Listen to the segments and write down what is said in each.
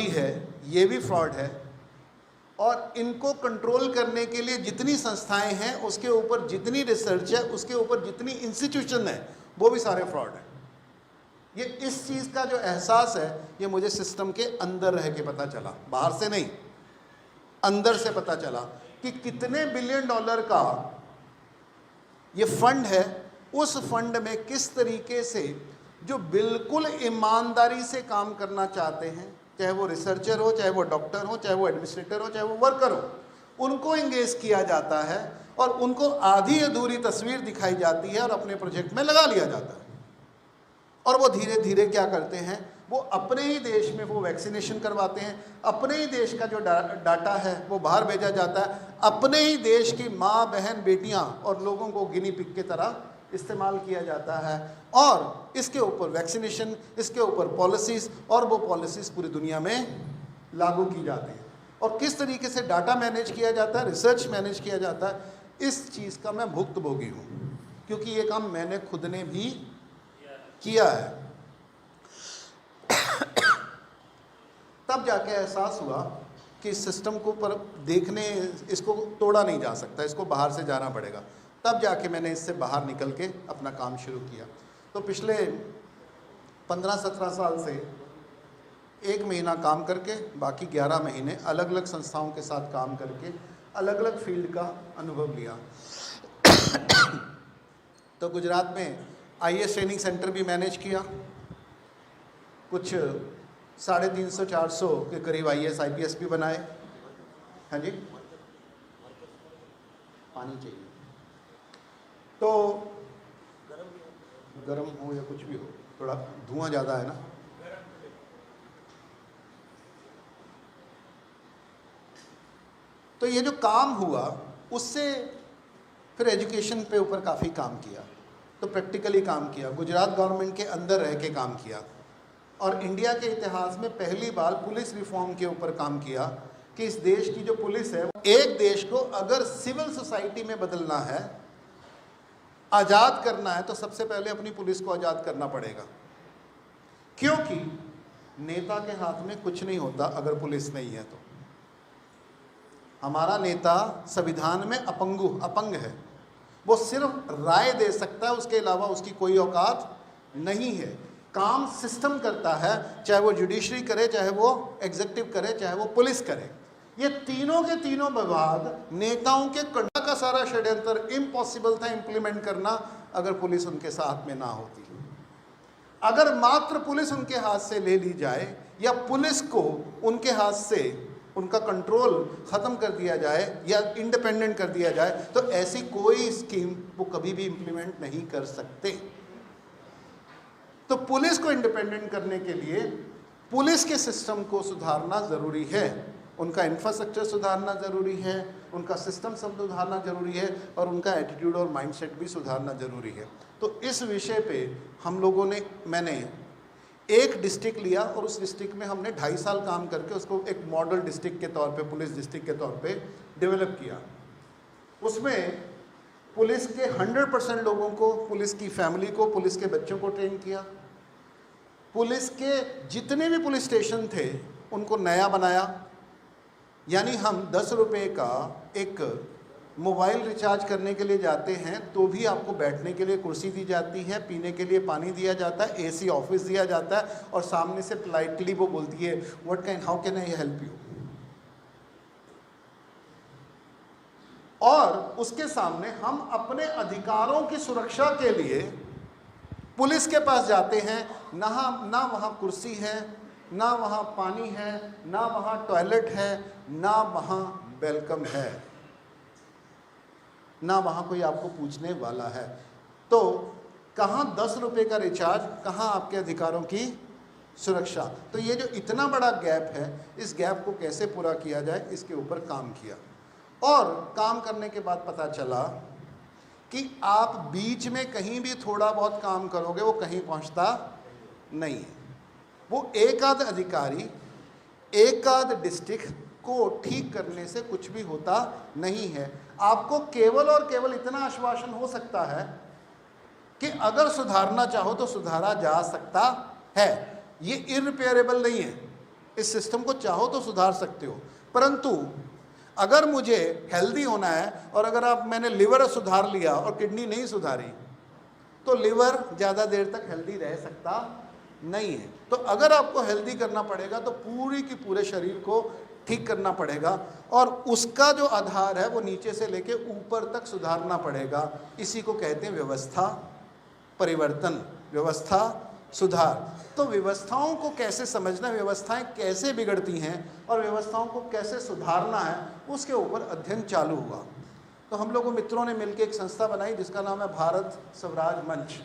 है, ये भी फ्रॉड है, और इनको कंट्रोल करने के लिए जितनी संस्थाएं हैं, उसके ऊपर जितनी रिसर्च है, उसके ऊपर जितनी इंस्टीट्यूशन है, वो भी सारे फ्रॉड है। ये इस चीज़ का जो एहसास है, ये मुझे सिस्टम के अंदर रह के पता चला, बाहर से नहीं, अंदर से पता चला कि कितने बिलियन डॉलर का ये फंड है। उस फंड में किस तरीके से जो बिल्कुल ईमानदारी से काम करना चाहते हैं, चाहे वो रिसर्चर हो, चाहे वो डॉक्टर हो, चाहे वो एडमिनिस्ट्रेटर हो, चाहे वो वर्कर हो, उनको एंगेज किया जाता है और उनको आधी अधूरी तस्वीर दिखाई जाती है और अपने प्रोजेक्ट में लगा लिया जाता है। और वो धीरे धीरे क्या करते हैं, वो अपने ही देश में वो वैक्सीनेशन करवाते हैं, अपने ही देश का जो डाटा है वो बाहर भेजा जाता है, अपने ही देश की माँ बहन बेटियाँ और लोगों को गिनी पिग की तरह इस्तेमाल किया जाता है, और इसके ऊपर वैक्सीनेशन, इसके ऊपर पॉलिसीज़, और वो पॉलिसीज़ पूरी दुनिया में लागू की जाती हैं। और किस तरीके से डाटा मैनेज किया जाता है, रिसर्च मैनेज किया जाता है, इस चीज़ का मैं भुक्तभोगी हूँ, क्योंकि ये काम मैंने खुद ने भी किया है। तब जाके एहसास हुआ कि इस सिस्टम को पर देखने, इसको तोड़ा नहीं जा सकता, इसको बाहर से जाना पड़ेगा। तब जाके मैंने इससे बाहर निकल के अपना काम शुरू किया। तो पिछले 15-17 साल से 1 महीना काम करके, बाकी 11 महीने अलग अलग संस्थाओं के साथ काम करके अलग अलग फील्ड का अनुभव लिया। तो गुजरात में IAS ट्रेनिंग सेंटर भी मैनेज किया, कुछ 350-400 के करीब IAS IPS भी बनाए। हाँ जी, पानी चाहिए तो गरम हो या कुछ भी हो, थोड़ा धुआं ज़्यादा है ना। तो ये जो काम हुआ, उससे फिर एजुकेशन पे ऊपर काफ़ी काम किया, तो प्रैक्टिकली काम किया, गुजरात गवर्नमेंट के अंदर रह के काम किया, और इंडिया के इतिहास में पहली बार पुलिस रिफॉर्म के ऊपर काम किया कि इस देश की जो पुलिस है, एक देश को अगर सिविल सोसाइटी में बदलना है, आज़ाद करना है, तो सबसे पहले अपनी पुलिस को आज़ाद करना पड़ेगा, क्योंकि नेता के हाथ में कुछ नहीं होता अगर पुलिस नहीं है तो। हमारा नेता संविधान में अपंग है, वो सिर्फ राय दे सकता है, उसके अलावा उसकी कोई औकात नहीं है। काम सिस्टम करता है, चाहे वो जुडिशरी करे, चाहे वो एग्जीक्यूटिव करे, चाहे वो पुलिस करे। ये तीनों के तीनों विभाग नेताओं के करने का सारा षड्यंत्र इम्पॉसिबल था इम्प्लीमेंट करना अगर पुलिस उनके साथ में ना होती। अगर मात्र पुलिस उनके हाथ से ले ली जाए, या पुलिस को उनके हाथ से उनका कंट्रोल ख़त्म कर दिया जाए या इंडिपेंडेंट कर दिया जाए, तो ऐसी कोई स्कीम वो कभी भी इम्प्लीमेंट नहीं कर सकते। तो पुलिस को इंडिपेंडेंट करने के लिए पुलिस के सिस्टम को सुधारना ज़रूरी है, उनका इंफ्रास्ट्रक्चर सुधारना ज़रूरी है, उनका सिस्टम सब सुधारना ज़रूरी है, और उनका एटीट्यूड और माइंडसेट भी सुधारना ज़रूरी है। तो इस विषय पे मैंने एक डिस्ट्रिक्ट लिया, और उस डिस्ट्रिक्ट में हमने 2.5 साल काम करके उसको एक मॉडल डिस्ट्रिक्ट के तौर पे, पुलिस डिस्ट्रिक्ट के तौर पे डेवलप किया। उसमें पुलिस के 100% लोगों को, पुलिस की फैमिली को, पुलिस के बच्चों को ट्रेन किया, पुलिस के जितने भी पुलिस स्टेशन थे उनको नया बनाया। यानी हम 10 रुपये का एक मोबाइल रिचार्ज करने के लिए जाते हैं तो भी आपको बैठने के लिए कुर्सी दी जाती है, पीने के लिए पानी दिया जाता है, AC ऑफिस दिया जाता है, और सामने से पोलाइटली वो बोलती है how can I help you. और उसके सामने हम अपने अधिकारों की सुरक्षा के लिए पुलिस के पास जाते हैं, ना वहाँ कुर्सी है, ना वहाँ पानी है, ना वहाँ टॉयलेट है, ना वहाँ वेलकम है, ना वहाँ कोई आपको पूछने वाला है। तो कहाँ 10 रुपये का रिचार्ज, कहाँ आपके अधिकारों की सुरक्षा। तो ये जो इतना बड़ा गैप है, इस गैप को कैसे पूरा किया जाए, इसके ऊपर काम किया। और काम करने के बाद पता चला कि आप बीच में कहीं भी थोड़ा बहुत काम करोगे वो कहीं पहुंचता नहीं है। वो एक आध अधिकारी, एक आध डिस्ट्रिक्ट को ठीक करने से कुछ भी होता नहीं है। आपको केवल और केवल इतना आश्वासन हो सकता है कि अगर सुधारना चाहो तो सुधारा जा सकता है। ये इररिपेयरेबल नहीं है, इस सिस्टम को चाहो तो सुधार सकते हो, परंतु अगर मुझे हेल्दी होना है और अगर मैंने लिवर सुधार लिया और किडनी नहीं सुधारी तो लिवर ज़्यादा देर तक हेल्दी रह सकता नहीं है। तो अगर आपको हेल्दी करना पड़ेगा तो पूरी की पूरे शरीर को ठीक करना पड़ेगा और उसका जो आधार है वो नीचे से लेके ऊपर तक सुधारना पड़ेगा। इसी को कहते हैं व्यवस्था परिवर्तन, व्यवस्था सुधार। तो व्यवस्थाओं को कैसे समझना, व्यवस्थाएं कैसे बिगड़ती हैं और व्यवस्थाओं को कैसे सुधारना है, उसके ऊपर अध्ययन चालू हुआ। तो हम लोगों मित्रों ने मिलकर एक संस्था बनाई जिसका नाम है भारत स्वराज मंच।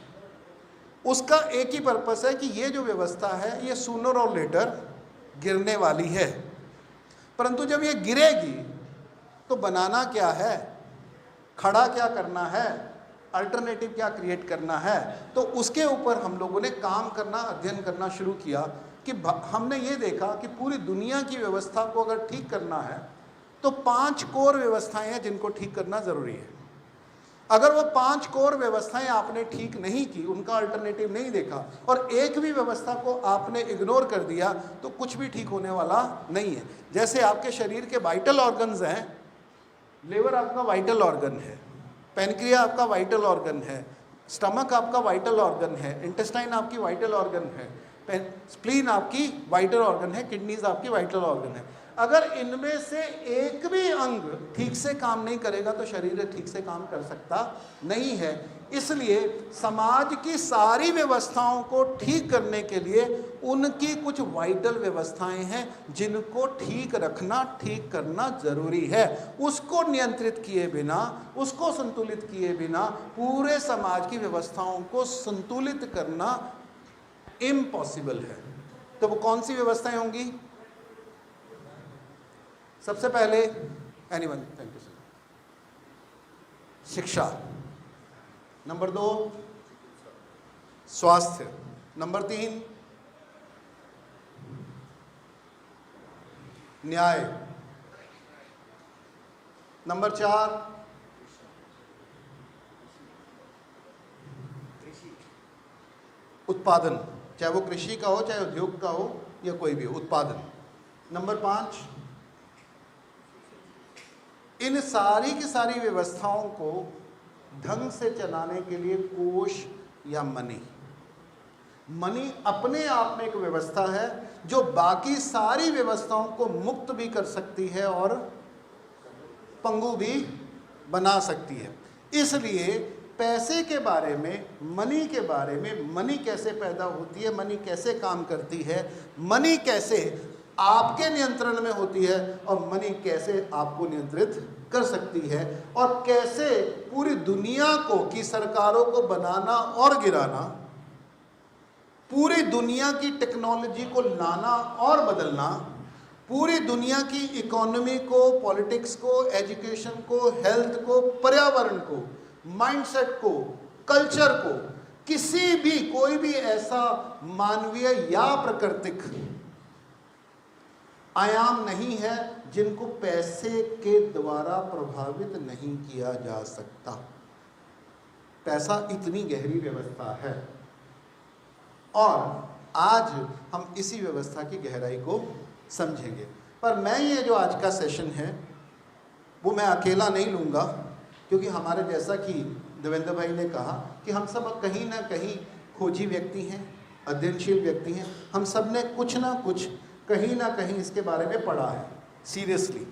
उसका एक ही पर्पस है कि ये जो व्यवस्था है ये सूनर और लेटर गिरने वाली है, परंतु जब ये गिरेगी तो बनाना क्या है, खड़ा क्या करना है, अल्टरनेटिव क्या क्रिएट करना है। तो उसके ऊपर हम लोगों ने काम करना, अध्ययन करना शुरू किया कि हमने ये देखा कि पूरी दुनिया की व्यवस्था को अगर ठीक करना है तो 5 कोर व्यवस्थाएं हैं जिनको ठीक करना ज़रूरी है। अगर वो 5 कोर व्यवस्थाएं आपने ठीक नहीं की, उनका अल्टरनेटिव नहीं देखा और एक भी व्यवस्था को आपने इग्नोर कर दिया तो कुछ भी ठीक होने वाला नहीं है। जैसे आपके शरीर के वाइटल ऑर्गन्स हैं, लिवर आपका वाइटल ऑर्गन है, पेनक्रिया आपका वाइटल ऑर्गन है, स्टमक आपका वाइटल ऑर्गन है, इंटेस्टाइन आपकी वाइटल ऑर्गन है, स्प्लीन आपकी वाइटल ऑर्गन है, किडनीज आपकी वाइटल ऑर्गन है। अगर इनमें से एक भी अंग ठीक से काम नहीं करेगा तो शरीर ठीक से काम कर सकता नहीं है। इसलिए समाज की सारी व्यवस्थाओं को ठीक करने के लिए उनकी कुछ वाइटल व्यवस्थाएं हैं जिनको ठीक रखना, ठीक करना जरूरी है। उसको नियंत्रित किए बिना, उसको संतुलित किए बिना पूरे समाज की व्यवस्थाओं को संतुलित करना इम्पॉसिबल है। तो वो कौन सी व्यवस्थाएं होंगी? सबसे पहले एनीवन, थैंक यू सर, शिक्षा। नंबर 2 स्वास्थ्य। नंबर 3 न्याय। नंबर 4 उत्पादन, चाहे वो कृषि का हो, चाहे उद्योग का हो या कोई भी उत्पादन। नंबर 5 इन सारी की सारी व्यवस्थाओं को ढंग से चलाने के लिए कोष या मनी अपने आप में एक व्यवस्था है जो बाकी सारी व्यवस्थाओं को मुक्त भी कर सकती है और पंगु भी बना सकती है। इसलिए पैसे के बारे में, मनी के बारे में, मनी कैसे पैदा होती है, मनी कैसे काम करती है, मनी कैसे आपके नियंत्रण में होती है और मनी कैसे आपको नियंत्रित कर सकती है और कैसे पूरी दुनिया को की सरकारों को बनाना और गिराना, पूरी दुनिया की टेक्नोलॉजी को लाना और बदलना, पूरी दुनिया की इकोनॉमी को, पॉलिटिक्स को, एजुकेशन को, हेल्थ को, पर्यावरण को, माइंडसेट को, कल्चर को, किसी भी कोई भी ऐसा मानवीय या प्राकृतिक आयाम नहीं है जिनको पैसे के द्वारा प्रभावित नहीं किया जा सकता। पैसा इतनी गहरी व्यवस्था है और आज हम इसी व्यवस्था की गहराई को समझेंगे। पर मैं ये जो आज का सेशन है वो मैं अकेला नहीं लूँगा, क्योंकि हमारे जैसा कि देवेंद्र भाई ने कहा कि हम सब कहीं ना कहीं खोजी व्यक्ति हैं, अध्ययनशील व्यक्ति हैं। हम सब ने कुछ ना कुछ कहीं ना कहीं इसके बारे में पढ़ा है सीरियसली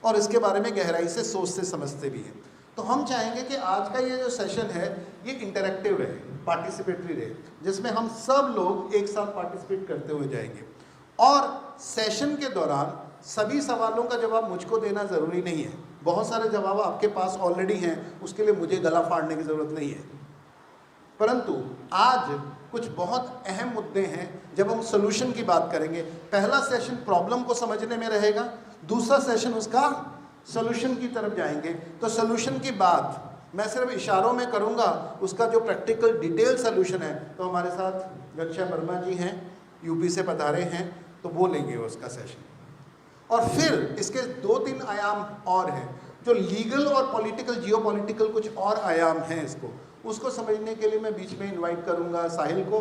और इसके बारे में गहराई से सोचते समझते भी हैं। तो हम चाहेंगे कि आज का ये जो सेशन है ये इंटरैक्टिव रहे, पार्टिसिपेटरी रहे, जिसमें हम सब लोग एक साथ पार्टिसिपेट करते हुए जाएंगे। और सेशन के दौरान सभी सवालों का जवाब मुझको देना ज़रूरी नहीं है। बहुत सारे जवाब आपके पास ऑलरेडी हैं, उसके लिए मुझे गला फाड़ने की ज़रूरत नहीं है। परंतु आज कुछ बहुत अहम मुद्दे हैं जब हम सोल्यूशन की बात करेंगे। पहला सेशन प्रॉब्लम को समझने में रहेगा, दूसरा सेशन उसका सोल्यूशन की तरफ जाएंगे। तो सोल्यूशन की बात मैं सिर्फ इशारों में करूंगा, उसका जो प्रैक्टिकल डिटेल सोल्यूशन है तो हमारे साथ घनश्याम वर्मा जी हैं, यूपी से पधारे हैं, तो वो लेंगे उसका सेशन। और फिर इसके 2-3 आयाम और हैं जो लीगल और पॉलिटिकल, जियोपॉलिटिकल कुछ और आयाम हैं। उसको समझने के लिए मैं बीच में इनवाइट करूंगा साहिल को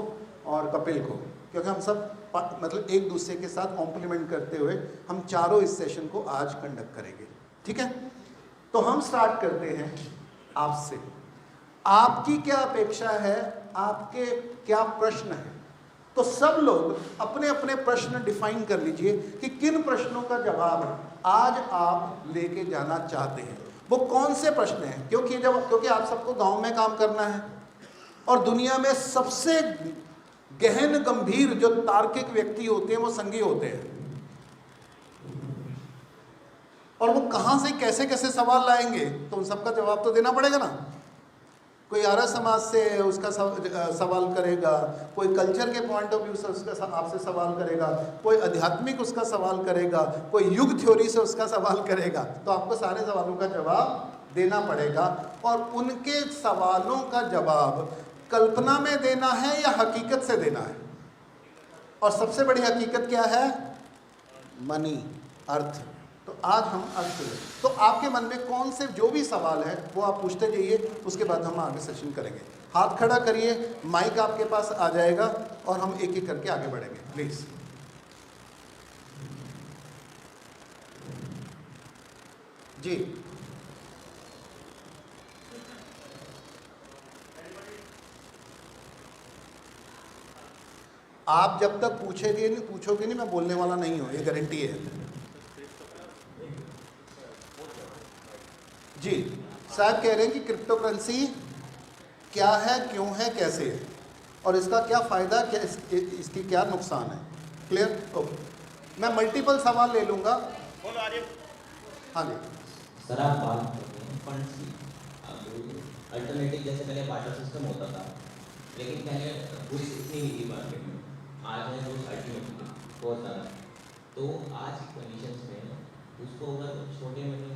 और कपिल को, क्योंकि हम सब मतलब एक दूसरे के साथ कॉम्प्लीमेंट करते हुए हम चारों इस सेशन को आज कंडक्ट करेंगे, ठीक है। तो हम स्टार्ट करते हैं आपसे। आपकी क्या अपेक्षा है, आपके क्या प्रश्न हैं? तो सब लोग अपने अपने प्रश्न डिफाइन कर लीजिए कि किन प्रश्नों का जवाब आज आप लेके जाना चाहते हैं, वो कौन से प्रश्न हैं। क्योंकि आप सबको गांव में काम करना है और दुनिया में सबसे गहन गंभीर जो तार्किक व्यक्ति होते हैं वो संघी होते हैं, और वो कहां से कैसे कैसे सवाल लाएंगे, तो उन सबका जवाब तो देना पड़ेगा ना। कोई आर्य समाज से उसका सवाल करेगा, कोई कल्चर के पॉइंट ऑफ व्यू से उसका आपसे सवाल करेगा, कोई आध्यात्मिक उसका सवाल करेगा, कोई युग थ्योरी से उसका सवाल करेगा। तो आपको सारे सवालों का जवाब देना पड़ेगा, और उनके सवालों का जवाब कल्पना में देना है या हकीकत से देना है। और सबसे बड़ी हकीकत क्या है? मनी, अर्थ। तो आज हम अर्थ लें। तो आपके मन में कौन से जो भी सवाल है वो आप पूछते जाइए, उसके बाद हम आगे सेशन करेंगे। हाथ खड़ा करिए, माइक आपके पास आ जाएगा और हम एक एक करके आगे बढ़ेंगे, प्लीज। जी, आप जब तक पूछोगे नहीं मैं बोलने वाला नहीं हूं, ये गारंटी है। जी, साहब कह रहे हैं कि क्रिप्टो करेंसी क्या है, क्यों है, कैसे है, और इसका क्या फ़ायदा, क्या इसकी क्या नुकसान है। क्लियर? ओके, मैं मल्टीपल सवाल ले लूँगा। हाँ जी सर, आप बात करते हैं फंड्स की। अल्टरनेटिव जैसे पहले बाटा सिस्टम होता था, लेकिन पहले घुस इतनी नहीं थी मार्केट में, आज है घुस अल्टीमेटली बहुत ज़्यादा। तो आज की कंडीशंस में उसको अगर छोटे मोटे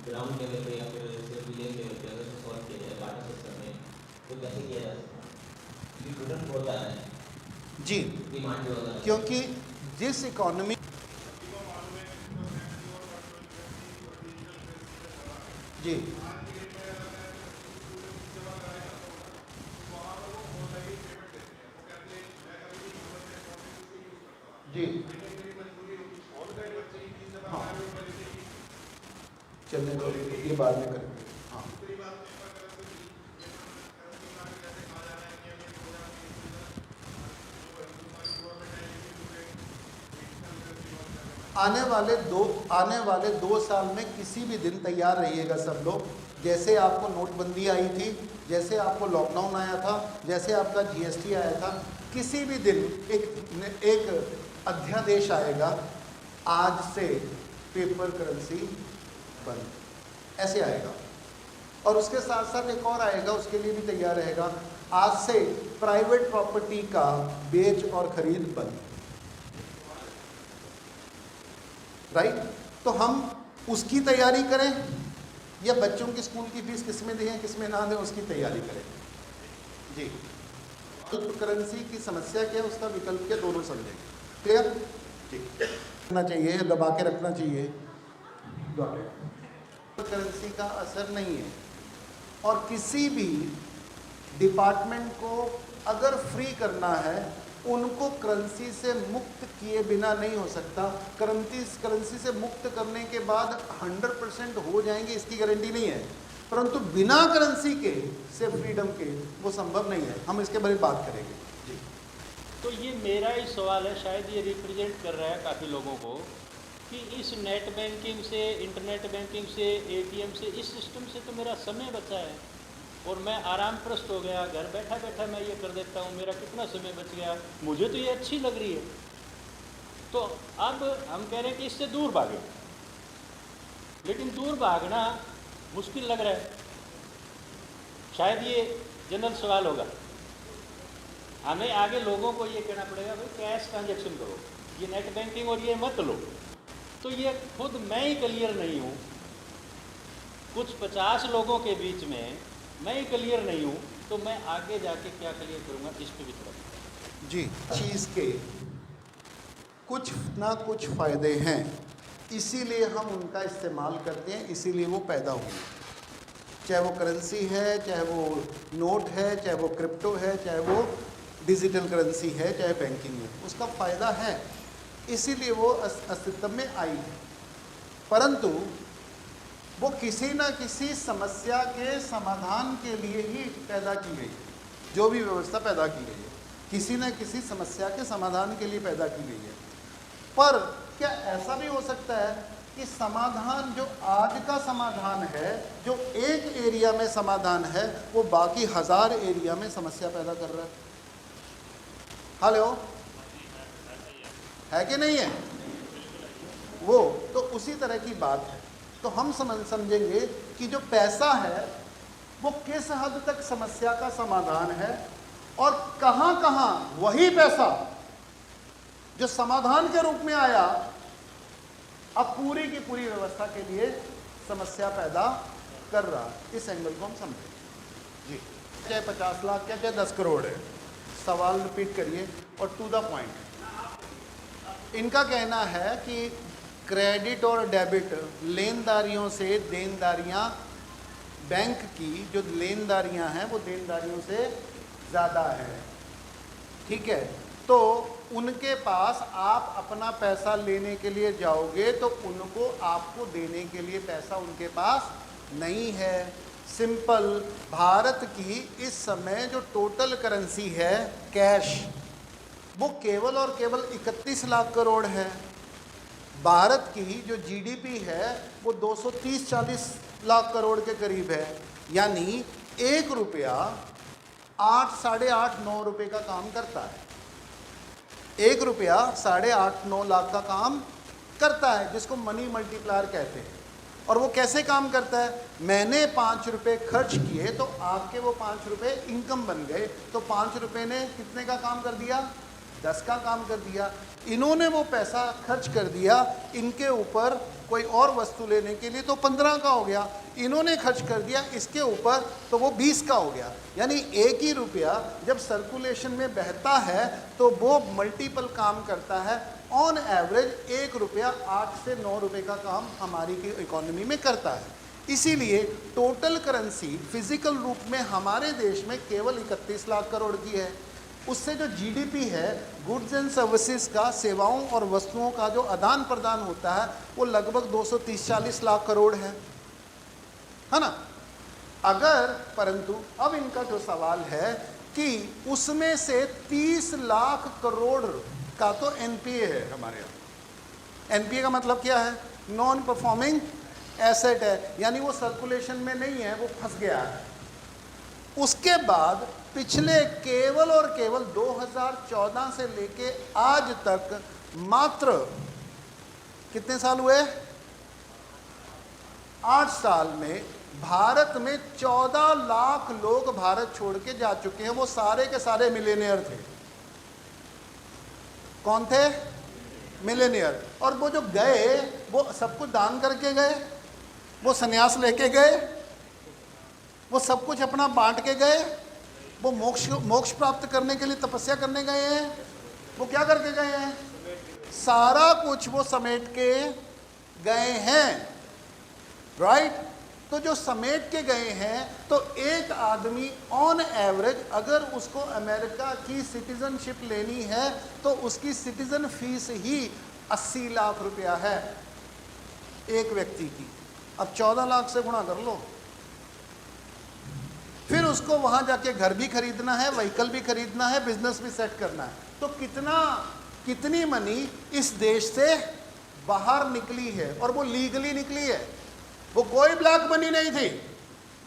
ग्राउंड लेवल पे या फिर विलेज लेवल पे अगर सॉल्व किया जाए बाटा सिस्टम में, तो कैसे किया जा सकता है? क्योंकि प्रोडक्ट बहुत ज़्यादा है जी, डिमांड भी ज़्यादा है। क्योंकि जिस इकोनॉमी जी जी हाँ, चलने दो, ये बाद में करेंगे। हाँ, आने वाले दो साल में किसी भी दिन तैयार रहिएगा सब लोग। जैसे आपको नोटबंदी आई थी, जैसे आपको लॉकडाउन आया था, जैसे आपका जीएसटी आया था, किसी भी दिन एक अध्यादेश आएगा, आज से पेपर करेंसी बंद, ऐसे आएगा। और उसके साथ साथ एक और आएगा, उसके लिए भी तैयार रहेगा, आज से प्राइवेट प्रॉपर्टी का बेच और खरीद बंद। राइट? तो हम उसकी तैयारी करें या बच्चों की स्कूल की फीस किस में दें किस में ना दें, उसकी तैयारी करें। जी, विकल्प करेंसी की समस्या क्या है, उसका विकल्प क्या, दोनों समझेंगे। क्लियर? ठीक, रखना चाहिए, दबा के रखना चाहिए। करेंसी का असर नहीं है, और किसी भी डिपार्टमेंट को अगर फ्री करना है, उनको करेंसी से मुक्त किए बिना नहीं हो सकता। करेंसी से मुक्त करने के बाद 100% हो जाएंगे, इसकी गारंटी नहीं है, परंतु बिना करेंसी के से फ्रीडम के वो संभव नहीं है। हम इसके बारे में बात करेंगे। जी, तो ये मेरा ही सवाल है, शायद ये रिप्रेजेंट कर रहा है काफ़ी लोगों को, कि इस नेट बैंकिंग से, इंटरनेट बैंकिंग से, एटीएम से, इस सिस्टम से तो मेरा समय बचा है और मैं आराम प्रस्त हो गया, घर बैठा बैठा मैं ये कर देता हूँ, मेरा कितना समय बच गया, मुझे तो ये अच्छी लग रही है। तो अब हम कह रहे हैं कि इससे दूर भागें, लेकिन दूर भागना मुश्किल लग रहा है। शायद ये जनरल सवाल होगा। हमें आगे लोगों को ये कहना पड़ेगा, भाई कैश ट्रांजैक्शन करो, ये नेट बैंकिंग और ये मत लो। तो ये खुद मैं ही क्लियर नहीं हूँ, कुछ 50 लोगों के बीच में मैं ही क्लियर नहीं हूँ, तो मैं आगे जाके क्या क्लियर करूँगा, इस पर भी थोड़ा। जी, चीज़ के कुछ ना कुछ फ़ायदे हैं, इसीलिए हम उनका इस्तेमाल करते हैं, इसीलिए वो पैदा हुए। चाहे वो करेंसी है, चाहे वो नोट है, चाहे वो क्रिप्टो है, चाहे वो डिजिटल करेंसी है चाहे बैंकिंग है, उसका फ़ायदा है, इसीलिए वो अस्तित्व में आई है। परंतु वो किसी न किसी समस्या के समाधान के लिए ही पैदा की गई है। जो भी व्यवस्था पैदा की गई है किसी न किसी समस्या के समाधान के लिए पैदा की गई है। पर क्या ऐसा भी हो सकता है कि समाधान जो आज का समाधान है, जो एक एरिया में समाधान है, वो बाकी 1000 एरिया में समस्या पैदा कर रहा है? हेलो, है कि नहीं है? वो तो उसी तरह की बात है। तो हम समझेंगे कि जो पैसा है वो किस हद तक समस्या का समाधान है, और कहां कहां वही पैसा जो समाधान के रूप में आया अब पूरी की पूरी व्यवस्था के लिए समस्या पैदा कर रहा है। इस एंगल को हम समझें जी। चाहे 50 लाख क्या चाहे 10 करोड़ है, सवाल रिपीट करिए और टू द पॉइंट। इनका कहना है कि क्रेडिट और डेबिट लेनदारियों से देनदारियां, बैंक की जो लेनदारियां हैं वो देनदारियों से ज़्यादा है, ठीक है। तो उनके पास आप अपना पैसा लेने के लिए जाओगे तो उनको आपको देने के लिए पैसा उनके पास नहीं है। सिंपल, भारत की इस समय जो टोटल करेंसी है कैश, वो केवल और केवल 31 लाख करोड़ है। भारत की जो जीडीपी है वो 230-40 लाख करोड़ के करीब है, यानी 1 रुपया 8, 8.5, 9 रुपये का काम करता है। 1 रुपया 8.5, 9 लाख का काम करता है, जिसको मनी मल्टीप्लायर कहते हैं। और वो कैसे काम करता है? मैंने 5 रुपये खर्च किए तो आपके वो 5 रुपये इनकम बन गए, तो 5 रुपये ने कितने का काम कर दिया? 10 का काम कर दिया। इन्होंने वो पैसा खर्च कर दिया इनके ऊपर कोई और वस्तु लेने के लिए, तो 15 का हो गया। इन्होंने खर्च कर दिया इसके ऊपर, तो वो 20 का हो गया। यानी एक ही रुपया जब सर्कुलेशन में बहता है तो वो मल्टीपल काम करता है। ऑन एवरेज 1 रुपया 8 से 9 रुपये का काम हमारी की इकोनॉमी में करता है। इसीलिए टोटल करेंसी फिजिकल रूप में हमारे देश में केवल 31 लाख करोड़ की है। उससे जो जीडीपी है, गुड्स एंड सर्विसेज का, सेवाओं और वस्तुओं का जो आदान प्रदान होता है, वो लगभग 230-40 लाख करोड़ है ना। अगर परंतु अब इनका जो सवाल है कि उसमें से 30 लाख करोड़ का तो एनपीए है हमारे यहाँ। एनपीए का मतलब क्या है? नॉन परफॉर्मिंग एसेट है, यानी वो सर्कुलेशन में नहीं है, वो फंस गया है। उसके बाद पिछले केवल और केवल 2014 से लेके आज तक मात्र कितने साल हुए? 8 साल में भारत में 14 लाख लोग भारत छोड़ के जा चुके हैं। वो सारे के सारे मिलेनियर थे। कौन थे? मिलेनियर। और वो जो गए वो सब कुछ दान करके गए, वो संन्यास लेके गए, वो सब कुछ अपना बांट के गए, वो मोक्ष प्राप्त करने के लिए तपस्या करने गए हैं। वो क्या करके गए हैं? सारा कुछ वो समेट के गए हैं, राइट। तो जो समेट के गए हैं, तो एक आदमी ऑन एवरेज अगर उसको अमेरिका की सिटीजनशिप लेनी है तो उसकी सिटीजन फीस ही 80 लाख रुपया है एक व्यक्ति की। अब 14 लाख से गुणा कर लो। फिर उसको वहां जाके घर भी खरीदना है, व्हीकल भी खरीदना है, बिजनेस भी सेट करना है। तो कितनी मनी इस देश से बाहर निकली है, और वो लीगली निकली है। वो कोई ब्लैक मनी नहीं थी।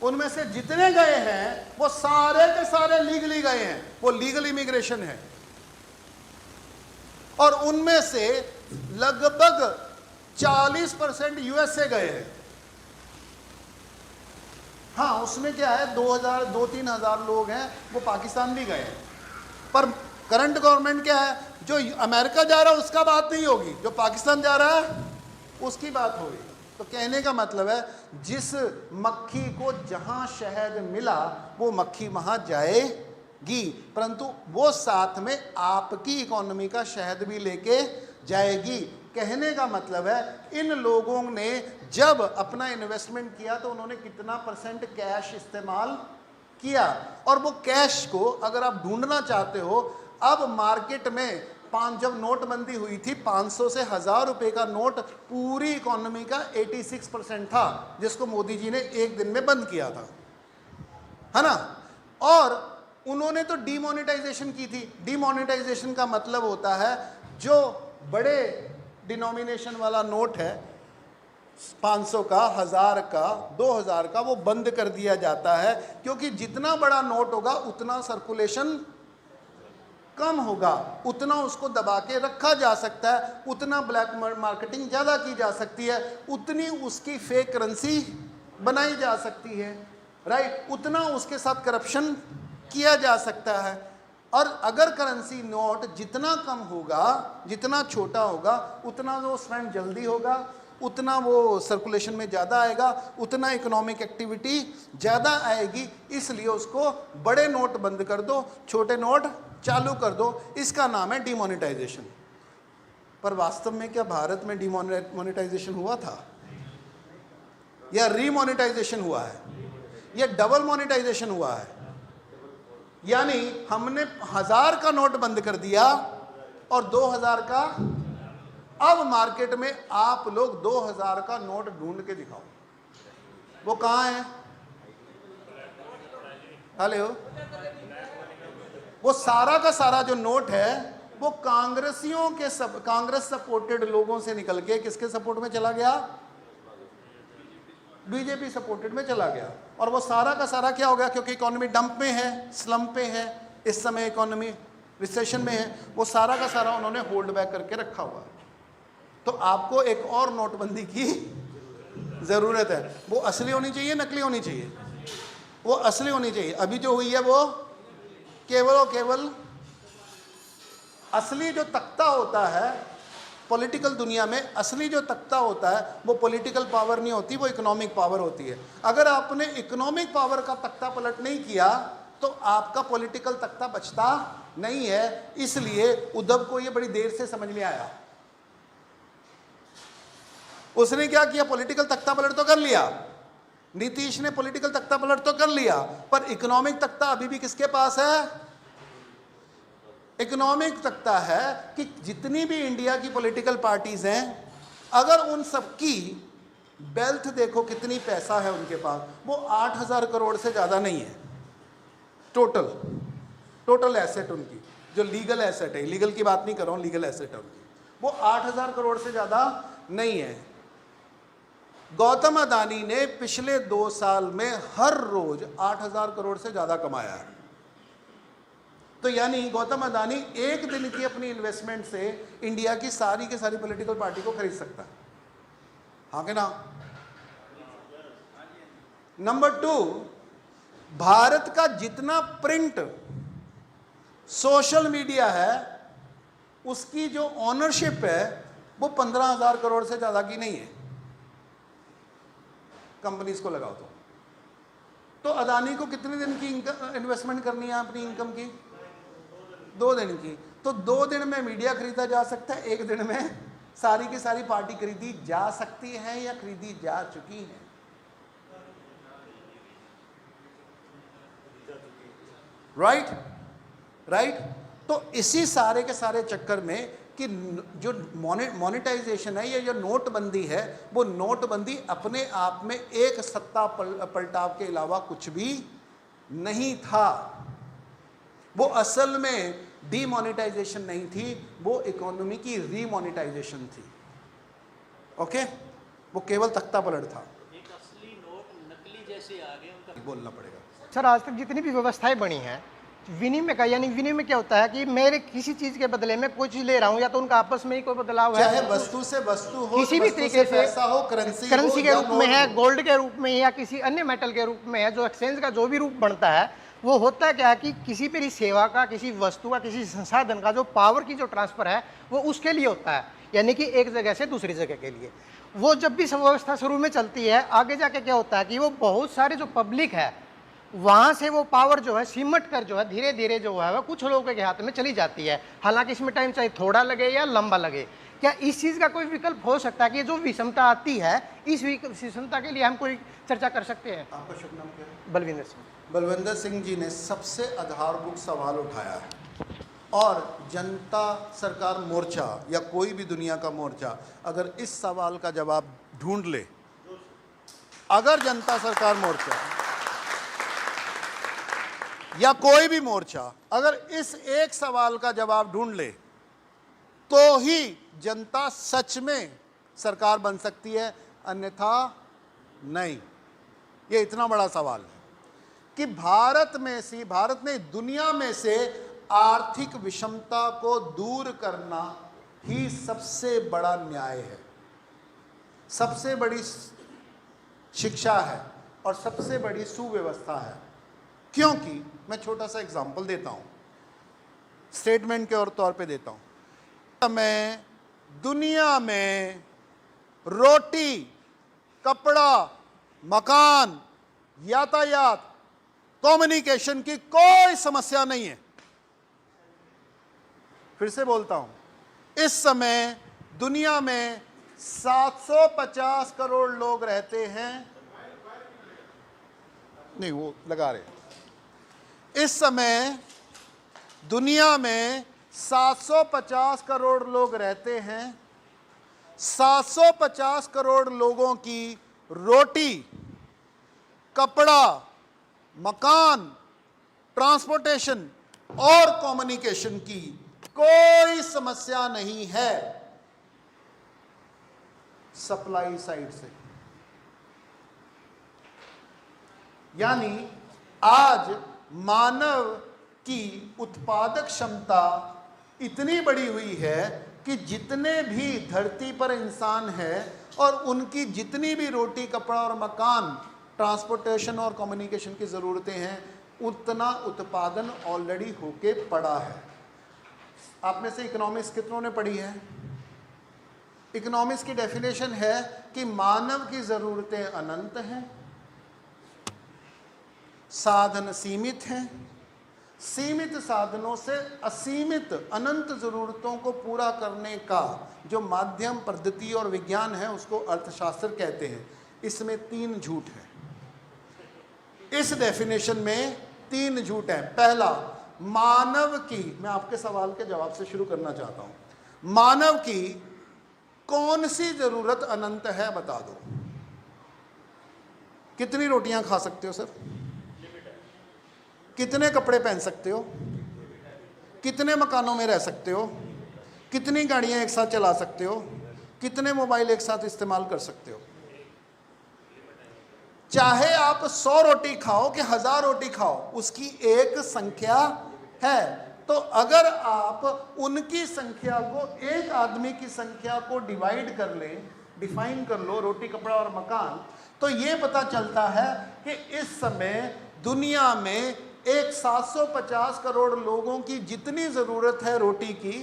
उनमें से जितने गए हैं वो सारे के सारे लीगली गए हैं। वो लीगल इमिग्रेशन है। और उनमें से लगभग 40% यूएस से गए हैं। हाँ, उसमें क्या है, 2-3 हज़ार लोग हैं वो पाकिस्तान भी गए हैं। पर करंट गवर्नमेंट क्या है, जो अमेरिका जा रहा है उसका बात नहीं होगी, जो पाकिस्तान जा रहा है उसकी बात होगी। तो कहने का मतलब है, जिस मक्खी को जहां शहद मिला वो मक्खी वहां जाएगी, परंतु वो साथ में आपकी इकोनॉमी का शहद भी लेके जाएगी। कहने का मतलब है, इन लोगों ने जब अपना इन्वेस्टमेंट किया तो उन्होंने कितना % कैश इस्तेमाल किया। और वो कैश को अगर आप ढूंढना चाहते हो, अब मार्केट में जब नोटबंदी हुई थी 500 से 1000 रुपए का नोट पूरी इकोनॉमी का 86% था, जिसको मोदी जी ने एक दिन में बंद किया था, है ना। और उन्होंने तो डीमोनेटाइजेशन की थी। डीमोनेटाइजेशन का मतलब होता है जो बड़े डिनोमिनेशन वाला नोट है 500 का, 1000 का, 2000 का, वो बंद कर दिया जाता है, क्योंकि जितना बड़ा नोट होगा उतना सर्कुलेशन कम होगा, उतना उसको दबा के रखा जा सकता है, उतना ब्लैक मार्केटिंग ज़्यादा की जा सकती है, उतनी उसकी फेक करेंसी बनाई जा सकती है, राइट, उतना उसके साथ करप्शन किया जा सकता है। और अगर करेंसी नोट जितना कम होगा, जितना छोटा होगा, उतना वो स्पेंड जल्दी होगा, उतना वो सर्कुलेशन में ज़्यादा आएगा, उतना इकोनॉमिक एक्टिविटी ज़्यादा आएगी। इसलिए उसको बड़े नोट बंद कर दो, छोटे नोट चालू कर दो, इसका नाम है डिमोनेटाइजेशन। पर वास्तव में क्या भारत में डिमोनेटाइजेशन हुआ था, या रीमोनेटाइजेशन हुआ है, या डबल मोनेटाइजेशन हुआ है? यानी हमने 1000 का नोट बंद कर दिया और 2000 का, अब मार्केट में आप लोग 2000 का नोट ढूंढ के दिखाओ, वो कहाँ है? हेलो, वो सारा का सारा जो नोट है वो कांग्रेसियों के कांग्रेस सपोर्टेड लोगों से निकल के किसके सपोर्ट में चला गया? बीजेपी सपोर्टेड में चला गया। और वो सारा का सारा क्या हो गया? क्योंकि इकोनॉमी डंप में है, स्लम पे है, इस समय इकोनॉमी रिसेशन में है, वो सारा का सारा उन्होंने होल्ड बैक करके रखा हुआ है। तो आपको एक और नोटबंदी की ज़रूरत है। वो असली होनी चाहिए, नकली होनी चाहिए? वो असली होनी चाहिए। अभी जो हुई है वो केवल और केवल असली जो तख्ता होता है पॉलिटिकल दुनिया में, असली जो तख्ता होता है वो पॉलिटिकल पावर नहीं होती, वो इकोनॉमिक पावर होती है। अगर आपने इकोनॉमिक पावर का तख्ता पलट नहीं किया तो आपका पॉलिटिकल तख्ता बचता नहीं है। इसलिए उद्धव को ये बड़ी देर से समझ में आया। उसने क्या किया? पॉलिटिकल तख्ता पलट तो कर लिया, नीतीश ने पॉलिटिकल तख्ता पलट तो कर लिया, पर इकोनॉमिक तख्ता अभी भी किसके पास है? इकोनॉमिक तख्ता है कि जितनी भी इंडिया की पॉलिटिकल पार्टीज हैं, अगर उन सबकी वेल्थ देखो कितनी पैसा है उनके पास, वो 8000 करोड़ से ज़्यादा नहीं है। टोटल एसेट उनकी, जो लीगल एसेट है, लीगल की बात नहीं कर रहा हूँ, लीगल एसेट है उनकी, वो 8000 करोड़ से ज़्यादा नहीं है। गौतम अदानी ने पिछले 2 साल में हर रोज 8000 करोड़ से ज़्यादा कमाया है। तो यानी गौतम अदानी एक दिन की अपनी इन्वेस्टमेंट से इंडिया की सारी पॉलिटिकल पार्टी को खरीद सकता है, हाँ कि ना? नंबर 2, भारत का जितना प्रिंट सोशल मीडिया है उसकी जो ऑनरशिप है वो 15000 करोड़ से ज़्यादा की नहीं है। कंपनीज को लगाओ तो अदानी को कितने दिन की इन्वेस्टमेंट करनी है अपनी इनकम की? 2 दिन की। तो 2 दिन में मीडिया खरीदा जा सकता है, 1 दिन में सारी की सारी पार्टी खरीदी जा सकती है या खरीदी जा चुकी है। राइट। तो इसी सारे के सारे चक्कर में कि जो मोनेटाइजेशन है या जो नोटबंदी है, वो नोटबंदी अपने आप में एक सत्ता पलटाव के अलावा कुछ भी नहीं था। वो असल में डीमोनेटाइजेशन नहीं थी, वो इकोनॉमी की रीमोनेटाइजेशन थी। ओके, वो केवल तख्ता पलट था। एक असली नोट नकली जैसे आ गए उनका बोलना पड़ेगा। सर, आज तक जितनी भी व्यवस्थाएं बनी हैं विनिमय का, यानी विनिमय क्या होता है कि मेरे किसी चीज के बदले में कुछ ले रहा हूं, या तो उनका आपस में ही कोई बदलाव है, चाहे वस्तु से वस्तु हो, किसी भी तरीके से पैसा हो, करेंसी के रूप में है, गोल्ड के रूप में या किसी अन्य मेटल के रूप में है, जो एक्सचेंज का जो भी रूप बनता है वो होता है क्या है कि किसी भी सेवा का, किसी वस्तु का, किसी संसाधन का जो पावर की जो ट्रांसफर है वो उसके लिए होता है, यानी कि एक जगह से दूसरी जगह के लिए। वो जब भी व्यवस्था शुरू में चलती है, आगे जाके क्या होता है कि वो बहुत सारे जो पब्लिक है वहाँ से वो पावर जो है सिमट कर जो है धीरे धीरे जो है वह कुछ लोगों के हाथ में चली जाती है। हालांकि इसमें टाइम चाहे थोड़ा लगे या लंबा लगे। क्या इस चीज़ का कोई विकल्प हो सकता है कि जो विषमता आती है, इस विषमता के लिए हम कोई चर्चा कर सकते हैं? आपका शुभ नाम क्या है? बलविंदर सिंह। बलविंदर सिंह जी ने सबसे आधारभूत सवाल उठाया है, और जनता सरकार मोर्चा या कोई भी दुनिया का मोर्चा अगर इस सवाल का जवाब ढूंढ ले, अगर जनता सरकार मोर्चा या कोई भी मोर्चा अगर इस एक सवाल का जवाब ढूंढ ले, तो ही जनता सच में सरकार बन सकती है, अन्यथा नहीं। ये इतना बड़ा सवाल है कि भारत नहीं दुनिया में से आर्थिक विषमता को दूर करना ही सबसे बड़ा न्याय है, सबसे बड़ी शिक्षा है और सबसे बड़ी सुव्यवस्था है। क्योंकि मैं छोटा सा एग्जांपल देता हूं, स्टेटमेंट के तौर पे देता हूं। मैं दुनिया में रोटी, कपड़ा, मकान, यातायात, कम्युनिकेशन की कोई समस्या नहीं है। फिर से बोलता हूं, इस समय दुनिया में 750 करोड़ लोग रहते हैं, नहीं वो लगा रहे, इस समय दुनिया में 750 करोड़ लोग रहते हैं। 750 करोड़ लोगों की रोटी, कपड़ा, मकान, ट्रांसपोर्टेशन और कम्युनिकेशन की कोई समस्या नहीं है सप्लाई साइड से। यानी आज मानव की उत्पादक क्षमता इतनी बड़ी हुई है कि जितने भी धरती पर इंसान हैं और उनकी जितनी भी रोटी, कपड़ा और मकान, ट्रांसपोर्टेशन और कम्युनिकेशन की ज़रूरतें हैं, उतना उत्पादन ऑलरेडी होके पड़ा है। आप में से इकोनॉमिक्स कितनों ने पढ़ी है? इकोनॉमिक्स की डेफिनेशन है कि मानव की ज़रूरतें अनंत हैं, साधन सीमित हैं, सीमित साधनों से असीमित अनंत ज़रूरतों को पूरा करने का जो माध्यम, पद्धति और विज्ञान है उसको अर्थशास्त्र कहते हैं। इसमें 3 झूठ है, इस डेफिनेशन में 3 झूठ है। पहला, मानव की, मैं आपके सवाल के जवाब से शुरू करना चाहता हूं, मानव की कौन सी ज़रूरत अनंत है बता दो। कितनी रोटियां खा सकते हो सर? कितने कपड़े पहन सकते हो? कितने मकानों में रह सकते हो? कितनी गाड़ियां एक साथ चला सकते हो? कितने मोबाइल एक साथ इस्तेमाल कर सकते हो? चाहे आप 100 रोटी खाओ कि 1000 रोटी खाओ, उसकी एक संख्या है। तो अगर आप उनकी संख्या को, एक आदमी की संख्या को डिवाइड कर लें, डिफाइन कर लो, रोटी, कपड़ा और मकान, तो ये पता चलता है कि इस समय दुनिया में एक 750 करोड़ लोगों की जितनी ज़रूरत है रोटी की,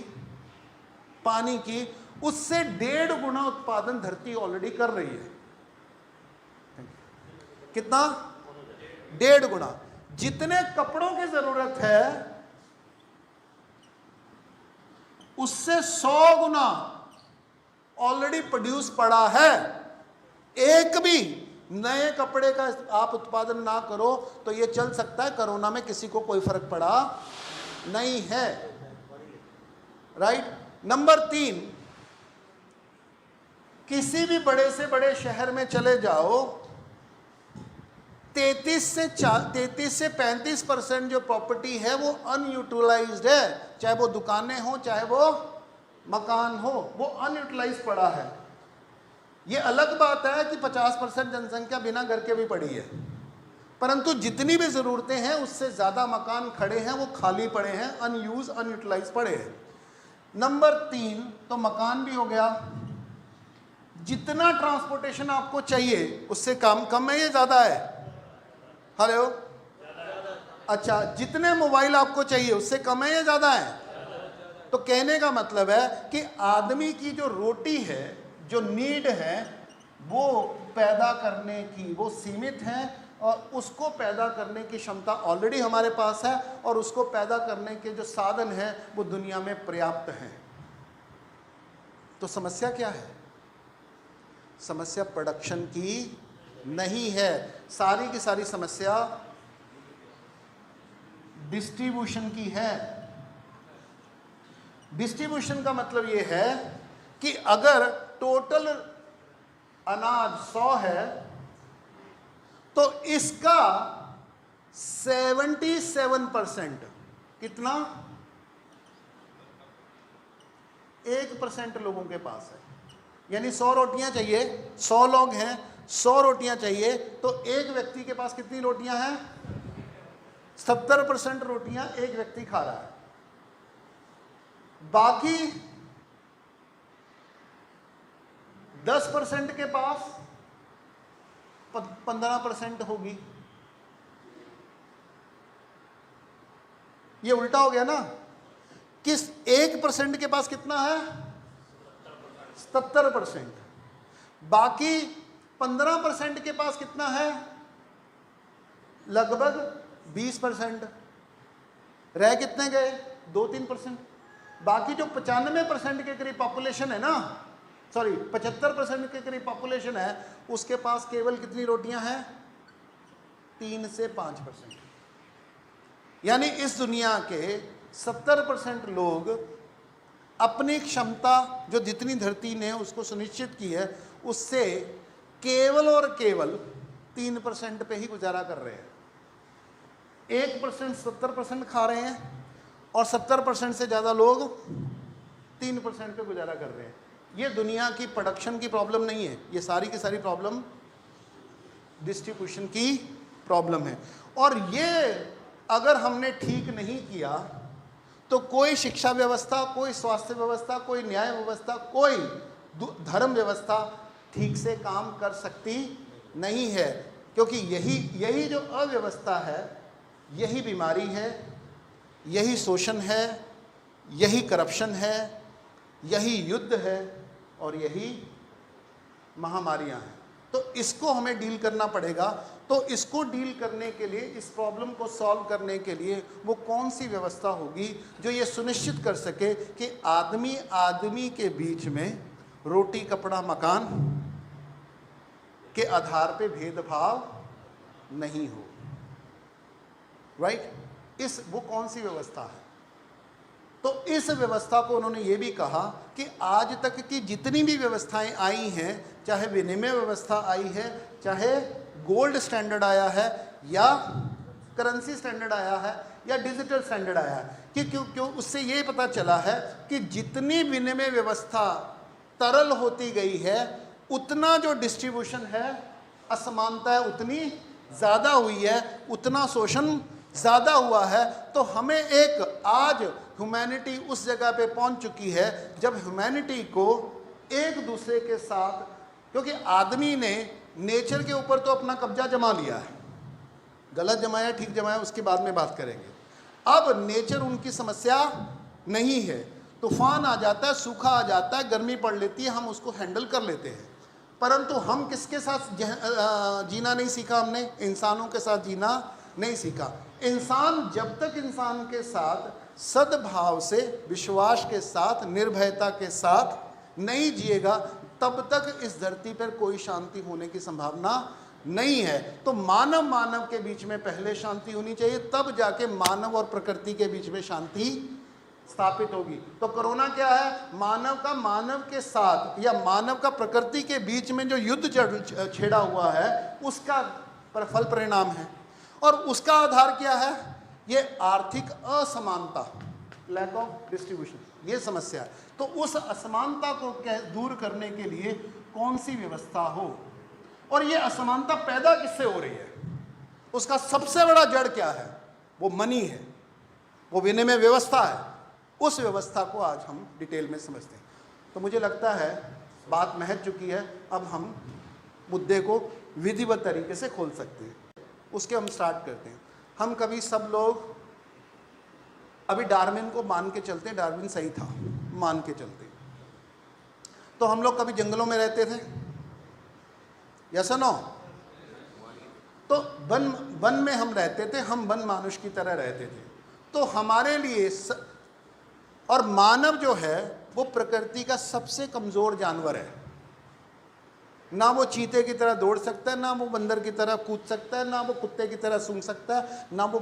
पानी की, उससे 1.5 गुना उत्पादन धरती ऑलरेडी कर रही है। कितना? 1.5 गुना। जितने कपड़ों की ज़रूरत है उससे 100 गुना ऑलरेडी प्रोड्यूस पड़ा है। एक भी नए कपड़े का आप उत्पादन ना करो तो ये चल सकता है कोरोना में किसी को कोई फर्क पड़ा नहीं है। राइट। नंबर 3, किसी भी बड़े से बड़े शहर में चले जाओ, 33 से 35% जो प्रॉपर्टी है वो अनयूटिलाइज्ड है। चाहे वो दुकानें हो, चाहे वो मकान हो, वो अनयूटिलाइज्ड पड़ा है। ये अलग बात है कि 50% जनसंख्या बिना घर के भी पड़ी है, परंतु जितनी भी ज़रूरतें हैं उससे ज़्यादा मकान खड़े हैं, वो खाली पड़े हैं, अनयूज, अनयूटिलाइज पड़े हैं। नंबर 3 तो मकान भी हो गया। जितना ट्रांसपोर्टेशन आपको चाहिए उससे कम है, ये ज़्यादा है? हेलो, अच्छा, जितने मोबाइल आपको चाहिए उससे कम है या ज़्यादा है? तो कहने का मतलब है कि आदमी की जो रोटी है, जो नीड है, वो पैदा करने की वो सीमित है, और उसको पैदा करने की क्षमता ऑलरेडी हमारे पास है, और उसको पैदा करने के जो साधन हैं वो दुनिया में पर्याप्त हैं। तो समस्या क्या है? समस्या प्रोडक्शन की नहीं है, सारी की सारी समस्या डिस्ट्रीब्यूशन की है। डिस्ट्रीब्यूशन का मतलब ये है कि अगर टोटल अनाज 100 है तो इसका 77% कितना 1% लोगों के पास है। यानी 100 रोटियां चाहिए, 100 लोग हैं, 100 रोटियां चाहिए, तो एक व्यक्ति के पास कितनी रोटियां हैं? 70% रोटियां एक व्यक्ति खा रहा है। बाकी 10% के पास 15% होगी। ये उल्टा हो गया ना, किस 1% के पास कितना है? 70%। बाकी 15% के पास कितना है? लगभग 20%। रह कितने गए? 2-3%। बाकी जो 95% के करीब पॉपुलेशन है ना, सॉरी 75% के करीब पॉपुलेशन है, उसके पास केवल कितनी रोटियां हैं? 3 से 5%। यानी इस दुनिया के 70% लोग अपनी क्षमता जो जितनी धरती ने उसको सुनिश्चित की है उससे केवल और केवल 3% पे ही गुजारा कर रहे हैं। 1% 70% खा रहे हैं और 70% से ज़्यादा लोग 3% पे गुजारा कर रहे हैं। ये दुनिया की प्रोडक्शन की प्रॉब्लम नहीं है, ये सारी की सारी प्रॉब्लम डिस्ट्रीब्यूशन की प्रॉब्लम है। और ये अगर हमने ठीक नहीं किया तो कोई शिक्षा व्यवस्था, कोई स्वास्थ्य व्यवस्था, कोई न्याय व्यवस्था, कोई धर्म व्यवस्था ठीक से काम कर सकती नहीं है। क्योंकि यही जो अव्यवस्था है, यही बीमारी है, यही शोषण है, यही करप्शन है, यही युद्ध है और यही महामारियां हैं। तो इसको हमें डील करना पड़ेगा। तो इसको डील करने के लिए, इस प्रॉब्लम को सॉल्व करने के लिए वो कौन सी व्यवस्था होगी जो ये सुनिश्चित कर सके कि आदमी आदमी के बीच में रोटी कपड़ा मकान के आधार पे भेदभाव नहीं हो। राइट? वो कौन सी व्यवस्था है? तो इस व्यवस्था को उन्होंने ये भी कहा कि आज तक की जितनी भी व्यवस्थाएं आई हैं, चाहे विनिमय व्यवस्था आई है, चाहे गोल्ड स्टैंडर्ड आया है, या करेंसी स्टैंडर्ड आया है, या डिजिटल स्टैंडर्ड आया है, कि क्यों उससे ये पता चला है कि जितनी विनिमय व्यवस्था तरल होती गई है उतना जो डिस्ट्रीब्यूशन है, असमानता है उतनी ज़्यादा हुई है, उतना शोषण ज़्यादा हुआ है। तो हमें एक आज ह्यूमैनिटी उस जगह पे पहुंच चुकी है जब ह्यूमैनिटी को एक दूसरे के साथ, क्योंकि आदमी ने नेचर के ऊपर तो अपना कब्जा जमा लिया है, गलत जमाया ठीक जमाया उसके बाद में बात करेंगे। अब नेचर उनकी समस्या नहीं है, तूफान आ जाता है, सूखा आ जाता है, गर्मी पड़ लेती है, हम उसको हैंडल कर लेते हैं। परंतु हम किसके साथ जीना नहीं सीखा? हमने इंसानों के साथ जीना नहीं सीखा। इंसान जब तक इंसान के साथ सद्भाव से, विश्वास के साथ, निर्भयता के साथ नहीं जिएगा तब तक इस धरती पर कोई शांति होने की संभावना नहीं है। तो मानव मानव के बीच में पहले शांति होनी चाहिए, तब जाके मानव और प्रकृति के बीच में शांति स्थापित होगी। तो कोरोना क्या है? मानव का मानव के साथ या मानव का प्रकृति के बीच में जो युद्ध छेड़ा हुआ है उसका फल परिणाम है। और उसका आधार क्या है? ये आर्थिक असमानता, लैक ऑफ डिस्ट्रीब्यूशन, ये समस्या है। तो उस असमानता को दूर करने के लिए कौन सी व्यवस्था हो, और ये असमानता पैदा किससे हो रही है, उसका सबसे बड़ा जड़ क्या है? वो मनी है, वो विनिमय व्यवस्था है। उस व्यवस्था को आज हम डिटेल में समझते हैं। तो मुझे लगता है बात महक चुकी है, अब हम मुद्दे को विधिवत तरीके से खोल सकते हैं। उसके हम स्टार्ट करते हैं। हम कभी सब लोग अभी डार्विन को मान के चलते हैं, डार्विन सही था मान के चलते हैं। तो हम लोग कभी जंगलों में रहते थे, यस नो? तो वन में हम रहते थे, हम वन मानुष की तरह रहते थे। तो हमारे लिए और मानव जो है वो प्रकृति का सबसे कमज़ोर जानवर है। ना वो चीते की तरह दौड़ सकता है, ना वो बंदर की तरह कूद सकता है, ना वो कुत्ते की तरह सूंघ सकता है, ना वो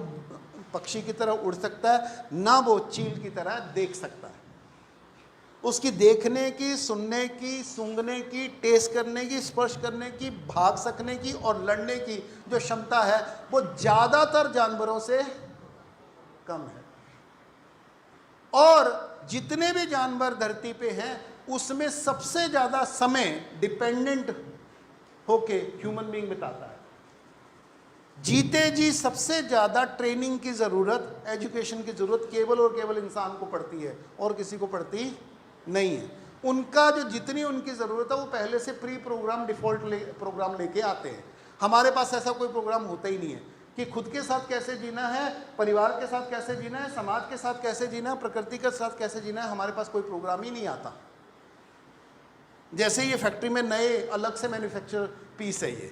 पक्षी की तरह उड़ सकता है, ना वो चील की तरह देख सकता है। उसकी देखने की, सुनने की, सूंघने की, टेस्ट करने की, स्पर्श करने की, भाग सकने की और लड़ने की जो क्षमता है वो ज़्यादातर जानवरों से कम है। और जितने भी जानवर धरती पे हैं उसमें सबसे ज़्यादा समय डिपेंडेंट होके ह्यूमन बीइंग बिताता है। जीते जी सबसे ज़्यादा ट्रेनिंग की ज़रूरत, एजुकेशन की ज़रूरत केवल और केवल इंसान को पड़ती है और किसी को पड़ती नहीं है। उनका जो जितनी उनकी ज़रूरत है वो पहले से प्री प्रोग्राम डिफ़ॉल्ट प्रोग्राम लेके आते हैं। हमारे पास ऐसा कोई प्रोग्राम होता ही नहीं है कि खुद के साथ कैसे जीना है, परिवार के साथ कैसे जीना है, समाज के साथ कैसे जीना है, प्रकृति के साथ कैसे जीना है। हमारे पास कोई प्रोग्राम ही नहीं आता। जैसे ये फैक्ट्री में नए अलग से मैन्युफैक्चर पीस है ये,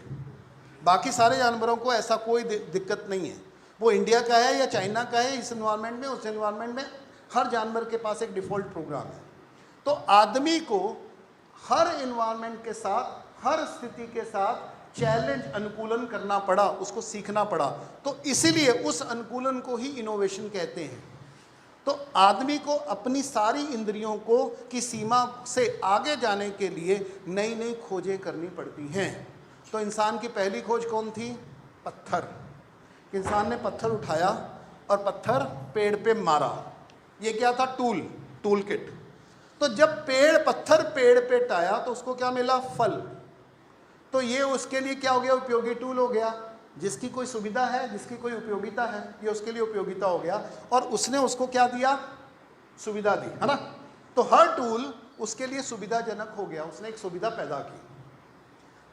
बाकी सारे जानवरों को ऐसा कोई दिक्कत नहीं है। वो इंडिया का है या चाइना का है, इस एनवायरनमेंट में उस एनवायरनमेंट में हर जानवर के पास एक डिफ़ॉल्ट प्रोग्राम है। तो आदमी को हर एनवायरनमेंट के साथ, हर स्थिति के साथ चैलेंज, अनुकूलन करना पड़ा, उसको सीखना पड़ा। तो इसीलिए उस अनुकूलन को ही इनोवेशन कहते हैं। तो आदमी को अपनी सारी इंद्रियों को की सीमा से आगे जाने के लिए नई नई खोजें करनी पड़ती हैं। तो इंसान की पहली खोज कौन थी? पत्थर। इंसान ने पत्थर उठाया और पत्थर पेड़ पे मारा। ये क्या था? Tool kit. तो जब पत्थर पेड़ पे टाया तो उसको क्या मिला? फल। तो ये उसके लिए क्या हो गया? उपयोगी टूल हो गया। जिसकी कोई सुविधा है, जिसकी कोई उपयोगिता है, ये उसके लिए उपयोगिता हो गया। और उसने उसको क्या दिया? सुविधा दी, है ना। तो हर टूल उसके लिए सुविधाजनक हो गया, उसने एक सुविधा पैदा की।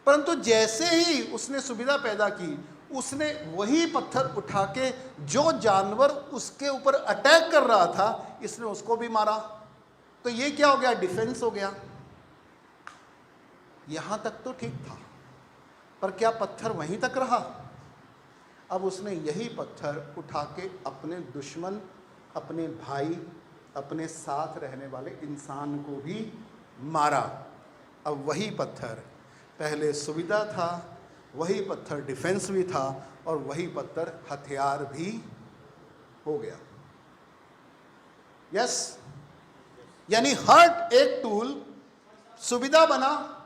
परंतु जैसे ही उसने सुविधा पैदा की, उसने वही पत्थर उठा के जो जानवर उसके ऊपर अटैक कर रहा था, इसने उसको भी मारा। तो ये क्या हो गया? डिफेंस हो गया। यहां तक तो ठीक था, पर क्या पत्थर वहीं तक रहा? अब उसने यही पत्थर उठा के अपने दुश्मन, अपने भाई, अपने साथ रहने वाले इंसान को भी मारा। अब वही पत्थर पहले सुविधा था, वही पत्थर डिफेंस भी था और वही पत्थर हथियार भी हो गया। यस, यानी हर एक टूल सुविधा बना,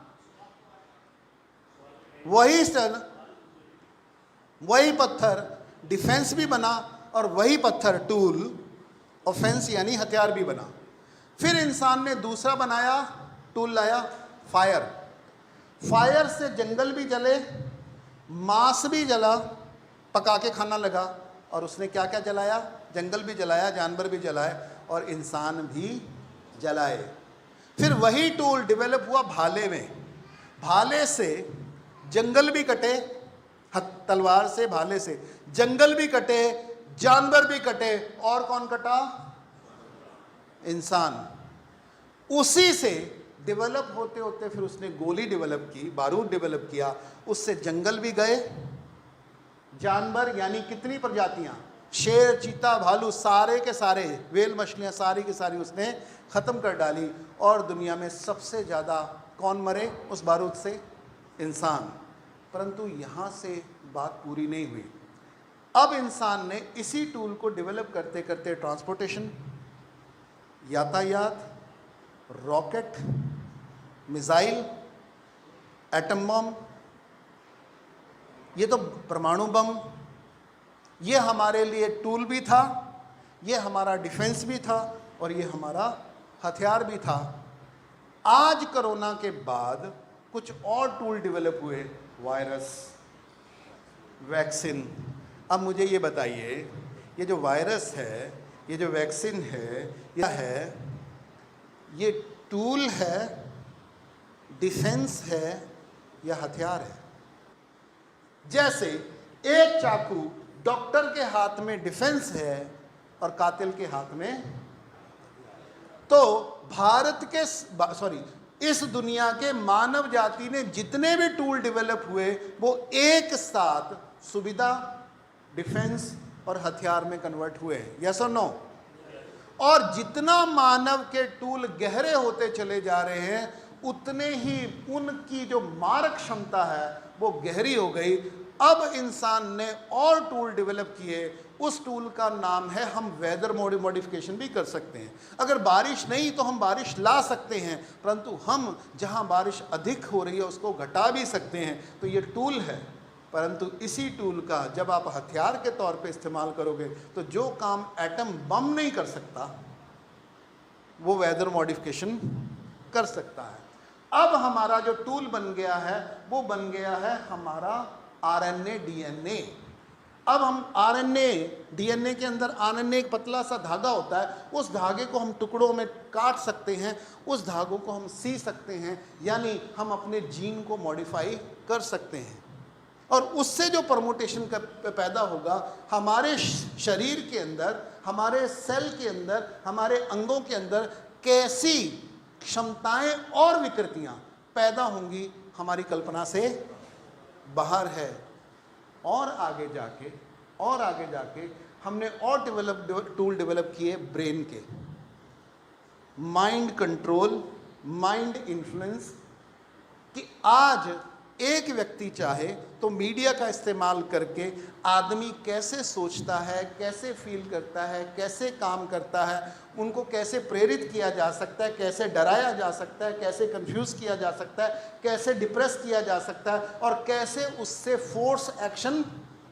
वही पत्थर डिफेंस भी बना और वही पत्थर टूल ऑफेंस यानी हथियार भी बना। फिर इंसान ने दूसरा बनाया, टूल लाया, फायर से जंगल भी जले, मांस भी जला, पका के खाना लगा। और उसने क्या क्या जलाया? जंगल भी जलाया, जानवर भी जलाए और इंसान भी जलाए। फिर वही टूल डेवलप हुआ भाले में। भाले से जंगल भी कटे, तलवार से, भाले से जंगल भी कटे, जानवर भी कटे, और कौन कटा? इंसान। उसी से डेवलप होते होते फिर उसने गोली डेवलप की, बारूद डेवलप किया, उससे जंगल भी गए, जानवर यानी कितनी प्रजातियां, शेर, चीता, भालू, सारे के सारे, व्हेल मछलियां, सारी की सारी उसने ख़त्म कर डाली। और दुनिया में सबसे ज़्यादा कौन मरे उस बारूद से? इंसान। परंतु यहाँ से बात पूरी नहीं हुई। अब इंसान ने इसी टूल को डेवलप करते करते ट्रांसपोर्टेशन, यातायात, रॉकेट, मिसाइल, एटम बम, ये तो परमाणु बम, ये हमारे लिए टूल भी था, ये हमारा डिफेंस भी था और ये हमारा हथियार भी था। आज कोरोना के बाद कुछ और टूल डेवलप हुए, वायरस, वैक्सीन। अब मुझे ये बताइए, ये जो वायरस है, ये जो वैक्सीन है, यह है, ये टूल है, डिफेंस है या हथियार है? जैसे एक चाकू डॉक्टर के हाथ में डिफेंस है और कातिल के हाथ में, तो भारत के इस दुनिया के मानव जाति ने जितने भी टूल डेवलप हुए वो एक साथ सुविधा, डिफेंस और हथियार में कन्वर्ट हुए हैं। यस और नो? और जितना मानव के टूल गहरे होते चले जा रहे हैं, उतने ही उनकी जो मारक क्षमता है वो गहरी हो गई। अब इंसान ने और टूल डेवलप किए उस टूल का नाम है, हम वेदर मॉडिफिकेशन भी कर सकते हैं। अगर बारिश नहीं तो हम बारिश ला सकते हैं, परंतु हम जहां बारिश अधिक हो रही है उसको घटा भी सकते हैं। तो ये टूल है, परंतु इसी टूल का जब आप हथियार के तौर पे इस्तेमाल करोगे तो जो काम एटम बम नहीं कर सकता वो वेदर मॉडिफिकेशन कर सकता है। अब हमारा जो टूल बन गया है वो बन गया है हमारा आरएनए डीएनए। अब हम आरएनए डीएनए के अंदर आरएनए एक पतला सा धागा होता है, उस धागे को हम टुकड़ों में काट सकते हैं, उस धागों को हम सी सकते हैं, यानी हम अपने जीन को मॉडिफाई कर सकते हैं। और उससे जो परमुटेशन पैदा होगा हमारे शरीर के अंदर, हमारे सेल के अंदर, हमारे अंगों के अंदर कैसी क्षमताएं और विकृतियां पैदा होंगी हमारी कल्पना से बाहर है। और आगे जाके हमने और टूल डेवलप किए ब्रेन के, माइंड कंट्रोल, माइंड इन्फ्लुएंस, कि आज एक व्यक्ति चाहे तो मीडिया का इस्तेमाल करके आदमी कैसे सोचता है, कैसे फील करता है, कैसे काम करता है, उनको कैसे प्रेरित किया जा सकता है, कैसे डराया जा सकता है, कैसे कंफ्यूज किया जा सकता है, कैसे डिप्रेस किया जा सकता है, और कैसे उससे फोर्स एक्शन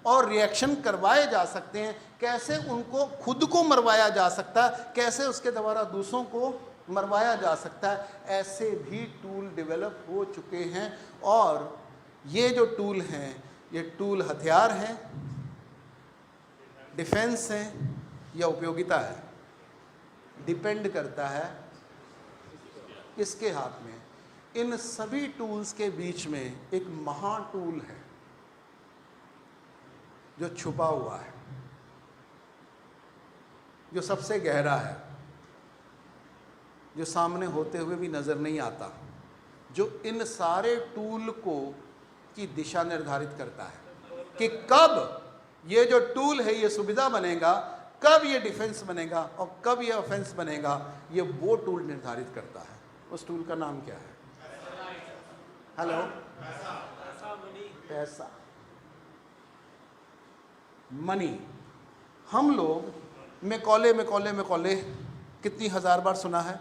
और रिएक्शन करवाए जा सकते हैं, कैसे उनको खुद को मरवाया जा सकता है, कैसे उसके द्वारा दूसरों को मरवाया जा सकता है। ऐसे भी टूल डेवलप हो चुके हैं। और ये जो टूल हैं, ये टूल हथियार हैं, डिफेंस हैं या उपयोगिता है, डिपेंड करता है किसके हाथ में। इन सभी टूल्स के बीच में एक महा टूल है जो छुपा हुआ है, जो सबसे गहरा है, जो सामने होते हुए भी नजर नहीं आता, जो इन सारे टूल को की दिशा निर्धारित करता है कि कब ये जो टूल है ये सुविधा बनेगा, कब ये डिफेंस बनेगा और कब ये ऑफेंस बनेगा, ये वो टूल निर्धारित करता है। उस टूल का नाम क्या है? हेलो, पैसा, मनी। हम लोग मैकॉले कितनी हजार बार सुना है।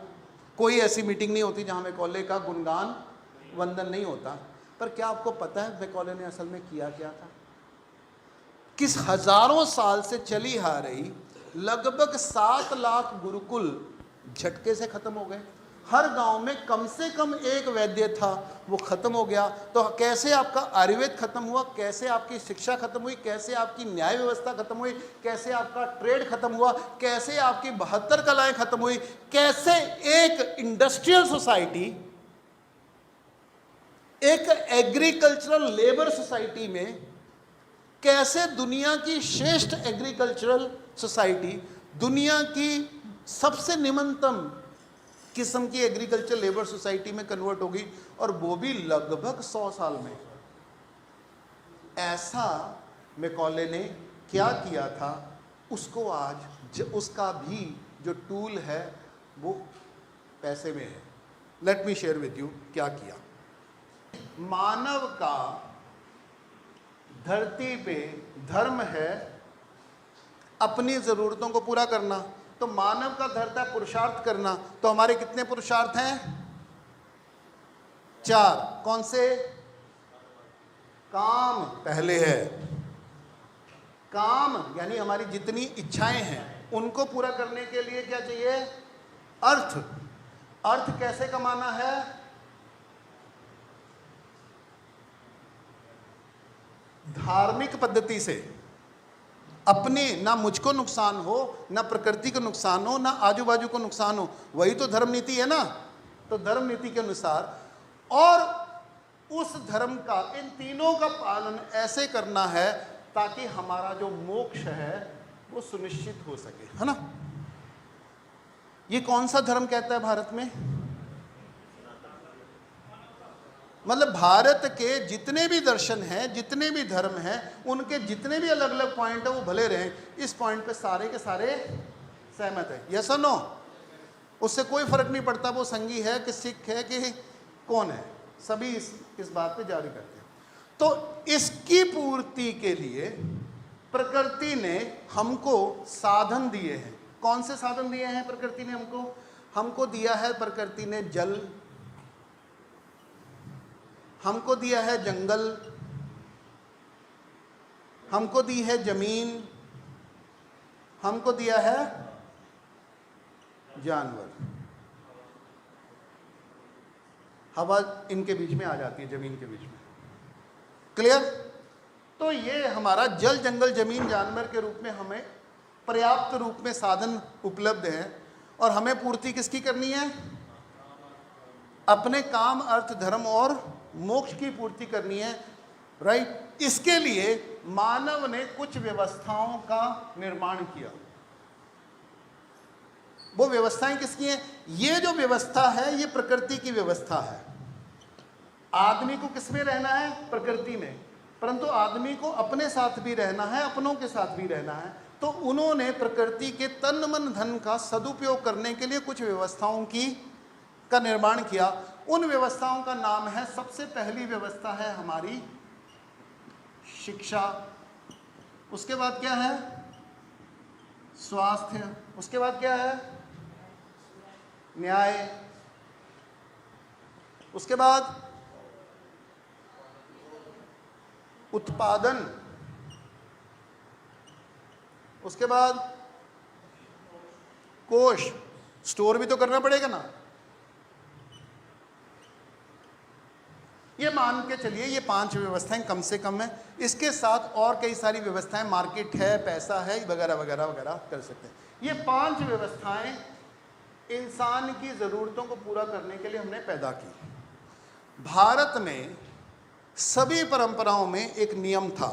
कोई ऐसी मीटिंग नहीं होती जहां मैकॉले का गुणगान वंदन नहीं होता। पर क्या आपको पता है मैकॉले ने असल में किया क्या था? किस हजारों साल से चली आ रही लगभग 7 लाख गुरुकुल झटके से खत्म हो गए। हर गांव में कम से कम एक वैद्य था, वो खत्म हो गया। तो कैसे आपका आयुर्वेद खत्म हुआ, कैसे आपकी शिक्षा खत्म हुई, कैसे आपकी न्याय व्यवस्था खत्म हुई, कैसे आपका ट्रेड खत्म हुआ, कैसे आपकी 72 कलाएं खत्म हुई, कैसे एक इंडस्ट्रियल सोसाइटी, एक एग्रीकल्चरल लेबर सोसाइटी में कैसे दुनिया की श्रेष्ठ एग्रीकल्चरल सोसाइटी, दुनिया की सबसे निम्नतम किस्म की एग्रीकल्चर लेबर सोसाइटी में कन्वर्ट होगी, और वो भी लगभग 100 साल में। ऐसा मैकॉले ने क्या किया था, उसको आज उसका भी जो टूल है वो पैसे में है। Let me share with you क्या किया। मानव का धरती पे धर्म है अपनी जरूरतों को पूरा करना, तो मानव का धर्म है पुरुषार्थ करना। तो हमारे कितने पुरुषार्थ हैं? 4। कौन से? काम पहले है। काम यानी हमारी जितनी इच्छाएं हैं उनको पूरा करने के लिए क्या चाहिए? अर्थ। अर्थ कैसे कमाना है? धार्मिक पद्धति से। अपने ना मुझको नुकसान हो, ना प्रकृति को नुकसान हो, ना आजू बाजू को नुकसान हो, वही तो धर्म नीति है ना। तो धर्म नीति के अनुसार, और उस धर्म का, इन तीनों का पालन ऐसे करना है ताकि हमारा जो मोक्ष है वो सुनिश्चित हो सके, है ना। ये कौन सा धर्म कहता है भारत में? मतलब भारत के जितने भी दर्शन हैं, जितने भी धर्म हैं, उनके जितने भी अलग अलग पॉइंट है वो भले रहें, इस पॉइंट पे सारे के सारे सहमत है। यस और नो? उससे कोई फर्क नहीं पड़ता वो संघी है कि सिख है कि कौन है, सभी इस बात पे जारी करते हैं। तो इसकी पूर्ति के लिए प्रकृति ने हमको साधन दिए हैं। कौन से साधन दिए हैं प्रकृति ने हमको? हमको दिया है प्रकृति ने जल, हमको दिया है जंगल, हमको दी है जमीन, हमको दिया है जानवर। हवा इनके बीच में आ जाती है, जमीन के बीच में। क्लियर? तो ये हमारा जल, जंगल, जमीन, जानवर के रूप में हमें पर्याप्त रूप में साधन उपलब्ध है। और हमें पूर्ति किसकी करनी है? अपने काम, अर्थ, धर्म और मोक्ष की पूर्ति करनी है। राइट? इसके लिए मानव ने कुछ व्यवस्थाओं का निर्माण किया। वो व्यवस्थाएं किसकी हैं? ये जो व्यवस्था है ये प्रकृति की व्यवस्था है। आदमी को किसमें रहना है? प्रकृति में। परंतु आदमी को अपने साथ भी रहना है, अपनों के साथ भी रहना है। तो उन्होंने प्रकृति के तन मन धन का सदुपयोग करने के लिए कुछ व्यवस्थाओं का निर्माण किया। उन व्यवस्थाओं का नाम है, सबसे पहली व्यवस्था है हमारी शिक्षा। उसके बाद क्या है? स्वास्थ्य। उसके बाद क्या है? न्याय। उसके बाद उत्पादन। उसके बाद कोष, स्टोर भी तो करना पड़ेगा ना। ये मान के चलिए ये 5 व्यवस्थाएं कम से कम है। इसके साथ और कई सारी व्यवस्थाएं, मार्केट है, पैसा है, वगैरह वगैरह वगैरह कर सकते हैं। ये 5 व्यवस्थाएं इंसान की ज़रूरतों को पूरा करने के लिए हमने पैदा की। भारत में सभी परंपराओं में एक नियम था।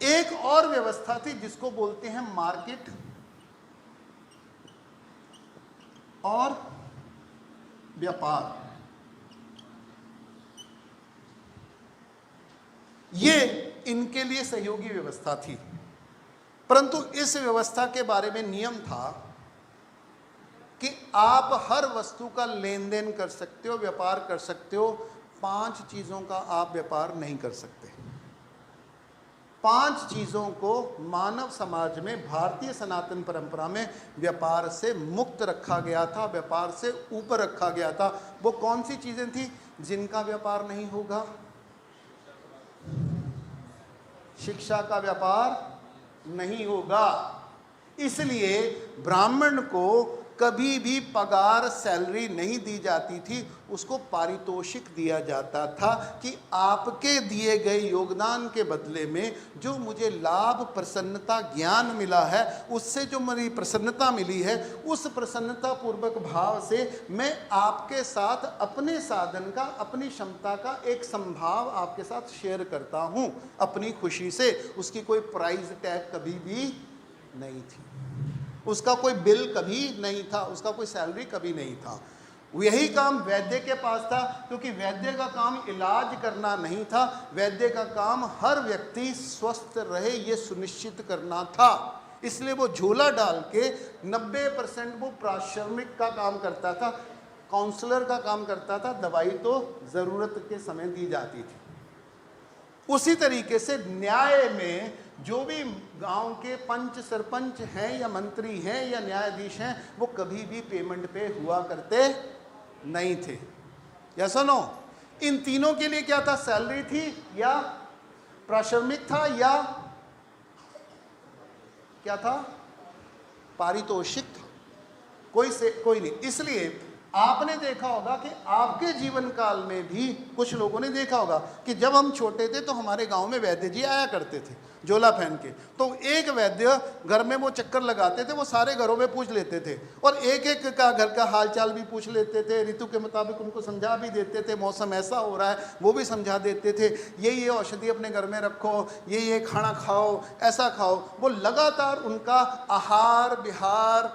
एक और व्यवस्था थी जिसको बोलते हैं मार्केट और व्यापार। ये इनके लिए सहयोगी व्यवस्था थी। परंतु इस व्यवस्था के बारे में नियम था कि आप हर वस्तु का लेन देन कर सकते हो, व्यापार कर सकते हो। 5 चीज़ों का आप व्यापार नहीं कर सकते। 5 चीज़ों को मानव समाज में, भारतीय सनातन परंपरा में व्यापार से मुक्त रखा गया था, व्यापार से ऊपर रखा गया था। वो कौन सी चीज़ें थी जिनका व्यापार नहीं होगा? शिक्षा का व्यापार नहीं होगा। इसलिए ब्राह्मण को कभी भी पगार, सैलरी नहीं दी जाती थी। उसको पारितोषिक दिया जाता था कि आपके दिए गए योगदान के बदले में जो मुझे लाभ, प्रसन्नता, ज्ञान मिला है, उससे जो मेरी प्रसन्नता मिली है, उस प्रसन्नता पूर्वक भाव से मैं आपके साथ अपने साधन का, अपनी क्षमता का एक संभाव आपके साथ शेयर करता हूँ अपनी खुशी से। उसकी कोई प्राइस टैग कभी भी नहीं थी, उसका कोई बिल कभी नहीं था, उसका कोई सैलरी कभी नहीं था। यही काम वैद्य के पास था, क्योंकि वैद्य का काम इलाज करना नहीं था। वैद्य का काम हर व्यक्ति स्वस्थ रहे ये सुनिश्चित करना था। इसलिए वो झोला डाल के 90% वो प्राश्रमिक का काम करता था, काउंसलर का काम करता था। दवाई तो ज़रूरत के समय दी जाती थी। उसी तरीके से न्याय में जो भी गांव के पंच, सरपंच हैं या मंत्री हैं या न्यायाधीश हैं, वो कभी भी पेमेंट पे हुआ करते नहीं थे। या सुनो, इन तीनों के लिए क्या था? सैलरी थी या प्राश्रमिक था या क्या था? पारितोषिक था। कोई नहीं। इसलिए आपने देखा होगा कि आपके जीवन काल में भी कुछ लोगों ने देखा होगा कि जब हम छोटे थे तो हमारे गांव में वैद्य जी आया करते थे झोला पहन के। तो एक वैद्य घर में वो चक्कर लगाते थे, वो सारे घरों में पूछ लेते थे और एक एक का घर का हालचाल भी पूछ लेते थे। ऋतु के मुताबिक उनको समझा भी देते थे, मौसम ऐसा हो रहा है वो भी समझा देते थे। ये औषधि अपने घर में रखो, ये खाना खाओ, ऐसा खाओ। वो लगातार उनका आहार विहार,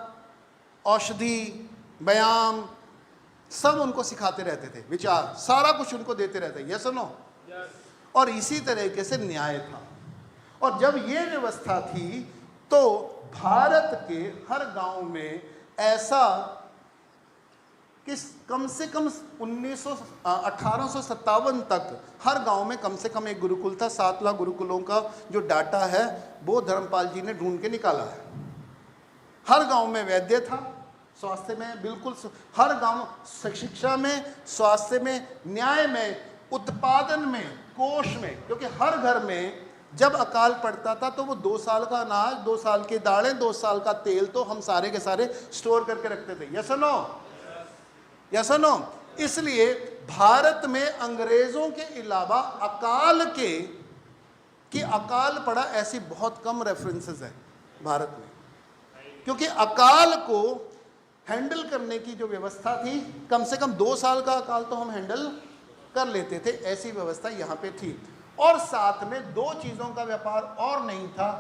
औषधि, व्यायाम सब उनको सिखाते रहते थे, विचार सारा कुछ उनको देते रहते। ये सुनो। और इसी तरीके से न्याय था। और जब ये व्यवस्था थी तो भारत के हर गांव में ऐसा कि कम से कम 1857 तक हर गांव में कम से कम एक गुरुकुल था। 7 लाख गुरुकुलों का जो डाटा है वो धर्मपाल जी ने ढूंढ के निकाला है। हर गांव में वैद्य था, स्वास्थ्य में बिल्कुल, हर गांव शिक्षा में, स्वास्थ्य में, न्याय में, उत्पादन में, कोष में, क्योंकि हर घर में जब अकाल पड़ता था तो वो 2 साल का अनाज, 2 साल की दालें, 2 साल का तेल तो हम सारे के सारे स्टोर करके रखते थे। Yes no, yes no. इसलिए भारत में अंग्रेजों के अलावा अकाल कि अकाल पड़ा ऐसी बहुत कम रेफरेंसेस है भारत में, क्योंकि अकाल को हैंडल करने की जो व्यवस्था थी, कम से कम 2 साल का अकाल तो हम हैंडल कर लेते थे, ऐसी व्यवस्था यहाँ पे थी। और साथ में 2 चीजों का व्यापार और नहीं था,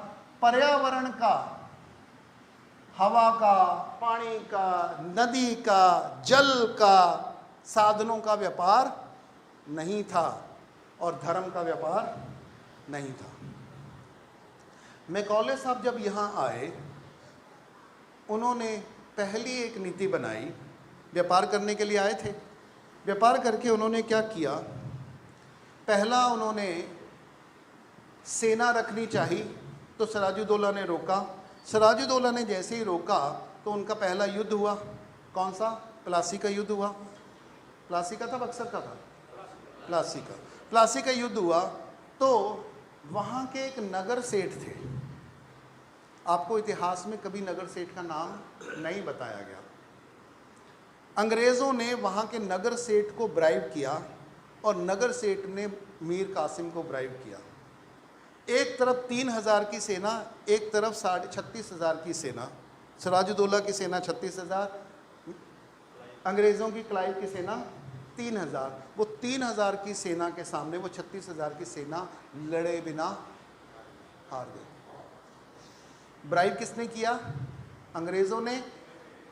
पर्यावरण का, हवा का, पानी का, नदी का, जल का, साधनों का व्यापार नहीं था, और धर्म का व्यापार नहीं था। मैकॉले साहब जब यहाँ आए, उन्होंने पहली एक नीति बनाई, व्यापार करने के लिए आए थे। व्यापार करके उन्होंने क्या किया, पहला उन्होंने सेना रखनी चाहिए, तो सिराजुद्दौला ने रोका। सिराजुद्दौला ने जैसे ही रोका तो उनका पहला युद्ध हुआ। कौन सा? प्लासी का युद्ध हुआ। प्लासी का था, बक्सर का था? प्लासी का। प्लासी का युद्ध हुआ तो वहाँ के एक नगर सेठ थे। आपको इतिहास में कभी नगर सेठ का नाम नहीं बताया गया। अंग्रेज़ों ने वहाँ के नगर सेठ को ब्राइब किया और नगर सेठ ने मीर कासिम को ब्राइब किया। एक तरफ 3000 की सेना, एक तरफ 36,500 की सेना। सिराजुद्दौला की सेना 36,000, अंग्रेज़ों की क्लाइव की सेना 3000। वो 3000 की सेना के सामने वो 36,000 की सेना लड़े बिना हार गई। ब्राइब किसने किया? अंग्रेज़ों ने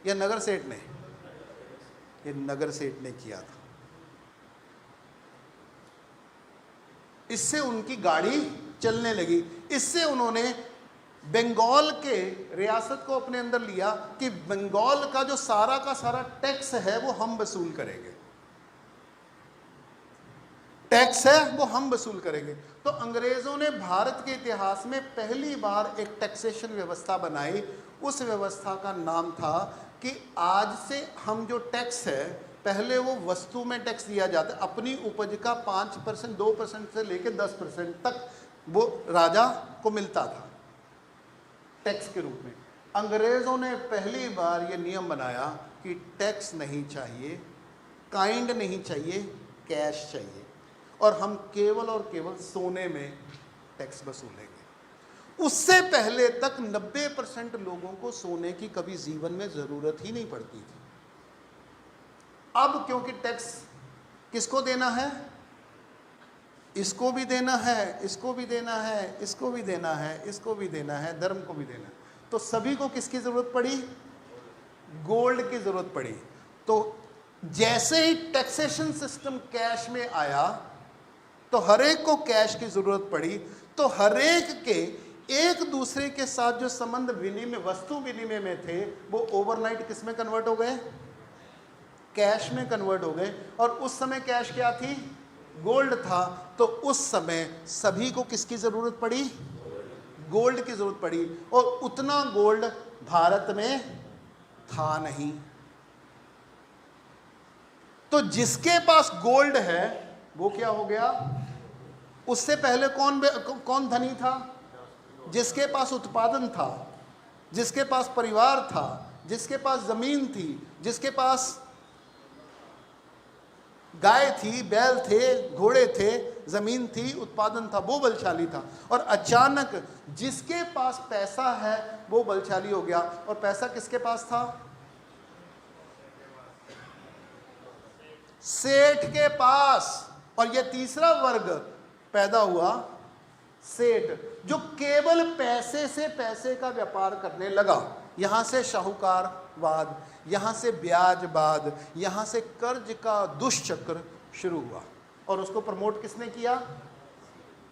या नगर सेठ ने? ये नगर सेठ ने किया था। इससे उनकी गाड़ी चलने लगी। इससे उन्होंने बंगाल के रियासत को अपने अंदर लिया कि बंगाल का जो सारा का सारा टैक्स है वो हम वसूल करेंगे, टैक्स है वो हम वसूल करेंगे। तो अंग्रेज़ों ने भारत के इतिहास में पहली बार एक टैक्सेशन व्यवस्था बनाई। उस व्यवस्था का नाम था कि आज से हम जो टैक्स है, पहले वो वस्तु में टैक्स दिया जाता, अपनी उपज का 5%, 2% से लेकर 10% तक वो राजा को मिलता था टैक्स के रूप में। अंग्रेज़ों ने पहली बार ये नियम बनाया कि टैक्स नहीं चाहिए, काइंड नहीं चाहिए, कैश चाहिए, और हम केवल और केवल सोने में टैक्स वसूलेंगे। उससे पहले तक 90% लोगों को सोने की कभी जीवन में ज़रूरत ही नहीं पड़ती थी। अब क्योंकि टैक्स किसको देना है? इसको भी देना है, इसको भी देना है, इसको भी देना है, इसको भी देना है, धर्म को भी देना है, तो सभी को किसकी ज़रूरत पड़ी? गोल्ड की ज़रूरत पड़ी। तो जैसे ही टैक्सेशन सिस्टम कैश में आया तो हर एक को कैश की ज़रूरत पड़ी। तो हर एक के एक दूसरे के साथ जो संबंध विनिमय, वस्तु विनिमय में थे, वो ओवरनाइट किस में कन्वर्ट हो गए? कैश में कन्वर्ट हो गए। और उस समय कैश क्या थी? गोल्ड था। तो उस समय सभी को किसकी ज़रूरत पड़ी? गोल्ड की ज़रूरत पड़ी। और उतना गोल्ड भारत में था नहीं। तो जिसके पास गोल्ड है वो क्या हो गया? उससे पहले कौन धनी था? जिसके पास उत्पादन था, जिसके पास परिवार था, जिसके पास ज़मीन थी, जिसके पास गाय थी, बैल थे, घोड़े थे, ज़मीन थी, उत्पादन था, वो बलशाली था। और अचानक जिसके पास पैसा है वो बलशाली हो गया। और पैसा किसके पास था? सेठ के पास। और ये तीसरा वर्ग पैदा हुआ, सेठ, जो केवल पैसे से पैसे का व्यापार करने लगा। यहाँ से शाहूकारवाद, यहाँ से ब्याजवाद, यहाँ से कर्ज का दुष्चक्र शुरू हुआ। और उसको प्रमोट किसने किया?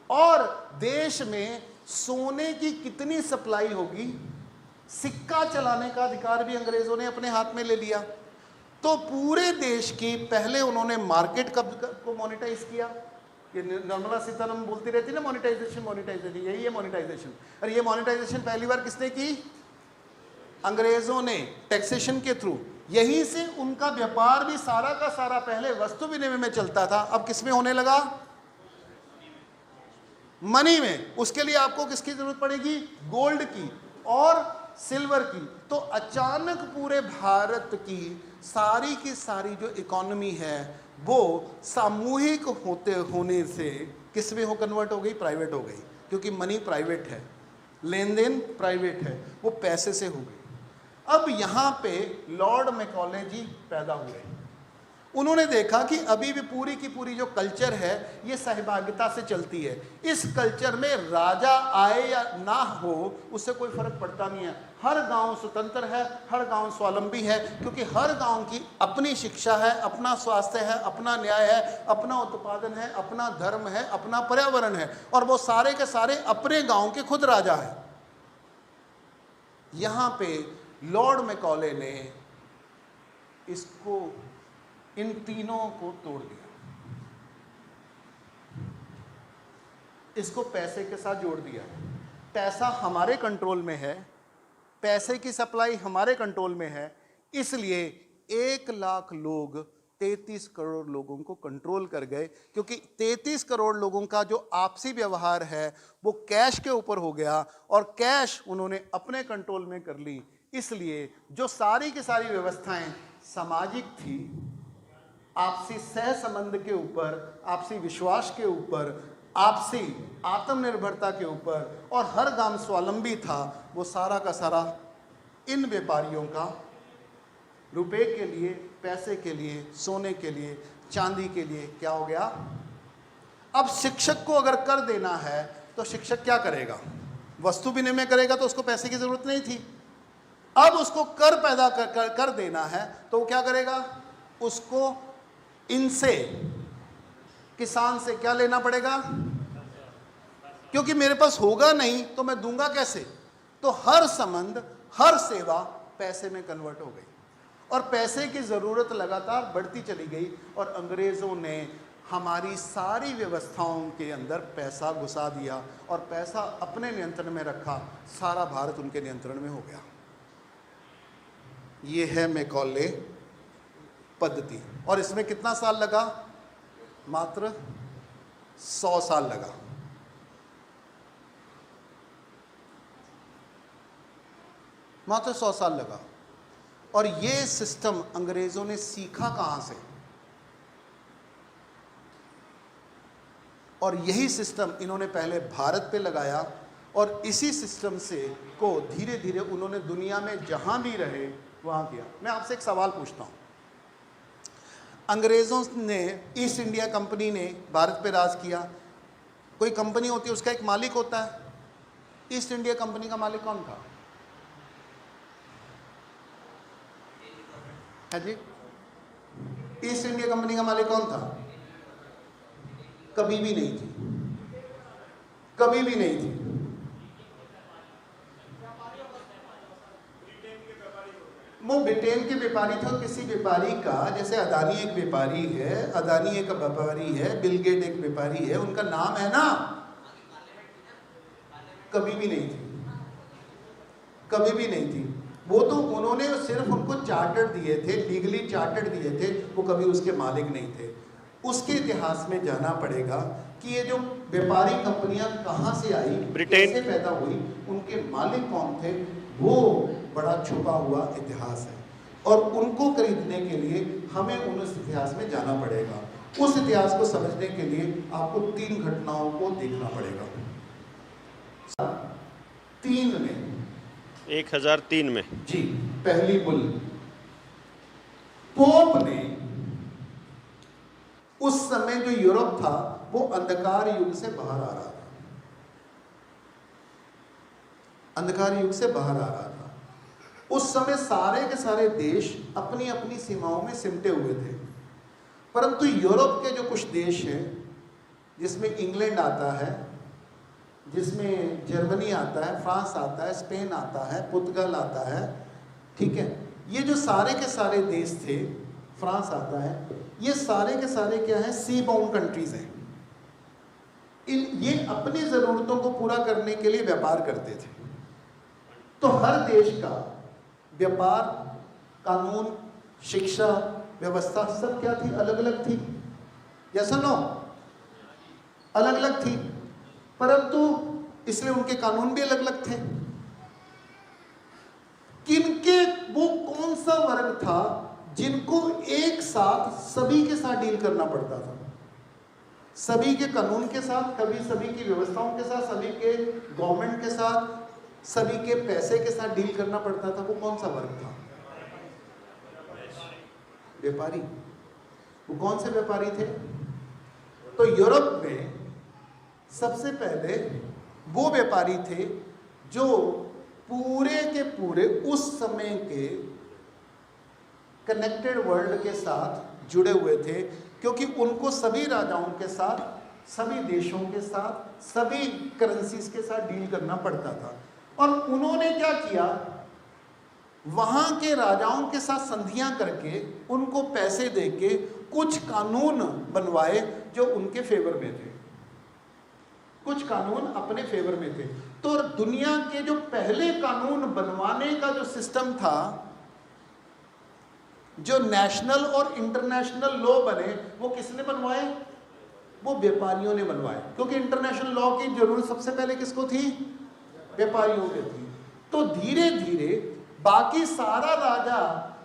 और देश में सोने की कितनी सप्लाई होगी, सिक्का चलाने का अधिकार भी अंग्रेज़ों ने अपने हाथ में ले लिया। तो पूरे देश की पहले उन्होंने मार्केट कब को मोनेटाइज किया। ये निर्मला सीतारमण बोलती रहती ना, मोनेटाइजेशन मोनेटाइजेशन, यही है मोनेटाइजेशन। और ये मोनेटाइजेशन पहली बार किसने की? अंग्रेजों ने, टैक्सेशन के थ्रू। यहीं से उनका व्यापार भी सारा का सारा पहले वस्तु विनिमय में चलता था, अब किस में होने लगा? मनी में। उसके लिए आपको किसकी जरूरत पड़ेगी? गोल्ड की और सिल्वर की। तो अचानक पूरे भारत की सारी जो इकोनॉमी है वो सामूहिक होने से किस में हो कन्वर्ट हो गई? प्राइवेट हो गई, क्योंकि मनी प्राइवेट है, लेन देन प्राइवेट है, वो पैसे से हो गई। अब यहाँ पे लॉर्ड मैकॉले जी पैदा हुए। उन्होंने देखा कि अभी भी पूरी की पूरी जो कल्चर है ये सहभागिता से चलती है। इस कल्चर में राजा आए या ना हो उससे कोई फर्क पड़ता नहीं है। हर गांव स्वतंत्र है, हर गांव स्वावलंबी है, क्योंकि हर गांव की अपनी शिक्षा है, अपना स्वास्थ्य है, अपना न्याय है, अपना उत्पादन है, अपना धर्म है, अपना पर्यावरण है, और वो सारे के सारे अपने गांव के खुद राजा हैं। यहां पे लॉर्ड मैकॉले ने इसको, इन तीनों को तोड़ दिया, इसको पैसे के साथ जोड़ दिया। पैसा हमारे कंट्रोल में है, पैसे की सप्लाई हमारे कंट्रोल में है, इसलिए 1 लाख लोग 33 करोड़ लोगों को कंट्रोल कर गए, क्योंकि 33 करोड़ लोगों का जो आपसी व्यवहार है वो कैश के ऊपर हो गया, और कैश उन्होंने अपने कंट्रोल में कर ली। इसलिए जो सारी की सारी व्यवस्थाएं सामाजिक थी, आपसी सह संबंध के ऊपर, आपसी विश्वास के ऊपर, आपसी आत्मनिर्भरता के ऊपर, और हर गांव स्वावलंबी था, वो सारा का सारा इन व्यापारियों का रुपए के लिए, पैसे के लिए, सोने के लिए, चांदी के लिए क्या हो गया? अब शिक्षक को अगर कर देना है तो शिक्षक क्या करेगा? वस्तु विनिमय करेगा, तो उसको पैसे की जरूरत नहीं थी। अब उसको कर पैदा कर देना है तो वो क्या करेगा? उसको इनसे, किसान से क्या लेना पड़ेगा? क्योंकि मेरे पास होगा नहीं तो मैं दूंगा कैसे? तो हर संबंध, हर सेवा पैसे में कन्वर्ट हो गई, और पैसे की ज़रूरत लगातार बढ़ती चली गई, और अंग्रेज़ों ने हमारी सारी व्यवस्थाओं के अंदर पैसा घुसा दिया, और पैसा अपने नियंत्रण में रखा, सारा भारत उनके नियंत्रण में हो गया। ये है मैकॉले पद्धति। और इसमें कितना साल लगा? मात्र 100 साल लगा। मात्र 100 साल लगा। और ये सिस्टम अंग्रेजों ने सीखा कहां से? और यही सिस्टम इन्होंने पहले भारत पे लगाया, और इसी सिस्टम से को धीरे धीरे उन्होंने दुनिया में जहां भी रहे वहां किया। मैं आपसे एक सवाल पूछता हूं, अंग्रेज़ों ने, ईस्ट इंडिया कंपनी ने भारत पे राज किया। कोई कंपनी होती है, उसका एक मालिक होता है। ईस्ट इंडिया कंपनी का मालिक कौन था? है जी? ईस्ट इंडिया कंपनी का मालिक कौन था? कभी भी नहीं थी, कभी भी नहीं थी। वो ब्रिटेन के व्यापारी थे। किसी व्यापारी का, जैसे अदानी एक व्यापारी है, अदानी एक व्यापारी है, बिल गेट एक व्यापारी है, उनका नाम है ना? कभी भी नहीं थी, कभी भी नहीं थी। वो तो उन्होंने सिर्फ उनको चार्टर दिए थे, लीगली चार्टर दिए थे, वो कभी उसके मालिक नहीं थे। उसके इतिहास में जाना पड़ेगा कि ये जो व्यापारी कंपनियां कहाँ से आई, ब्रिटेन कैसे पैदा हुई, उनके मालिक कौन थे, वो बड़ा छुपा हुआ इतिहास है। और उनको खरीदने के लिए हमें उस इतिहास में जाना पड़ेगा। उस इतिहास को समझने के लिए आपको 3 घटनाओं को देखना पड़ेगा। 3 में 1003 में जी, पहली बुल, पोप ने, उस समय जो यूरोप था वो अंधकार युग से बाहर आ रहा था, अंधकार युग से बाहर आ रहा था। उस समय सारे के सारे देश अपनी अपनी सीमाओं में सिमटे हुए थे, परंतु यूरोप के जो कुछ देश हैं, जिसमें इंग्लैंड आता है, जिसमें जर्मनी आता है, फ्रांस आता है, स्पेन आता है, पुर्तगाल आता है, ठीक है, ये जो सारे के सारे देश थे फ्रांस आता है, ये सारे के सारे क्या हैं, सी बाउंड कंट्रीज हैं। ये अपनी ज़रूरतों को पूरा करने के लिए व्यापार करते थे। तो हर देश का व्यापार, कानून, शिक्षा व्यवस्था सब क्या थी, अलग अलग थी। यस और नो? अलग अलग थी, परंतु इसलिए उनके कानून भी अलग अलग थे। किनके, वो कौन सा वर्ग था जिनको एक साथ सभी के साथ डील करना पड़ता था, सभी के कानून के साथ, कभी सभी की व्यवस्थाओं के साथ, सभी के गवर्नमेंट के साथ, सभी के पैसे के साथ डील करना पड़ता था? वो कौन सा वर्ग था? व्यापारी। वो कौन से व्यापारी थे? तो यूरोप में सबसे पहले वो व्यापारी थे जो पूरे के पूरे उस समय के कनेक्टेड वर्ल्ड के साथ जुड़े हुए थे, क्योंकि उनको सभी राजाओं के साथ, सभी देशों के साथ, सभी करेंसीज के साथ डील करना पड़ता था। और उन्होंने क्या किया, वहां के राजाओं के साथ संधियां करके, उनको पैसे देके कुछ कानून बनवाए जो उनके फेवर में थे, कुछ कानून अपने फेवर में थे। तो दुनिया के जो पहले कानून बनवाने का जो सिस्टम था, जो नेशनल और इंटरनेशनल लॉ बने, वो किसने बनवाए? वो व्यापारियों ने बनवाए, क्योंकि इंटरनेशनल लॉ की जरूरत सबसे पहले किसको थी? व्यापारियों को थी। तो धीरे धीरे बाकी सारा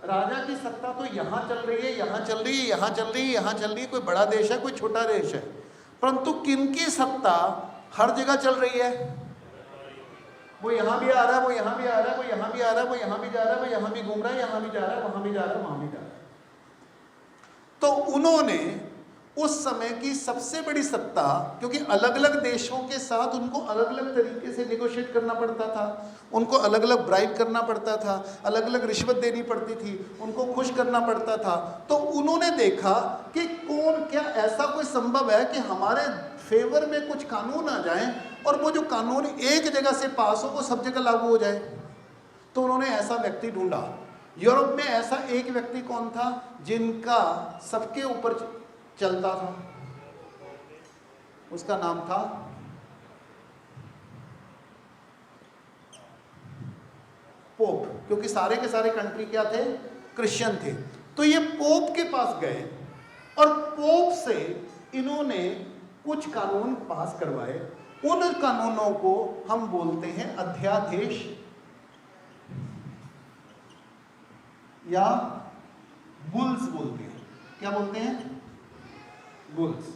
राजा की सत्ता तो यहाँ चल रही है, यहाँ चल रही है, यहाँ चल रही है, यहाँ चल रही है, कोई बड़ा देश है, कोई छोटा देश है, परंतु किनकी सत्ता हर जगह चल रही है? वो यहाँ भी आ रहा है, वो यहाँ भी आ रहा है, वो यहाँ भी आ रहा है, वो यहाँ भी जा रहा है, वो यहाँ भी घूम रहा है, यहाँ भी जा रहा है, वहाँ भी जा रहा है, वहाँ भी जा रहा है। तो उन्होंने उस समय की सबसे बड़ी सत्ता, क्योंकि अलग अलग देशों के साथ उनको अलग अलग तरीके से नेगोशिएट करना पड़ता था, उनको अलग अलग ब्राइब करना पड़ता था, अलग अलग रिश्वत देनी पड़ती थी, उनको खुश करना पड़ता था। तो उन्होंने देखा कि कौन, क्या ऐसा कोई संभव है कि हमारे फेवर में कुछ कानून आ जाएं और वो जो कानून एक जगह से पास हो वो सब जगह लागू हो जाए। तो उन्होंने ऐसा व्यक्ति ढूंढा। यूरोप में ऐसा एक व्यक्ति कौन था जिनका सबके ऊपर चलता था? उसका नाम था पोप, क्योंकि सारे के सारे कंट्री क्या थे? क्रिश्चियन थे। तो ये पोप के पास गए और पोप से इन्होंने कुछ कानून पास करवाए। उन कानूनों को हम बोलते हैं अध्यादेश या बुल्स बोलते हैं। क्या बोलते हैं? बुल्स।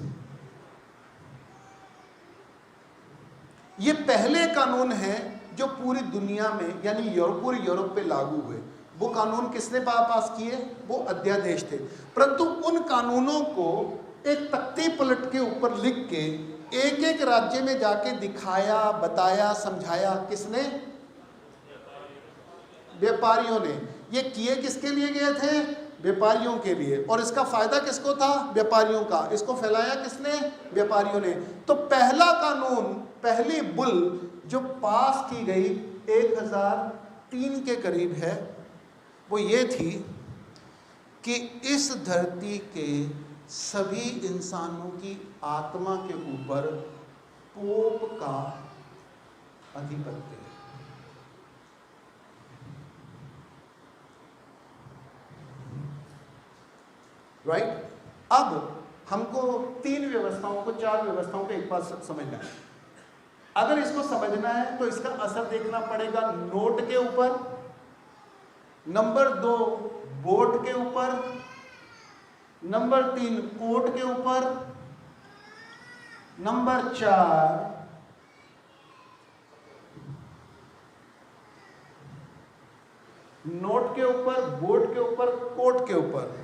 ये पहले कानून हैं जो पूरी दुनिया में, यानी पूरे यूरोप पे लागू हुए। वो कानून किसने पास किए? वो अध्यादेश थे। परंतु उन कानूनों को एक तख्ती पलट के ऊपर लिख के एक एक राज्य में जाके दिखाया, बताया, समझाया किसने? व्यापारियों ने। ये किए किसके लिए गए थे? व्यापारियों के लिए। और इसका फायदा किसको था? व्यापारियों का। इसको फैलाया किसने? व्यापारियों ने। तो पहला कानून, पहली बुल जो पास की गई 1003 के करीब है, वो ये थी कि इस धरती के सभी इंसानों की आत्मा के ऊपर पोप का आधिपत्य है। राइट? अब हमको 3 व्यवस्थाओं को, 4 व्यवस्थाओं को एक बार समझना है। अगर इसको समझना है तो इसका असर देखना पड़ेगा नोट के ऊपर, नंबर 2 वोट के ऊपर, नंबर 3 कोर्ट के ऊपर, नंबर 4 नोट के ऊपर, वोट के ऊपर, कोर्ट के ऊपर।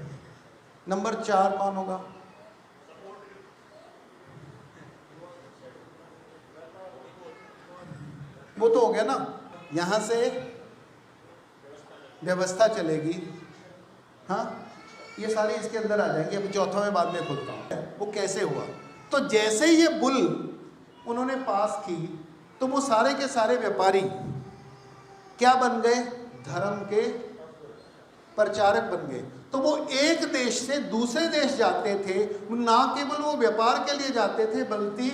नंबर 4 कौन होगा? वो तो हो गया ना, यहां से व्यवस्था चलेगी। हाँ, ये सारी इसके अंदर आ जाएंगे। अब चौथा में बाद में खोलता हूं वो कैसे हुआ। तो जैसे ही ये बुल उन्होंने पास की तो वो सारे के सारे व्यापारी क्या बन गए? धर्म के प्रचारक बन गए। तो वो एक देश से दूसरे देश जाते थे, ना केवल वो व्यापार के लिए जाते थे बल्कि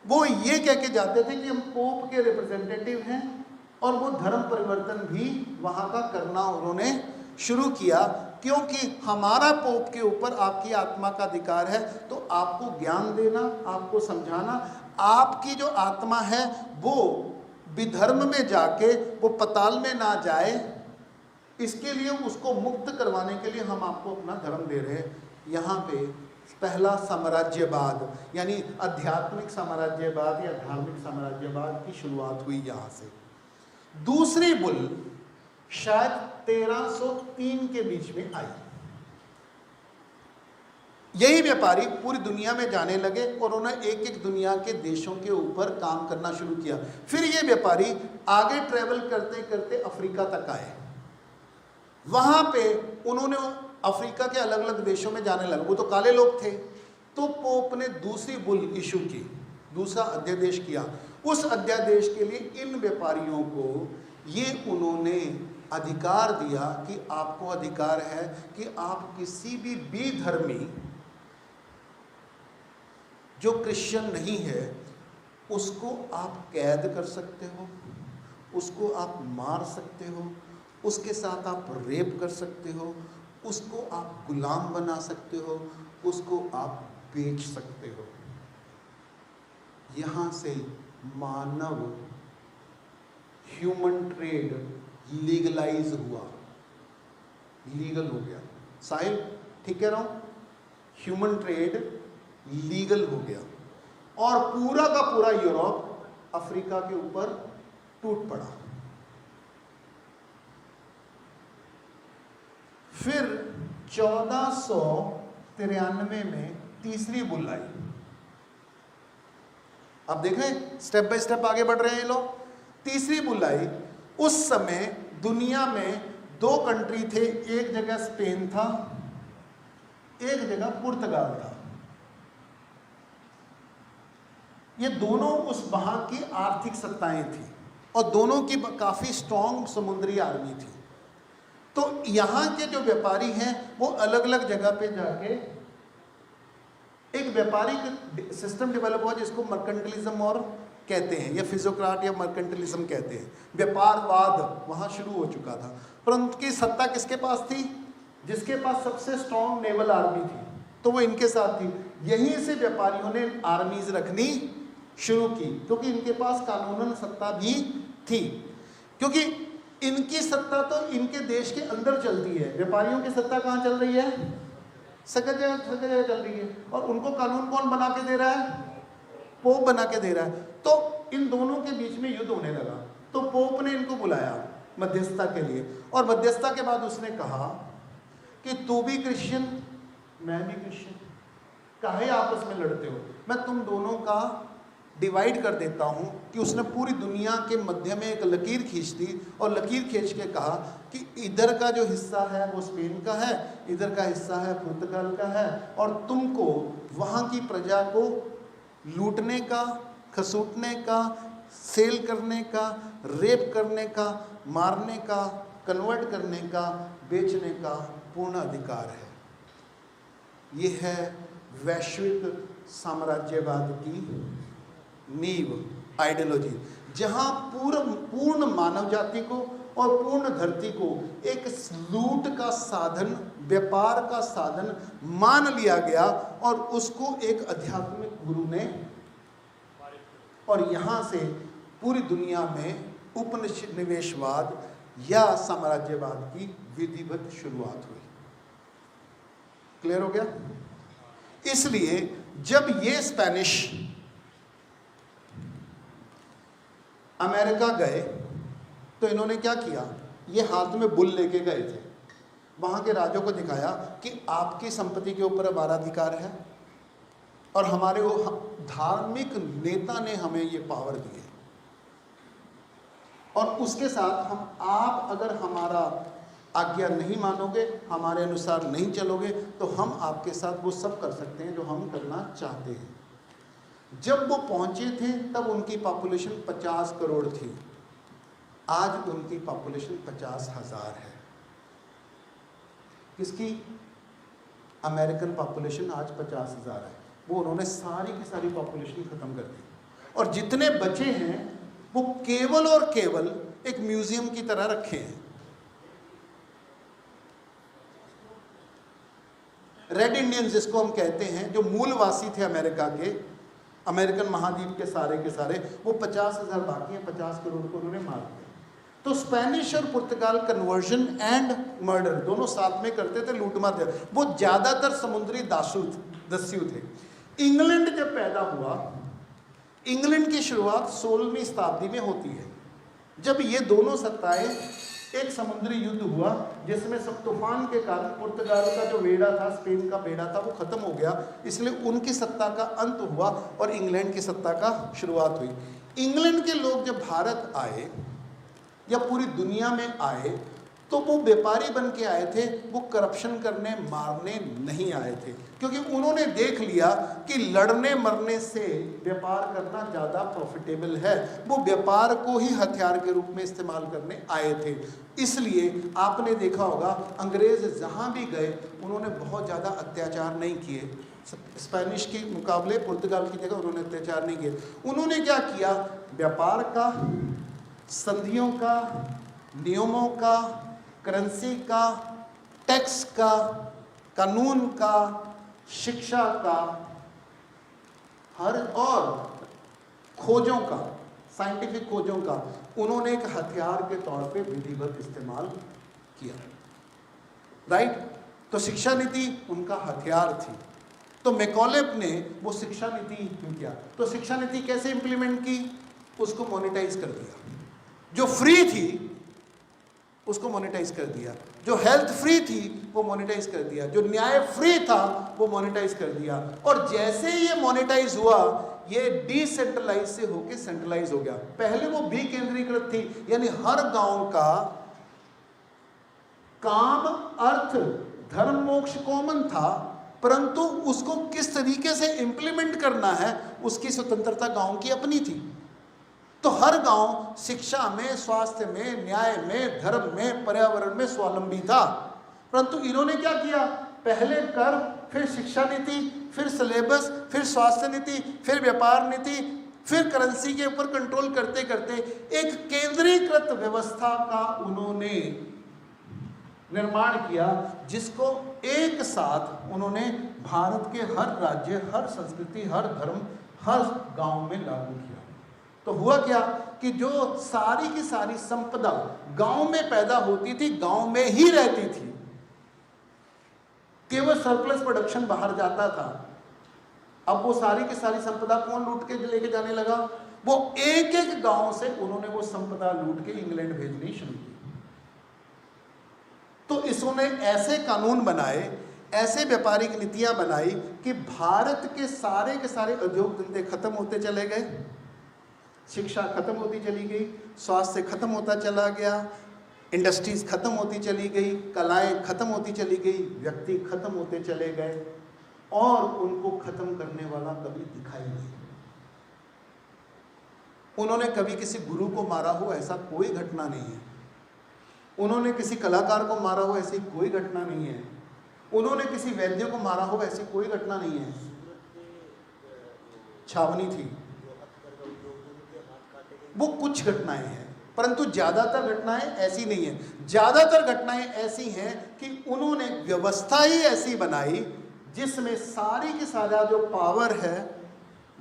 वो ये कह के जाते थे कि हम पोप के रिप्रेजेंटेटिव हैं, और वो धर्म परिवर्तन भी वहाँ का करना उन्होंने शुरू किया, क्योंकि हमारा पोप के ऊपर आपकी आत्मा का अधिकार है, तो आपको ज्ञान देना, आपको समझाना, आपकी जो आत्मा है वो विधर्म में जाके वो पताल में ना जाए, इसके लिए उसको मुक्त करवाने के लिए हम आपको अपना धर्म दे रहे हैं। यहाँ पे पहला साम्राज्यवाद यानी आध्यात्मिक साम्राज्यवाद या धार्मिक साम्राज्यवाद की शुरुआत हुई यहाँ से। दूसरी बुल शायद 1303 के बीच में आई। यही व्यापारी पूरी दुनिया में जाने लगे और उन्होंने एक एक दुनिया के देशों के ऊपर काम करना शुरू किया। फिर ये व्यापारी आगे ट्रेवल करते करते अफ्रीका तक आए। वहां पे उन्होंने अफ्रीका के अलग अलग देशों में जाने लगे, वो तो काले लोग थे, तो पोप ने दूसरी बुल इशू की, दूसरा अध्यादेश किया। उस अध्यादेश के लिए इन व्यापारियों को ये उन्होंने अधिकार दिया कि आपको अधिकार है कि आप किसी भी विधर्मी जो क्रिश्चियन नहीं है उसको आप कैद कर सकते हो, उसको आप मार सकते हो, उसके साथ आप रेप कर सकते हो, उसको आप गुलाम बना सकते हो, उसको आप बेच सकते हो। यहाँ से मानव ह्यूमन ट्रेड लीगलाइज हुआ, लीगल हो गया। साहिल ठीक कह रहा हूँ? ह्यूमन ट्रेड लीगल हो गया और पूरा का पूरा यूरोप अफ्रीका के ऊपर टूट पड़ा। फिर 1493 में तीसरी बुल आई। अब देखें स्टेप बाय स्टेप आगे बढ़ रहे हैं ये लोग। तीसरी बुल आई। उस समय दुनिया में दो कंट्री थे, एक जगह स्पेन था, एक जगह पुर्तगाल था। ये दोनों उस वहां की आर्थिक सत्ताएं थी और दोनों की काफी स्ट्रॉन्ग समुद्री आर्मी थी। तो यहाँ के जो व्यापारी हैं वो अलग अलग जगह पे जाके एक व्यापारिक सिस्टम डेवलप हुआ जिसको मर्केंटलिज्म और कहते हैं, या फिजियोक्राट या मर्केंटलिज्म कहते हैं। व्यापारवाद वहाँ शुरू हो चुका था, परंतु की सत्ता किसके पास थी? जिसके पास सबसे स्ट्रॉन्ग नेवल आर्मी थी, तो वो इनके साथ थी। यहीं से व्यापारियों ने आर्मीज रखनी शुरू की, क्योंकि इनके पास कानूनन सत्ता भी थी। क्योंकि इनकी सत्ता तो इनके देश के अंदर चलती है, व्यापारियों की सत्ता कहाँ चल रही है? सगल जगह चल रही है। और उनको कानून कौन बना के दे रहा है? पोप बना के दे रहा है। तो इन दोनों के बीच में युद्ध होने लगा। तो पोप ने इनको बुलाया मध्यस्थता के लिए, और मध्यस्थता के बाद उसने कहा कि तू भी क्रिश्चियन, मैं भी क्रिश्चियन, काहे आपस में लड़ते हो? मैं तुम दोनों का डिवाइड कर देता हूँ। कि उसने पूरी दुनिया के मध्य में एक लकीर खींच दी और लकीर खींच के कहा कि इधर का जो हिस्सा है वो स्पेन का है, इधर का हिस्सा है पुर्तगाल का है, और तुमको वहाँ की प्रजा को लूटने का, खसूटने का, सेल करने का, रेप करने का, मारने का, कन्वर्ट करने का, बेचने का पूर्ण अधिकार है। ये है वैश्विक साम्राज्यवाद की नींव, आइडियोलॉजी, जहां पूर्ण मानव जाति को और पूर्ण धरती को एक लूट का साधन, व्यापार का साधन मान लिया गया, और उसको एक आध्यात्मिक गुरु ने, और यहां से पूरी दुनिया में उपनिवेशवाद या साम्राज्यवाद की विधिवत शुरुआत हुई। क्लियर हो गया? इसलिए जब ये स्पेनिश अमेरिका गए तो इन्होंने क्या किया? ये हाथ में बुल लेके गए थे, वहां के राजों को दिखाया कि आपकी संपत्ति के ऊपर हमारा अधिकार है, और हमारे वो धार्मिक नेता ने हमें ये पावर दी है, और उसके साथ आप अगर हमारा आज्ञा नहीं मानोगे, हमारे अनुसार नहीं चलोगे, तो हम आपके साथ वो सब कर सकते हैं जो हम करना चाहते हैं। जब वो पहुंचे थे तब उनकी पॉपुलेशन 50 करोड़ थी, आज उनकी पॉपुलेशन 50,000 है। किसकी? अमेरिकन पॉपुलेशन आज 50,000 है, वो उन्होंने सारी की सारी पॉपुलेशन खत्म कर दी, और जितने बचे हैं वो केवल और केवल एक म्यूजियम की तरह रखे हैं। रेड इंडियंस जिसको हम कहते हैं, जो मूलवासी थे अमेरिका के, अमेरिकन महाद्वीप के सारे, वो 50,000 बाकी हैं, 50 करोड़ को उन्होंने मार दिया। तो स्पेनिश और पुर्तगाल कन्वर्जन एंड मर्डर दोनों साथ में करते थे, लूटमार। वो ज़्यादातर समुद्री दस्यु थे। इंग्लैंड जब पैदा हुआ, इंग्लैंड की शुरुआत 16वीं शताब्दी में होती है, जब ये दोनों सत्ताएं, एक समुद्री युद्ध हुआ जिसमें सब तूफान के कारण पुर्तगाल का जो बेड़ा था, स्पेन का बेड़ा था, वो खत्म हो गया, इसलिए उनकी सत्ता का अंत हुआ और इंग्लैंड की सत्ता का शुरुआत हुई। इंग्लैंड के लोग जब भारत आए या पूरी दुनिया में आए तो वो व्यापारी बन के आए थे, वो करप्शन करने मारने नहीं आए थे, क्योंकि उन्होंने देख लिया कि लड़ने मरने से व्यापार करना ज़्यादा प्रॉफिटेबल है। वो व्यापार को ही हथियार के रूप में इस्तेमाल करने आए थे। इसलिए आपने देखा होगा अंग्रेज़ जहाँ भी गए उन्होंने बहुत ज़्यादा अत्याचार नहीं किए। स्पेनिश के मुकाबले पुर्तगाल की जगह उन्होंने अत्याचार नहीं किए। उन्होंने क्या किया? व्यापार का, संधियों का, नियमों का, करेंसी का, टैक्स का, कानून का, शिक्षा का, हर और खोजों का, साइंटिफिक खोजों का उन्होंने एक हथियार के तौर पे विधिवत इस्तेमाल किया। राइट? तो शिक्षा नीति उनका हथियार थी। तो मैकॉले ने वो शिक्षा नीति किया। तो शिक्षा नीति कैसे इंप्लीमेंट की? उसको मोनेटाइज कर दिया। जो फ्री थी उसको मोनेटाइज कर दिया, जो हेल्थ फ्री थी वो मोनेटाइज कर दिया, जो न्याय फ्री था वो मोनेटाइज कर दिया। और जैसे ये मोनेटाइज हुआ, ये डिसेंट्रलाइज से होके सेंट्रलाइज हो गया। पहले वो विकेंद्रीकृत थी, यानी हर गांव का काम, अर्थ, धर्म, मोक्ष कॉमन था, परंतु उसको किस तरीके से इंप्लीमेंट करना है उसकी स्वतंत्रता गांव की अपनी थी। तो हर गांव शिक्षा में, स्वास्थ्य में, न्याय में, धर्म में, पर्यावरण में स्वावलंबी था। परंतु इन्होंने क्या किया? पहले कर, फिर शिक्षा नीति, फिर सिलेबस, फिर स्वास्थ्य नीति, फिर व्यापार नीति, फिर करेंसी के ऊपर कंट्रोल करते करते एक केंद्रीकृत व्यवस्था का उन्होंने निर्माण किया, जिसको एक साथ उन्होंने भारत के हर राज्य, हर संस्कृति, हर धर्म, हर गांव में लागू किया। तो हुआ क्या कि जो सारी की सारी संपदा गांव में पैदा होती थी, गांव में ही रहती थी, केवल सरप्लस प्रोडक्शन बाहर जाता था। अब वो सारी की सारी संपदा कौन लूट के लेके जाने लगा? वो एक एक गांव से उन्होंने वो संपदा लूट के इंग्लैंड भेजनी शुरू की। तो इसने ऐसे कानून बनाए, ऐसे व्यापारिक नीतियां बनाई कि भारत के सारे उद्योग धंधे खत्म होते चले गए, शिक्षा खत्म होती चली गई, स्वास्थ्य खत्म होता चला गया, इंडस्ट्रीज खत्म होती चली गई, कलाएं खत्म होती चली गई, व्यक्ति खत्म होते चले गए, और उनको खत्म करने वाला कभी दिखाई नहीं। उन्होंने कभी किसी गुरु को मारा हो ऐसा कोई घटना नहीं है। उन्होंने किसी कलाकार को मारा हो ऐसी कोई घटना नहीं है। उन्होंने किसी वैद्य को मारा हो ऐसी कोई घटना नहीं है। छावनी थी, वो कुछ घटनाएं हैं, परंतु ज्यादातर घटनाएं ऐसी नहीं है। ज्यादातर घटनाएं ऐसी हैं कि उन्होंने व्यवस्था ही ऐसी बनाई जिसमें सारी की सारा जो पावर है,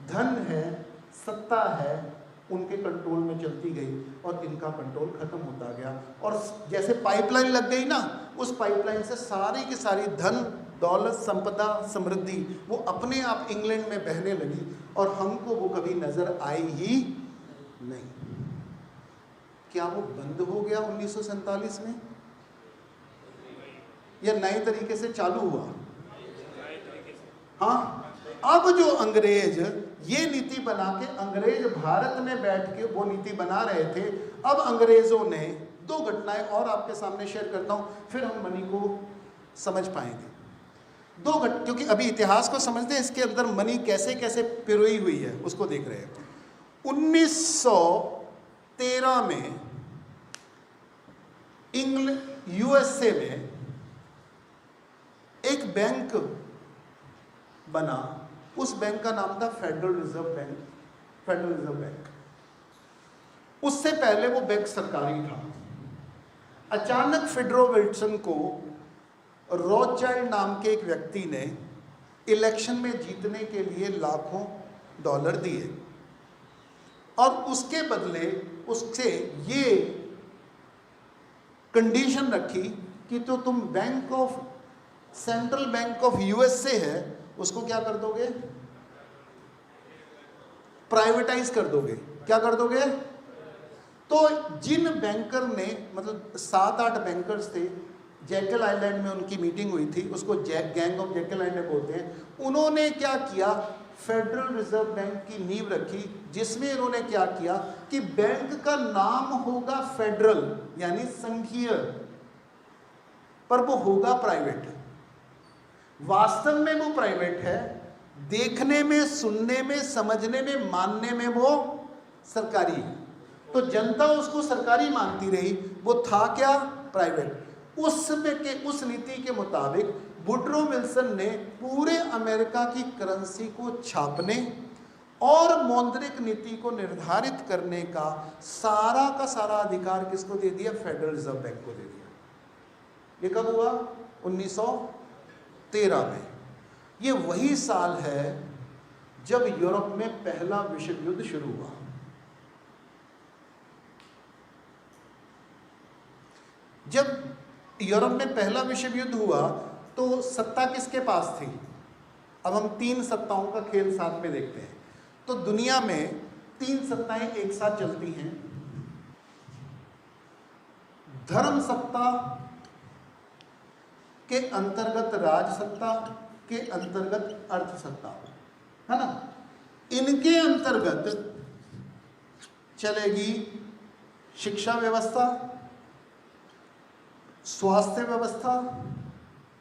धन है, सत्ता है, उनके कंट्रोल में चलती गई और इनका कंट्रोल खत्म होता गया। और जैसे पाइपलाइन लग गई ना, उस पाइपलाइन से सारी की सारी धन, दौलत, संपदा, समृद्धि वो अपने आप इंग्लैंड में बहने लगी, और हमको वो कभी नजर आई ही नहीं। क्या वो बंद हो गया 1947 में, या नए तरीके से चालू हुआ? हाँ, अब जो अंग्रेज ये नीति बना के, अंग्रेज भारत में बैठ के वो नीति बना रहे थे। अब अंग्रेजों ने दो घटनाएं और आपके सामने शेयर करता हूं, फिर हम मनी को समझ पाएंगे। क्योंकि अभी इतिहास को समझते हैं, इसके अंदर मनी कैसे कैसे पिरोई हुई है उसको देख रहे हैं। 1913 में यूएसए में एक बैंक बना, उस बैंक का नाम था federal reserve bank, federal reserve bank. उससे पहले वो बैंक सरकारी था। अचानक फिडरो विल्सन को रॉथशाइल्ड नाम के एक व्यक्ति ने इलेक्शन में जीतने के लिए लाखों डॉलर दिए और उसके बदले उससे ये कंडीशन रखी कि तो तुम bank of central bank of USA है उसको क्या कर दोगे, प्राइवेटाइज कर दोगे। क्या कर दोगे? तो जिन बैंकर ने, मतलब 7-8 बैंकर्स थे, जैकल आइलैंड में उनकी मीटिंग हुई थी, उसको गैंग ऑफ जैकल आइलैंड बोलते हैं। उन्होंने क्या किया, फेडरल रिजर्व बैंक की नींव रखी, जिसमें इन्होंने क्या किया कि बैंक का नाम होगा फेडरल यानी संघीय, पर वो होगा प्राइवेट। वास्तव में वो प्राइवेट है, देखने में, सुनने में, समझने में, मानने में वो सरकारी है। तो जनता उसको सरकारी मानती रही, वो था क्या, प्राइवेट। उस नीति के मुताबिक वुडरो विल्सन ने पूरे अमेरिका की करेंसी को छापने और मौद्रिक नीति को निर्धारित करने का सारा अधिकार किसको दे दिया, फेडरल रिजर्व बैंक को दे दिया। ये कब हुआ, 1913 में। ये वही साल है जब यूरोप में पहला विश्व युद्ध शुरू हुआ। जब यूरोप में पहला विश्व युद्ध हुआ तो सत्ता किसके पास थी? अब हम 3 सत्ताओं का खेल साथ में देखते हैं। तो दुनिया में 3 सत्ताएं एक साथ चलती हैं। धर्म सत्ता के अंतर्गत राज सत्ता के अंतर्गत अर्थ सत्ता, है ना। इनके अंतर्गत चलेगी शिक्षा व्यवस्था, स्वास्थ्य व्यवस्था,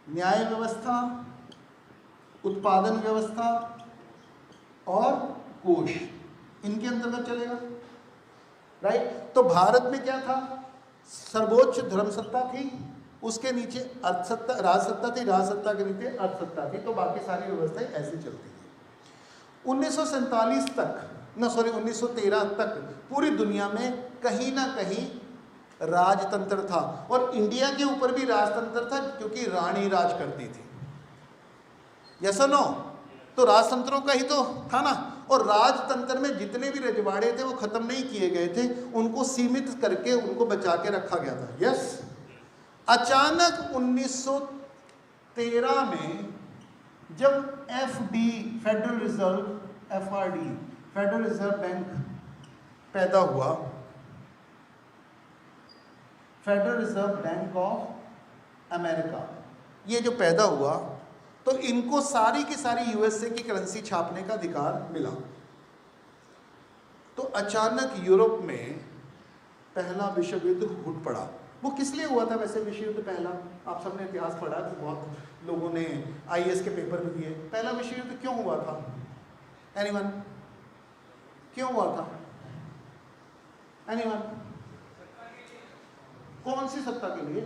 न्याय व्यवस्था, उत्पादन व्यवस्था और कोष, इनके अंतर्गत चलेगा, राइट। तो भारत में क्या था, सर्वोच्च धर्म सत्ता थी, उसके नीचे अर्थ सत्ता, राज सत्ता थी, राज सत्ता के नीचे अर्थ सत्ता थी। तो बाकी सारी व्यवस्थाएं ऐसे चलती थी। 1947 तक, 1913 तक पूरी दुनिया में कहीं ना कहीं राजतंत्र था, और इंडिया के ऊपर भी राजतंत्र था क्योंकि रानी राज करती थी। यस और नो? तो राजतंत्रों का ही तो था ना। और राजतंत्र में जितने भी रजवाड़े थे वो खत्म नहीं किए गए थे, उनको सीमित करके उनको बचा के रखा गया था। यस। अचानक 1913 में जब FD, federal reserve, FRD, federal reserve bank पैदा हुआ, federal reserve bank of America, ये जो पैदा हुआ, तो इनको सारी की सारी यूएसए की करेंसी छापने का अधिकार मिला। तो अचानक यूरोप में पहला विश्व युद्ध फूट पड़ा। वो किस लिए हुआ था वैसे विश्व युद्ध पहला? आप सबने इतिहास पढ़ा कि बहुत लोगों ने आईएएस के पेपर भी दिए। पहला विश्व युद्ध क्यों हुआ था? एनीवन? क्यों हुआ था? एनीवन? कौन सी सत्ता के लिए?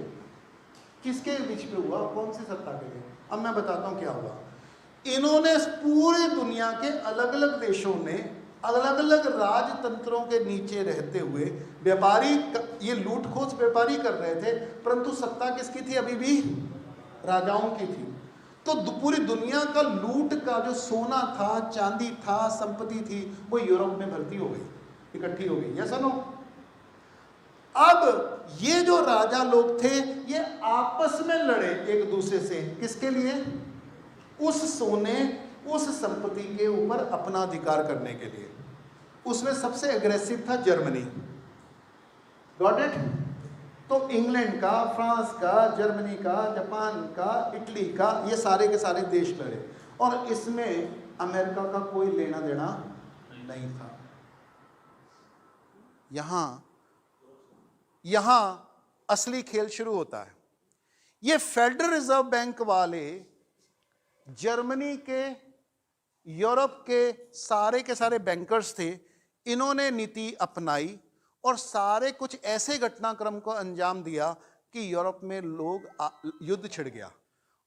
किसके बीच पे हुआ? कौन सी सत्ता के लिए? अब मैं बताता हूं क्या हुआ। इन्होंने पूरी दुनिया के अलग अलग देशों ने अलग अलग राजतंत्रों के नीचे रहते हुए व्यापारी, ये लूटखोज व्यापारी कर रहे थे, परंतु सत्ता किसकी थी? अभी भी राजाओं की थी। तो पूरी दुनिया का लूट का जो सोना था, चांदी था, संपत्ति थी, वो यूरोप में भर्ती हो गई, इकट्ठी हो गई। ऐसा नो? अब ये जो राजा लोग थे ये आपस में लड़े एक दूसरे से, किसके लिए? उस सोने, उस संपत्ति के ऊपर अपना अधिकार करने के लिए। उसमें सबसे एग्रेसिव था जर्मनी। Got it? तो इंग्लैंड का, फ्रांस का, जर्मनी का, जापान का, इटली का, ये सारे के सारे देश लड़े, और इसमें अमेरिका का कोई लेना देना नहीं था। यहां असली खेल शुरू होता है। ये फेडरल रिजर्व बैंक वाले जर्मनी के, यूरोप के सारे बैंकर्स थे। इन्होंने नीति अपनाई और सारे कुछ ऐसे घटनाक्रम को अंजाम दिया कि यूरोप में युद्ध छिड़ गया।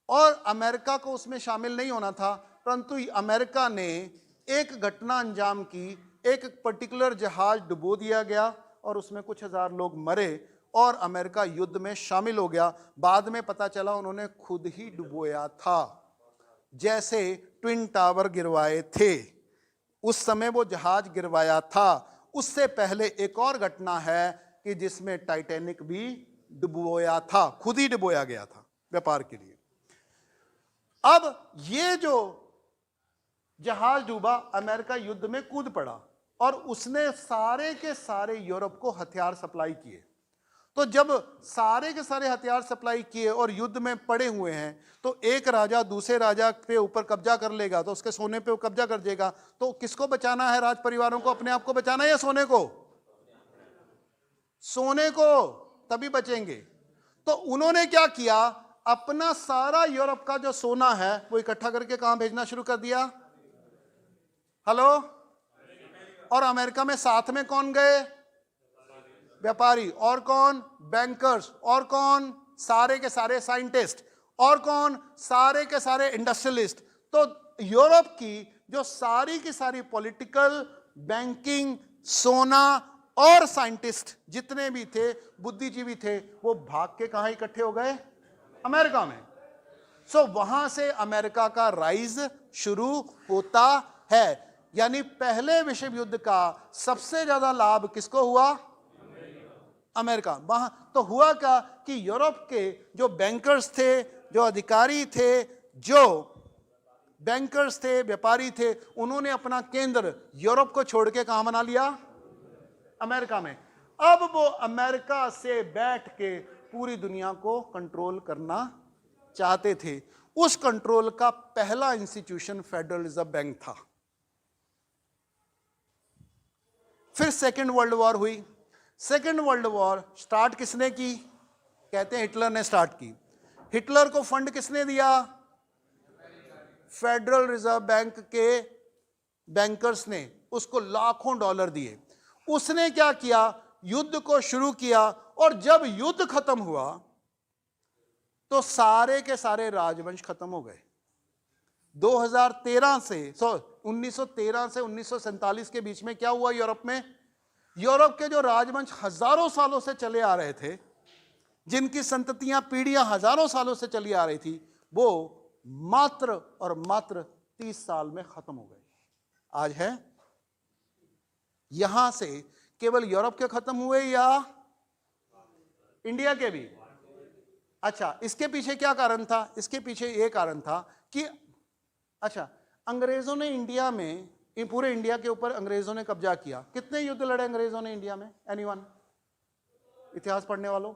और अमेरिका को उसमें शामिल नहीं होना था, परंतु अमेरिका ने एक घटना अंजाम की, एक पर्टिकुलर जहाज डुबो दिया गया और उसमें कुछ हजार लोग मरे और अमेरिका युद्ध में शामिल हो गया। बाद में पता चला उन्होंने खुद ही डुबोया था, जैसे ट्विन टावर गिरवाए थे उस समय वो जहाज गिरवाया था। उससे पहले एक और घटना है कि जिसमें टाइटैनिक भी डुबोया था, खुद ही डुबोया गया था व्यापार के लिए। अब ये जो जहाज डूबा, अमेरिका युद्ध में कूद पड़ा और उसने सारे के सारे यूरोप को हथियार सप्लाई किए। तो जब सारे के सारे हथियार सप्लाई किए और युद्ध में पड़े हुए हैं, तो एक राजा दूसरे राजा पे ऊपर कब्जा कर लेगा तो उसके सोने पे कब्जा कर देगा। तो किसको बचाना है? राज परिवारों को अपने आप को बचाना है या सोने को? सोने को, तभी बचेंगे। तो उन्होंने क्या किया, अपना सारा यूरोप का जो सोना है वो इकट्ठा करके कहां भेजना शुरू कर दिया? हेलो? और अमेरिका में साथ में कौन गए? व्यापारी। और कौन? बैंकर्स। और कौन? सारे के सारे साइंटिस्ट। और कौन? सारे के सारे इंडस्ट्रियलिस्ट। तो यूरोप की जो सारी की सारी पॉलिटिकल, बैंकिंग, सोना और साइंटिस्ट जितने भी थे, बुद्धिजीवी थे, वो भाग के कहां इकट्ठे हो गए? अमेरिका में। सो वहां से अमेरिका का राइज शुरू होता है। यानी पहले विश्व युद्ध का सबसे ज्यादा लाभ किसको हुआ? अमेरिका। वहां तो हुआ क्या कि यूरोप के जो बैंकर्स थे, जो अधिकारी थे, जो बैंकर्स थे, व्यापारी थे, उन्होंने अपना केंद्र यूरोप को छोड़ के कहां बना लिया? अमेरिका में। अब वो अमेरिका से बैठ के पूरी दुनिया को कंट्रोल करना चाहते थे। उस कंट्रोल का पहला इंस्टीट्यूशन फेडरल रिजर्व बैंक था। फिर सेकेंड वर्ल्ड वॉर हुई। सेकेंड वर्ल्ड वॉर स्टार्ट किसने की? कहते हैं हिटलर ने स्टार्ट की। हिटलर को फंड किसने दिया? फेडरल रिजर्व बैंक के बैंकर्स ने उसको लाखों डॉलर दिए। उसने क्या किया? युद्ध को शुरू किया और जब युद्ध खत्म हुआ तो सारे के सारे राजवंश खत्म हो गए। 1913 से 1947 के बीच में क्या हुआ यूरोप में? यूरोप के जो राजवंश हजारों सालों से चले आ रहे थे, जिनकी संततियां, पीढ़ियां हजारों सालों से चली आ रही थी, वो मात्र और मात्र 30 साल में खत्म हो गए। आज है यहां से केवल यूरोप के खत्म हुए या इंडिया के भी? अच्छा, इसके पीछे क्या कारण था? इसके पीछे ये कारण था कि अच्छा, अंग्रेजों ने इंडिया में, पूरे इंडिया के ऊपर अंग्रेजों ने कब्जा किया। कितने युद्ध लड़े अंग्रेजों ने इंडिया में? एनीवन? इतिहास पढ़ने वालों?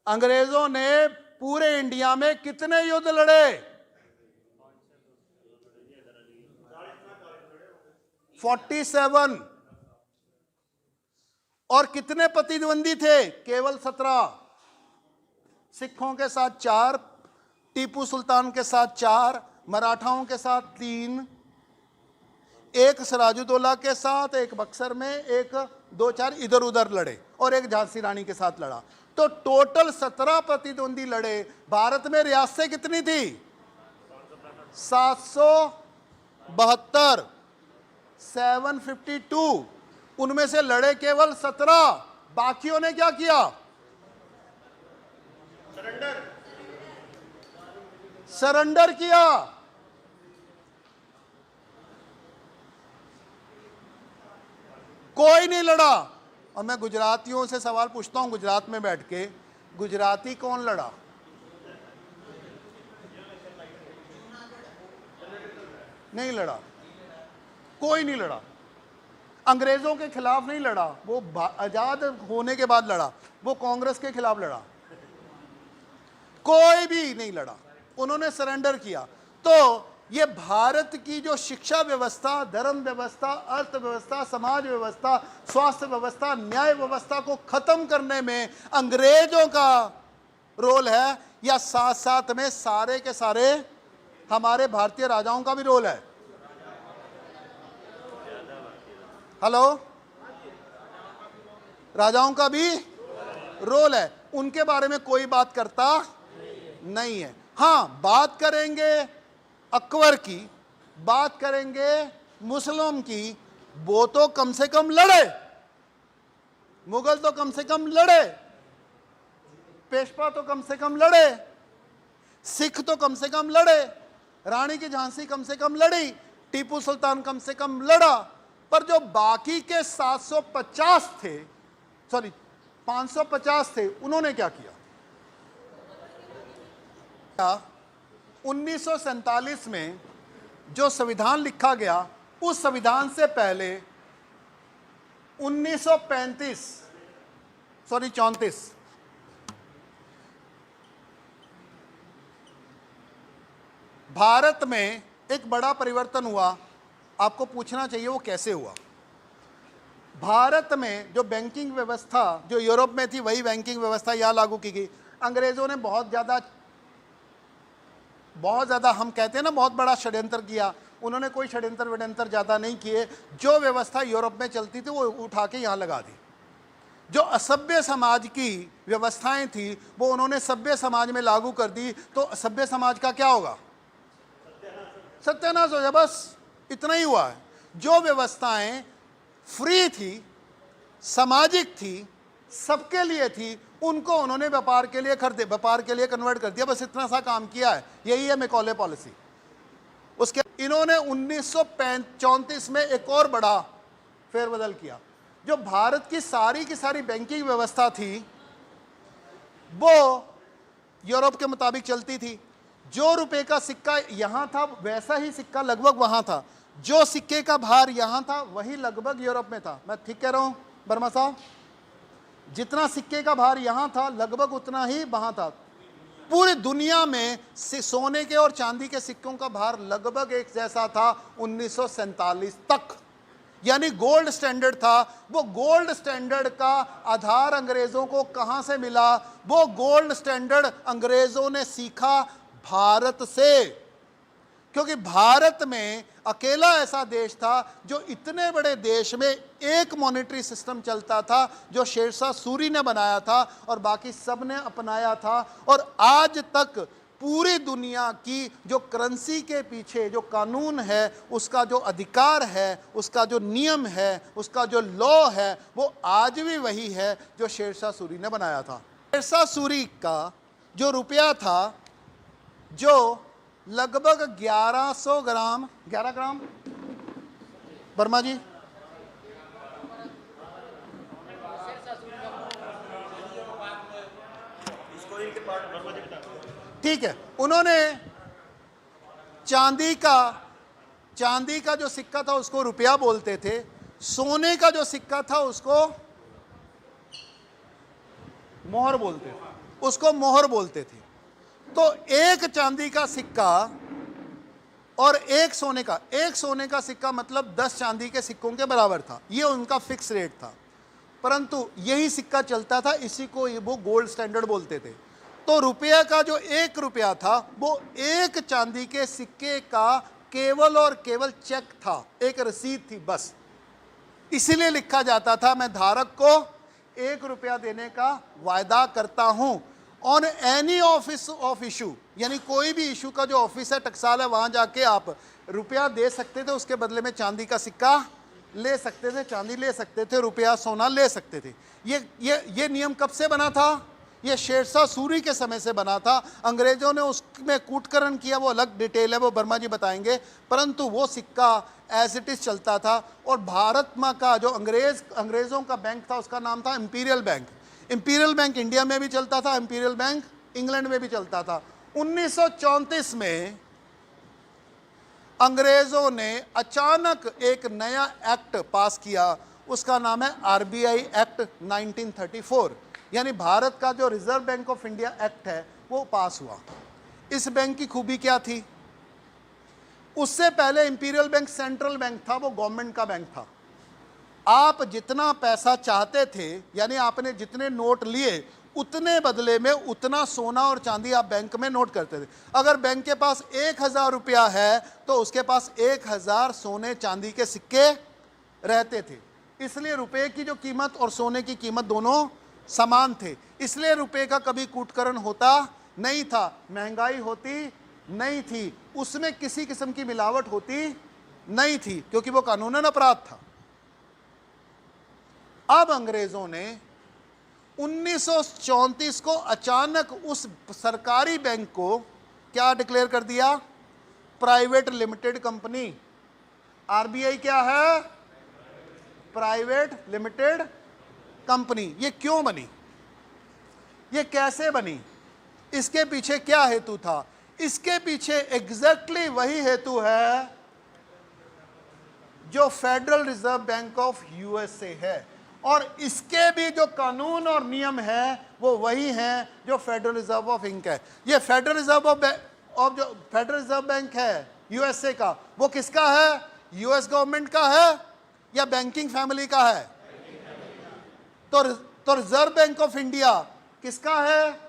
अंग्रेजों ने पूरे इंडिया में कितने युद्ध लड़े? 47। और कितने प्रतिद्वंदी थे? केवल 17। सिखों के साथ 4, टीपू सुल्तान के साथ 4, मराठाओं के साथ 3, एक सिराजुद्दौला के साथ, एक बक्सर में, एक 2-4 इधर उधर लड़े और एक झांसी रानी के साथ लड़ा। तो टोटल 17 प्रतिद्वंदी लड़े। भारत में रियासतें कितनी थी? 772, 752। उनमें से लड़े केवल 17। बाकियों ने क्या किया? सरेंडर किया। कोई नहीं लड़ा। और मैं गुजरातियों से सवाल पूछता हूं, गुजरात में बैठ के, गुजराती कौन लड़ा? नहीं लड़ा, कोई नहीं लड़ा। अंग्रेजों के खिलाफ नहीं लड़ा, वो आजाद होने के बाद लड़ा। वो कांग्रेस के खिलाफ लड़ा, कोई भी नहीं लड़ा। उन्होंने सरेंडर किया। तो ये भारत की जो शिक्षा व्यवस्था, धर्म व्यवस्था, अर्थव्यवस्था, समाज व्यवस्था, स्वास्थ्य व्यवस्था, न्याय व्यवस्था को खत्म करने में अंग्रेजों का रोल है, या साथ साथ में सारे के सारे हमारे भारतीय राजाओं का भी रोल है? हेलो? राजाओं का भी रोल है। उनके बारे में कोई बात करता नहीं है। हाँ, बात करेंगे अकबर की, बात करेंगे मुस्लिम की, वो तो कम से कम लड़े, मुगल तो कम से कम लड़े, पेशवा तो कम से कम लड़े, सिख तो कम से कम लड़े, रानी की झांसी कम से कम लड़ी, टीपू सुल्तान कम से कम लड़ा। पर जो बाकी के 750 थे, सॉरी 550 थे, उन्होंने क्या किया? 1947 में जो संविधान लिखा गया, उस संविधान से पहले 34 भारत में एक बड़ा परिवर्तन हुआ। आपको पूछना चाहिए वो कैसे हुआ। भारत में जो बैंकिंग व्यवस्था जो यूरोप में थी, वही बैंकिंग व्यवस्था यहाँ लागू की गई। अंग्रेज़ों ने बहुत ज़्यादा हम कहते हैं ना, बहुत बड़ा षड्यंत्र किया। उन्होंने कोई षड्यंत्र ज़्यादा नहीं किए। जो व्यवस्था यूरोप में चलती थी वो उठा के यहाँ लगा दी। जो असभ्य समाज की व्यवस्थाएं थी वो उन्होंने सभ्य समाज में लागू कर दी। तो असभ्य समाज का क्या होगा? सत्यानाश हो जाए। बस इतना ही हुआ है। जो व्यवस्थाएं फ्री थी, सामाजिक थी, सबके लिए थी, उनको उन्होंने व्यापार के लिए व्यापार के लिए कन्वर्ट कर दिया। बस इतना सा काम किया है। यही है मैकॉले पॉलिसी। उसके इन्होंने 1934 में एक और बड़ा फेरबदल किया। जो भारत की सारी बैंकिंग व्यवस्था थी वो यूरोप के मुताबिक चलती थी। जो रुपए का सिक्का यहाँ था वैसा ही सिक्का लगभग वहाँ था। जो सिक्के का भार यहाँ था वही लगभग यूरोप में था। मैं ठीक कह रहा हूँ वर्मा साहब? जितना सिक्के का भार यहाँ था लगभग उतना ही वहाँ था। पूरी दुनिया में सोने के और चांदी के सिक्कों का भार लगभग एक जैसा था 1947 तक। यानी गोल्ड स्टैंडर्ड था। वो गोल्ड स्टैंडर्ड का आधार अंग्रेज़ों को कहाँ से मिला? वो गोल्ड स्टैंडर्ड अंग्रेज़ों ने सीखा भारत से। क्योंकि भारत में अकेला ऐसा देश था जो इतने बड़े देश में एक मॉनेटरी सिस्टम चलता था जो शेरशाह सूरी ने बनाया था और बाकी सब ने अपनाया था। और आज तक पूरी दुनिया की जो करेंसी के पीछे जो कानून है, उसका जो अधिकार है, उसका जो नियम है, उसका जो लॉ है, वो आज भी वही है जो शेरशाह सूरी ने बनाया था। शेरशाह सूरी का जो रुपया था, जो लगभग 1100 ग्राम 11 ग्राम वर्मा जी, ठीक है। उन्होंने चांदी का जो सिक्का था उसको रुपया बोलते थे। सोने का जो सिक्का था उसको मोहर बोलते थे। तो एक चांदी का सिक्का और एक सोने का सिक्का मतलब 10 चांदी के सिक्कों के बराबर था। ये उनका फिक्स रेट था। परंतु यही सिक्का चलता था, इसी को वो गोल्ड स्टैंडर्ड बोलते थे। तो रुपया का जो 1 रुपया था वो एक चांदी के सिक्के का केवल और केवल चेक था, एक रसीद थी बस। इसीलिए लिखा जाता था, मैं धारक को 1 रुपया देने का वायदा करता हूं on any office of issue. यानी कोई भी इशू का जो ऑफिस है, टकसाल है, वहां जाके आप रुपया दे सकते थे, उसके बदले में चांदी का सिक्का ले सकते थे, चांदी ले सकते थे, रुपया सोना ले सकते थे। ये नियम कब से बना था? ये शेरशाह सूरी के समय से बना था। अंग्रेजों ने उसमें कूटकरण किया, वो अलग डिटेल है, वो वर्मा जी बताएंगे। परंतु वो सिक्का एज इट इज चलता था। और भारत में का जो अंग्रेजों का बैंक था उसका नाम था imperial bank. Imperial bank India में भी चलता था, इंपीरियल बैंक इंग्लैंड में भी चलता था। 1934 में अंग्रेजों ने अचानक एक नया एक्ट पास किया, उसका नाम है आरबीआई एक्ट 1934। यानी भारत का जो reserve bank of India act है वो पास हुआ। इस बैंक की खूबी क्या थी? उससे पहले इंपीरियल बैंक सेंट्रल बैंक था, वो गवर्नमेंट का बैंक था। आप जितना पैसा चाहते थे, यानी आपने जितने नोट लिए उतने बदले में उतना सोना और चांदी आप बैंक में नोट करते थे। अगर बैंक के पास 1000 रुपया है तो उसके पास 1000 सोने चांदी के सिक्के रहते थे। इसलिए रुपए की जो कीमत और सोने की कीमत दोनों समान थे। इसलिए रुपए का कभी कूटकरण होता नहीं था, महंगाई होती नहीं थी, उसमें किसी किस्म की मिलावट होती नहीं थी, क्योंकि वो कानूनन अपराध था। अब अंग्रेजों ने 1934 को अचानक उस सरकारी बैंक को क्या डिक्लेयर कर दिया? Private limited company. आरबीआई क्या है? Private limited company. ये क्यों बनी? ये कैसे बनी? इसके पीछे क्या हेतु था? इसके पीछे एग्जैक्टली वही हेतु है जो federal reserve bank of USA है, और इसके भी जो कानून और नियम है वो वही हैं जो फेडरल रिजर्व ऑफ इंक है। ये फेडरल रिजर्व ऑफ जो फेडरल रिजर्व बैंक है यूएसए का, वो किसका है? यूएस गवर्नमेंट का है या बैंकिंग फैमिली का है? तो रिजर्व बैंक ऑफ इंडिया किसका है?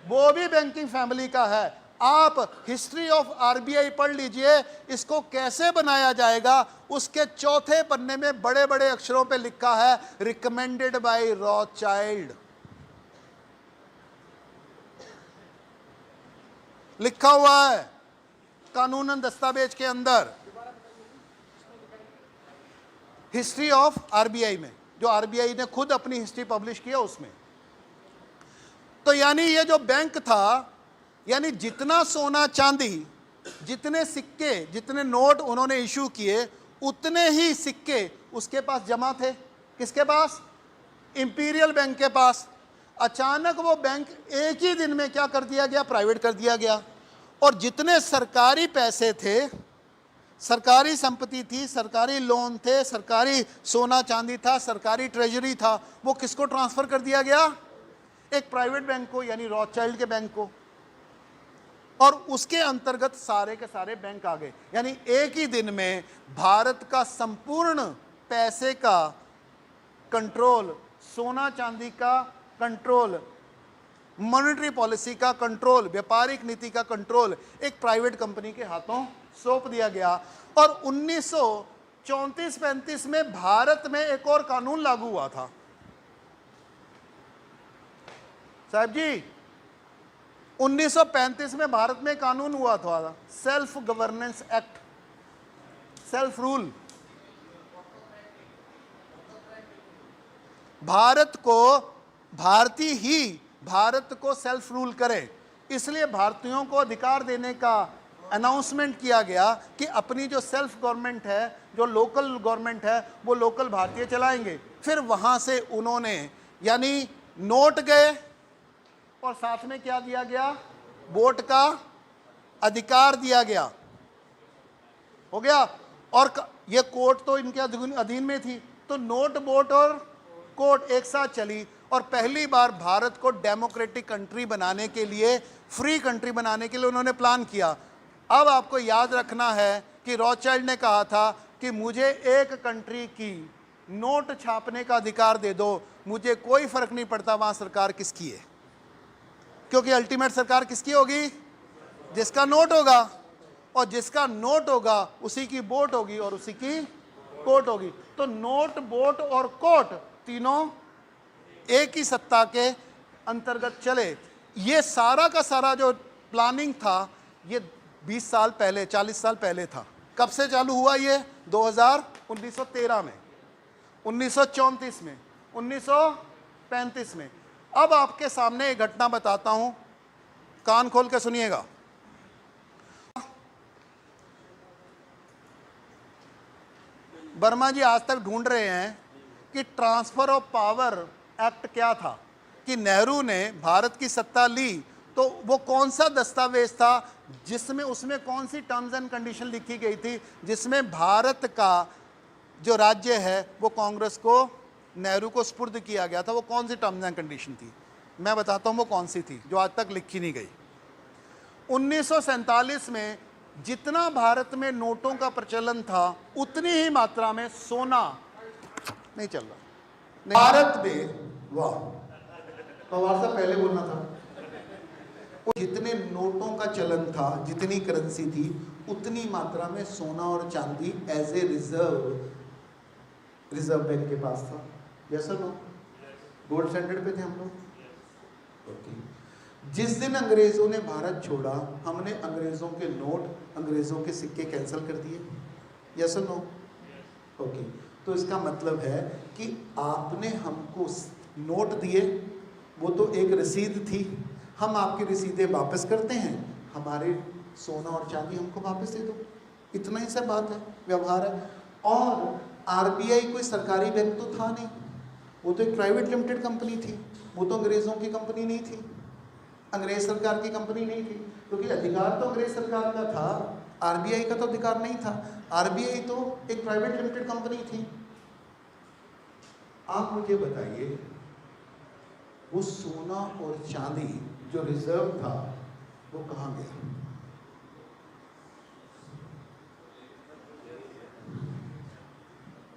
वो भी बैंकिंग फैमिली का है। आप हिस्ट्री ऑफ आरबीआई पढ़ लीजिए, इसको कैसे बनाया जाएगा उसके चौथे पन्ने में बड़े बड़े अक्षरों पे लिखा है रिकमेंडेड बाय रॉथचाइल्ड, लिखा हुआ है कानूनन दस्तावेज के अंदर, हिस्ट्री ऑफ आरबीआई में, जो आरबीआई ने खुद अपनी हिस्ट्री पब्लिश किया उसमें। तो यानी ये जो बैंक था, यानी जितना सोना चांदी, जितने सिक्के, जितने नोट उन्होंने इशू किए, उतने ही सिक्के उसके पास जमा थे। किसके पास? इंपीरियल बैंक के पास। अचानक वो बैंक एक ही दिन में क्या कर दिया गया? प्राइवेट कर दिया गया। और जितने सरकारी पैसे थे, सरकारी संपत्ति थी, सरकारी लोन थे, सरकारी सोना चांदी था, सरकारी ट्रेजरी था, वो किसको ट्रांसफर कर दिया गया? एक प्राइवेट बैंक को, यानी रॉथचाइल्ड के बैंक को। और उसके अंतर्गत सारे के सारे बैंक आ गए। यानी एक ही दिन में भारत का संपूर्ण पैसे का कंट्रोल, सोना चांदी का कंट्रोल, मॉनेटरी पॉलिसी का कंट्रोल, व्यापारिक नीति का कंट्रोल एक प्राइवेट कंपनी के हाथों सौंप दिया गया। और 1934-35 में भारत में एक और कानून लागू हुआ था साहब जी। 1935 में भारत में कानून हुआ था, self governance act, self rule. Bharat को सेल्फ रूल करे, इसलिए भारतीयों को अधिकार देने का अनाउंसमेंट किया गया कि अपनी जो सेल्फ गवर्नमेंट है, जो लोकल गवर्नमेंट है, वो लोकल भारतीय चलाएंगे। फिर वहां से उन्होंने यानी नोट गए और साथ में क्या दिया गया? वोट का अधिकार दिया गया। हो गया। और ये कोर्ट तो इनके अधीन में थी, तो नोट, वोट और कोर्ट एक साथ चली। और पहली बार भारत को डेमोक्रेटिक कंट्री बनाने के लिए, फ्री कंट्री बनाने के लिए उन्होंने प्लान किया। अब आपको याद रखना है कि रॉथचाइल्ड ने कहा था कि मुझे एक कंट्री की नोट छापने का अधिकार दे दो, मुझे कोई फर्क नहीं पड़ता वहां सरकार किसकी है, क्योंकि अल्टीमेट सरकार किसकी होगी? जिसका नोट होगा, और जिसका नोट होगा उसी की वोट होगी और उसी की कोर्ट होगी। तो नोट, वोट और कोर्ट तीनों एक ही सत्ता के अंतर्गत चले। ये सारा का सारा जो प्लानिंग था, ये 20 साल पहले, 40 साल पहले था। कब से चालू हुआ ये? 1913 में, 1934 में, 1935 में। अब आपके सामने एक घटना बताता हूं, कान खोल के सुनिएगा। वर्मा जी आज तक ढूंढ रहे हैं कि ट्रांसफर ऑफ पावर एक्ट क्या था, कि नेहरू ने भारत की सत्ता ली तो वो कौन सा दस्तावेज था जिसमें, उसमें कौन सी टर्म्स एंड कंडीशन लिखी गई थी जिसमें भारत का जो राज्य है वो कांग्रेस को, नेहरू को सुपुर्द किया गया था। वो कौन सी टर्म्स एंड कंडीशन थी? मैं बताता हूँ वो कौन सी थी, जो आज तक लिखी नहीं गई। 1947 में जितना भारत में नोटों का प्रचलन था, उतनी ही मात्रा में सोना नहीं चल रहा। भारत में, वाह, पवार साहब पहले बोलना था, जितने नोटों का चलन था, जितनी करेंसी थी, उतनी मात्रा में सोना और चांदी एज ए रिजर्व बैंक के पास था। जैसा लोग गोल्ड स्टैंडर्ड पे थे हम लोग। जिस दिन अंग्रेज़ों ने भारत छोड़ा, हमने अंग्रेज़ों के नोट, अंग्रेज़ों के सिक्के कैंसिल कर दिए। यस और नो? ओके, तो इसका मतलब है कि आपने हमको नोट दिए, वो तो एक रसीद थी, हम आपकी रसीदें वापस करते हैं, हमारे सोना और चांदी हमको वापस दे दो। इतना ही सब बात है, व्यवहार है। और आरबीआई कोई सरकारी बैंक तो था नहीं, वो तो एक प्राइवेट लिमिटेड कंपनी थी, वो तो अंग्रेज़ों की कंपनी नहीं थी, अंग्रेज सरकार की कंपनी नहीं थी, क्योंकि अधिकार तो अंग्रेज सरकार का था, आरबीआई का तो अधिकार नहीं था। आरबीआई तो एक प्राइवेट लिमिटेड कंपनी थी। आप मुझे बताइए, वो सोना और चांदी जो रिजर्व था वो कहाँ गया?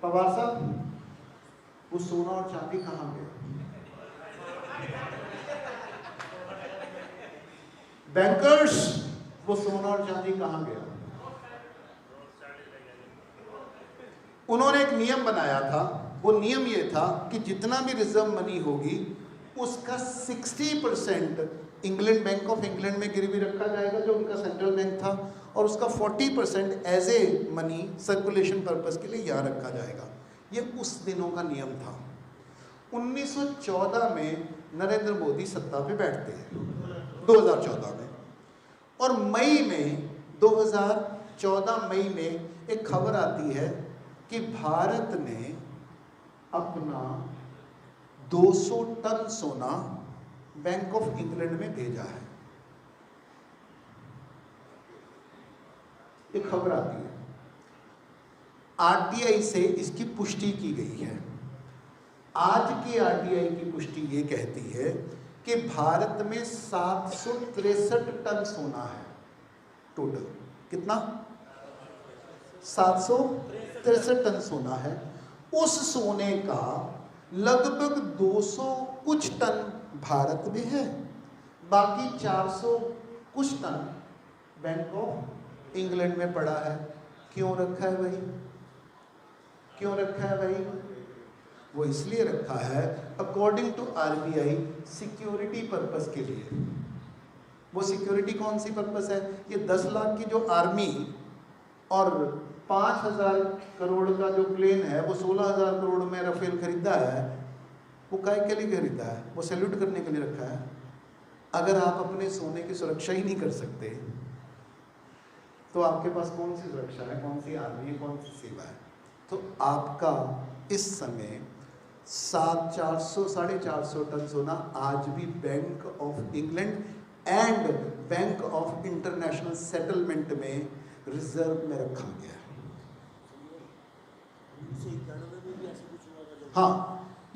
पवार साहब, वो सोना और चांदी कहाँ गया? बैंकर्स, वो सोना और चांदी कहाँ गया? उन्होंने एक नियम बनाया था, वो नियम ये था कि जितना भी रिजर्व मनी होगी उसका 60% इंग्लैंड, बैंक ऑफ इंग्लैंड में गिरवी रखा जाएगा जो उनका सेंट्रल बैंक था, और उसका 40% as a money circulation purpose के लिए यहाँ रखा जाएगा। ये उस दिनों का नियम था। 1914 में नरेंद्र मोदी सत्ता पे बैठते हैं 2014 में, और मई में 2014 मई में एक खबर आती है कि भारत ने अपना 200 टन सोना बैंक ऑफ इंग्लैंड में भेजा है। एक खबर आती है, आरटीआई से इसकी पुष्टि की गई है। आज की आरटीआई की पुष्टि ये कहती है कि भारत में 763 टन सोना है टोटल। कितना? 763 टन सोना है। उस सोने का लगभग 200 कुछ टन भारत में है, बाकी 400 कुछ टन बैंक ऑफ इंग्लैंड में पड़ा है। क्यों रखा है भाई? क्यों रखा है भाई? वो इसलिए रखा है according to RBI security purpose के लिए। वो सिक्योरिटी कौन सी पर्पस है? ये 10 लाख की जो आर्मी और 5,000 करोड़ का जो प्लेन है, वो 16,000 करोड़ में राफेल खरीदा है, वो काय के लिए खरीदा है? वो सैल्यूट करने के लिए रखा है। अगर आप अपने सोने की सुरक्षा ही नहीं कर सकते तो आपके पास कौन सी सुरक्षा है, कौन सी आर्मी है, कौन सी सेवा है? तो आपका इस समय 450 टन सोना आज भी bank of England and bank of international settlement में रिजर्व में रखा गया है। हाँ,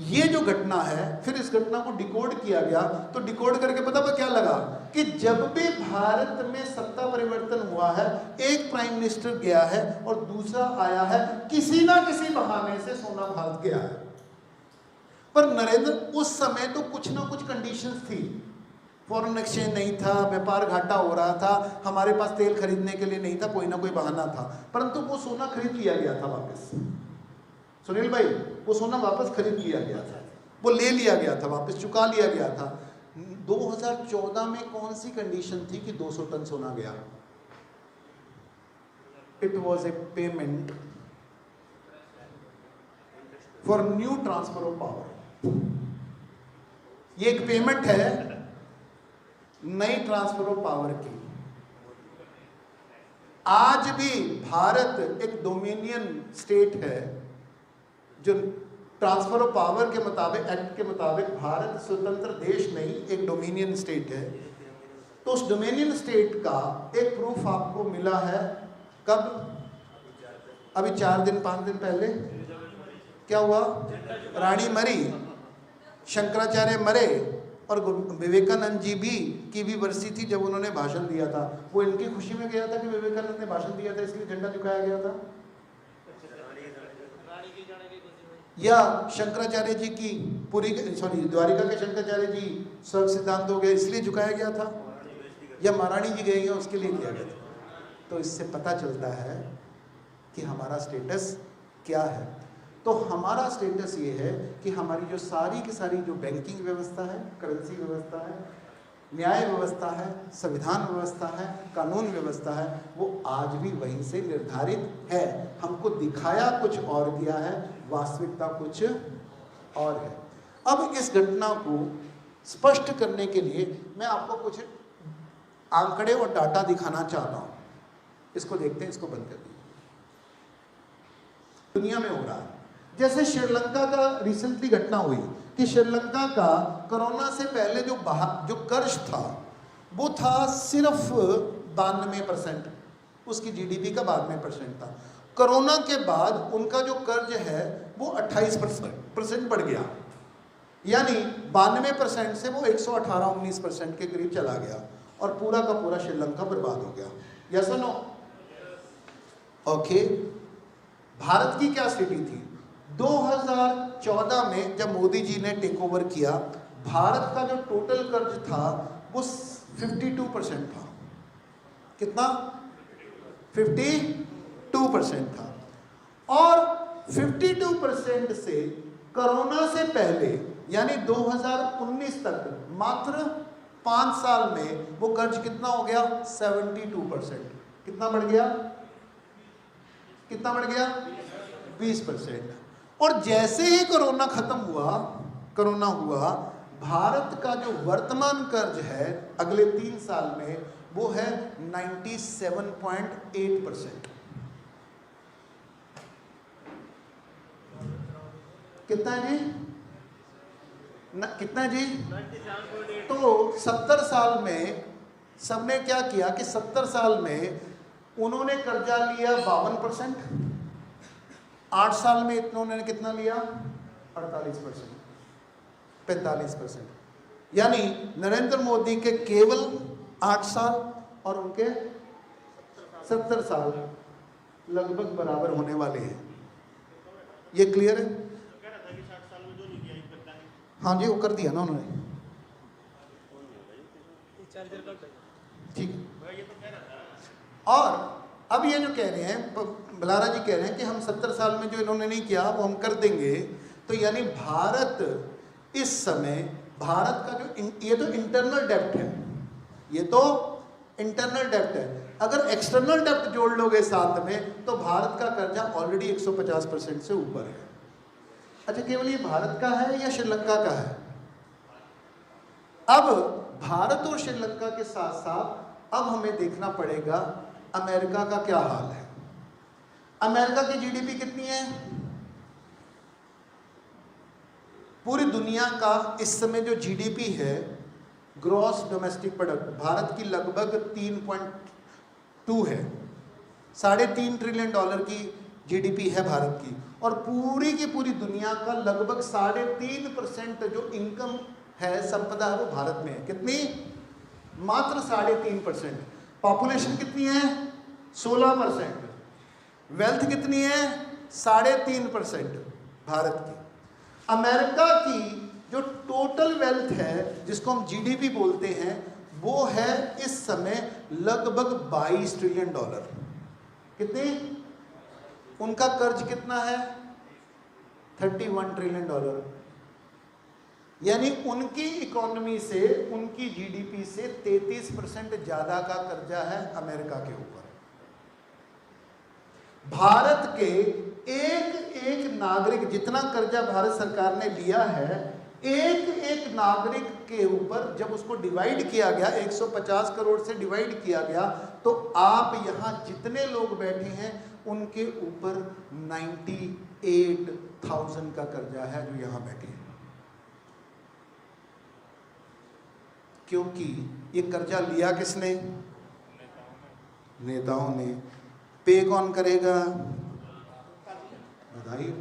ये जो घटना है, फिर इस घटना को डिकोड किया गया, तो डिकोड करके पता क्या लगा कि जब भी भारत में सत्ता परिवर्तन हुआ है, एक प्राइम मिनिस्टर गया है और दूसरा आया है, किसी ना किसी बहाने से सोना भारत गया है। पर नरेंद्र, उस समय तो कुछ ना कुछ कंडीशंस थी, फॉरेन एक्सचेंज नहीं था, व्यापार घाटा हो रहा था, हमारे पास तेल खरीदने के लिए नहीं था, कोई ना कोई बहाना था, परंतु वो सोना खरीद लिया गया था वापस। सुनील भाई, वो सोना वापस खरीद लिया गया था, वो ले लिया गया था, वापस चुका लिया गया था। 2014 में कौन सी कंडीशन थी कि 200 टन सोना गया? It was a payment for new transfer of power. ये एक पेमेंट है नई ट्रांसफर ऑफ पावर की। आज भी भारत एक डोमिनियन स्टेट है, जो ट्रांसफर ऑफ पावर के मुताबिक, एक्ट के मुताबिक भारत स्वतंत्र देश नहीं, एक डोमिनियन स्टेट है। तो उस डोमिनियन स्टेट का एक प्रूफ आपको मिला है कब? अभी 4 दिन 5 दिन पहले क्या हुआ? रानी मरी, शंकराचार्य मरे, और विवेकानंद जी भी की भी बरसी थी जब उन्होंने भाषण दिया था। वो इनकी खुशी में गया था कि विवेकानंद ने भाषण दिया था, इसलिए झंडा झुकाया गया था। या शंकराचार्य जी की द्वारिका के शंकराचार्य जी स्वर्ग सिद्धांत हो गए, इसलिए झुकाया गया था, या महारानी जी गई हैं उसके लिए किया गया था। तो इससे पता चलता है कि हमारा स्टेटस क्या है। तो हमारा स्टेटस ये है कि हमारी जो सारी की सारी जो बैंकिंग व्यवस्था है, करेंसी व्यवस्था है, न्याय व्यवस्था है, संविधान व्यवस्था है, कानून व्यवस्था है, वो आज भी वहीं से निर्धारित है। हमको दिखाया कुछ और दिया है, वास्तविकता कुछ और है। अब इस घटना को स्पष्ट करने के लिए मैं आपको कुछ आंकड़े और डाटा दिखाना चाहता हूं। इसको देखते हैं, इसको बंद कर दीजिए। दुनिया में हो रहा है, जैसे श्रीलंका का रिसेंटली घटना हुई कि श्रीलंका का कोरोना से पहले जो कर्ज था वो था सिर्फ 92%, उसकी जीडीपी का 92% था। कोरोना के बाद उनका जो कर्ज है वो 28% बढ़ गया, यानी 92% से वो 118-19% के करीब चला गया और पूरा का पूरा श्रीलंका बर्बाद हो गया। यस और नो? ओके। भारत की क्या स्थिति थी? 2014 में जब मोदी जी ने टेक ओवर किया, भारत का जो टोटल कर्ज था वो 52% था। कितना? 52% था। और 52% से कोरोना से पहले यानी 2019 तक मात्र 5 साल में वो कर्ज कितना हो गया? 72%। कितना बढ़ गया? कितना बढ़ गया? 20%। और जैसे ही कोरोना खत्म हुआ, भारत का जो वर्तमान कर्ज है अगले 3 साल में वो है 97.8%। कितना है जी? कितना है जी? तो 70 साल में सबने क्या किया कि 70 साल में उन्होंने कर्जा लिया 52%, 8 साल में उन्होंने कितना लिया? 48%, 45%। यानी नरेंद्र मोदी के केवल 8 साल और उनके 70 साल लगभग बराबर होने वाले हैं। ये क्लियर है? हाँ जी, वो कर दिया ना उन्होंने। ठीक है। और अब ये जो कह रहे हैं, बलारा जी कह रहे हैं कि हम 70 साल में जो इन्होंने नहीं किया वो हम कर देंगे, तो यानी भारत इस समय, भारत का जो ये तो इंटरनल डेब्ट है, ये तो इंटरनल डेब्ट है। अगर एक्सटर्नल डेब्ट जोड़ लोगे साथ में तो भारत का कर्जा ऑलरेडी 150% से ऊपर है। अच्छा, केवल ये भारत का है या श्रीलंका का है? अब भारत और श्रीलंका के साथ साथ अब हमें देखना पड़ेगा अमेरिका का क्या हाल है। अमेरिका की जीडीपी कितनी है? पूरी दुनिया का इस समय जो जीडीपी है, ग्रॉस डोमेस्टिक प्रोडक्ट, भारत की लगभग 3.2 है। $3.5 ट्रिलियन की जीडीपी है भारत की, और पूरी की पूरी दुनिया का लगभग 3.5% जो इनकम है, संपदा है, वो भारत में है। कितनी? मात्र 3.5%। पॉपुलेशन कितनी है? 16%। वेल्थ कितनी है? 3.5% भारत की। अमेरिका की जो टोटल वेल्थ है, जिसको हम जीडीपी बोलते हैं, वो है इस समय लगभग $22 ट्रिलियन। कितनी? उनका कर्ज कितना है? $31 ट्रिलियन। यानी उनकी इकोनॉमी से, उनकी जीडीपी से 33% ज्यादा का कर्जा है अमेरिका के ऊपर। भारत के एक नागरिक, जितना कर्जा भारत सरकार ने लिया है, एक नागरिक के ऊपर जब उसको डिवाइड किया गया, 150 करोड़ से डिवाइड किया गया, तो आप यहां जितने लोग बैठे हैं उनके ऊपर 98,000 का कर्जा है जो यहां बैठे हैं। क्योंकि ये कर्जा लिया किसने? नेताओं ने। पे कौन करेगा? बधाई हो।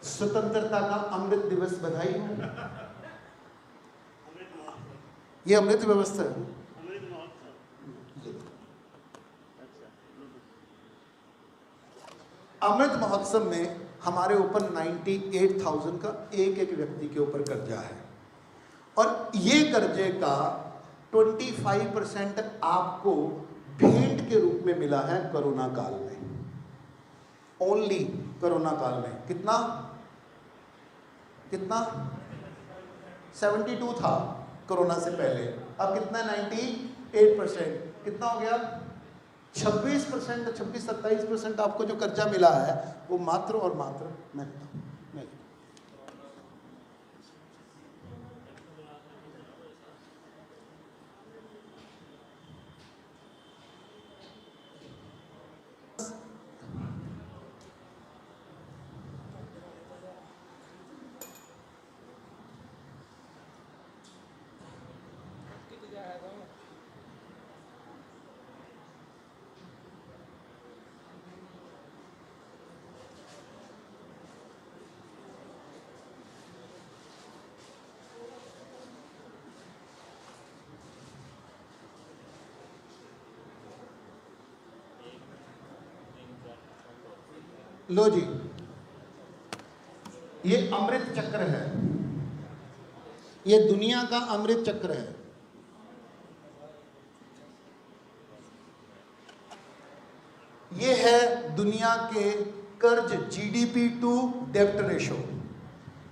स्वतंत्रता का अमृत दिवस, बधाई हो। ये अमृत व्यवस्था है। अमृत महोत्सव में हमारे ऊपर 98,000 का एक व्यक्ति के ऊपर कर्जा है, और ये कर्जे का 25% आपको भेंट के रूप में मिला है कोरोना काल में। ओनली कोरोना काल में। कितना? 72 था कोरोना से पहले, अब कितना 98%, कितना हो गया 26%, 26-27% आपको जो कर्जा मिला है वो मात्र और मात्र मैं लो जी, ये अमृत चक्र है, ये दुनिया का अमृत चक्र है। ये है दुनिया के कर्ज जीडीपी टू डेब्ट रेशो,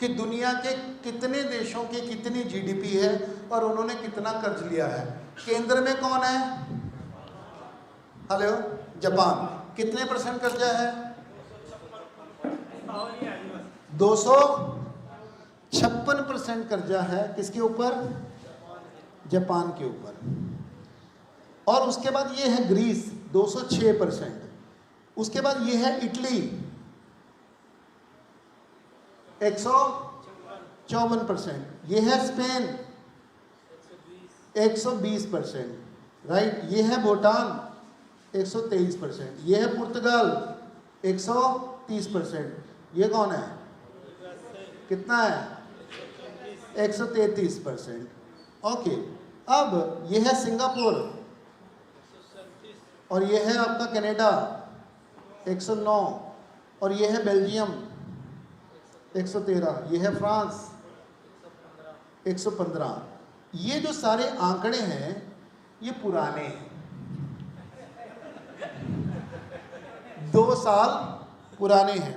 कि दुनिया के कितने देशों की कितनी जीडीपी है और उन्होंने कितना कर्ज लिया है। केंद्र में कौन है? Hello, Japan. कितने % कर्जा है? 256% कर्जा है। किसके ऊपर? जापान के ऊपर। और उसके बाद ये है ग्रीस 206%। उसके बाद ये है इटली 154%। ये है स्पेन 120%, राइट। ये है भूटान 123%। ये है पुर्तगाल 130%। ये कौन है? कितना है? 133%। ओके, अब ये है सिंगापुर और ये है आपका कनाडा 109 और ये है बेल्जियम 113, ये है फ्रांस 115। ये जो सारे आंकड़े हैं ये पुराने हैं, 2 साल पुराने हैं।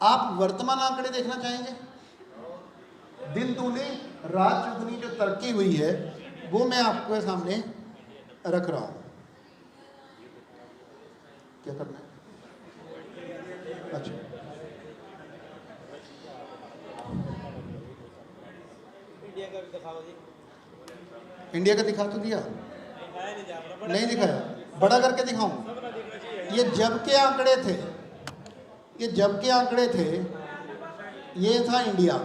आप वर्तमान आंकड़े देखना चाहेंगे? दिन दूनी रात चौगुनी जो तरक्की हुई है वो मैं आपके सामने रख रहा हूं। क्या करना है? अच्छा, इंडिया का दिखा तो दिया, नहीं दिखाया, बड़ा करके दिखाऊं? ये जब के आंकड़े थे, ये जब के आंकड़े थे, ये था इंडिया।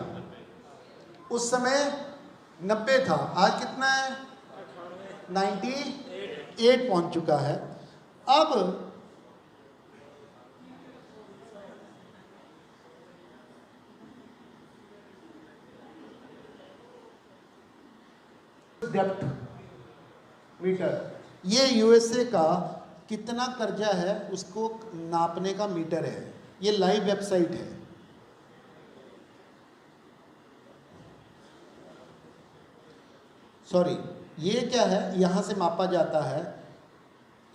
उस समय 90 था, आज कितना है? 98 पहुंच चुका है। अब डेब्ट मीटर, ये यूएसए का कितना कर्जा है उसको नापने का मीटर है। ये लाइव वेबसाइट है। सॉरी, ये क्या है? यहाँ से मापा जाता है।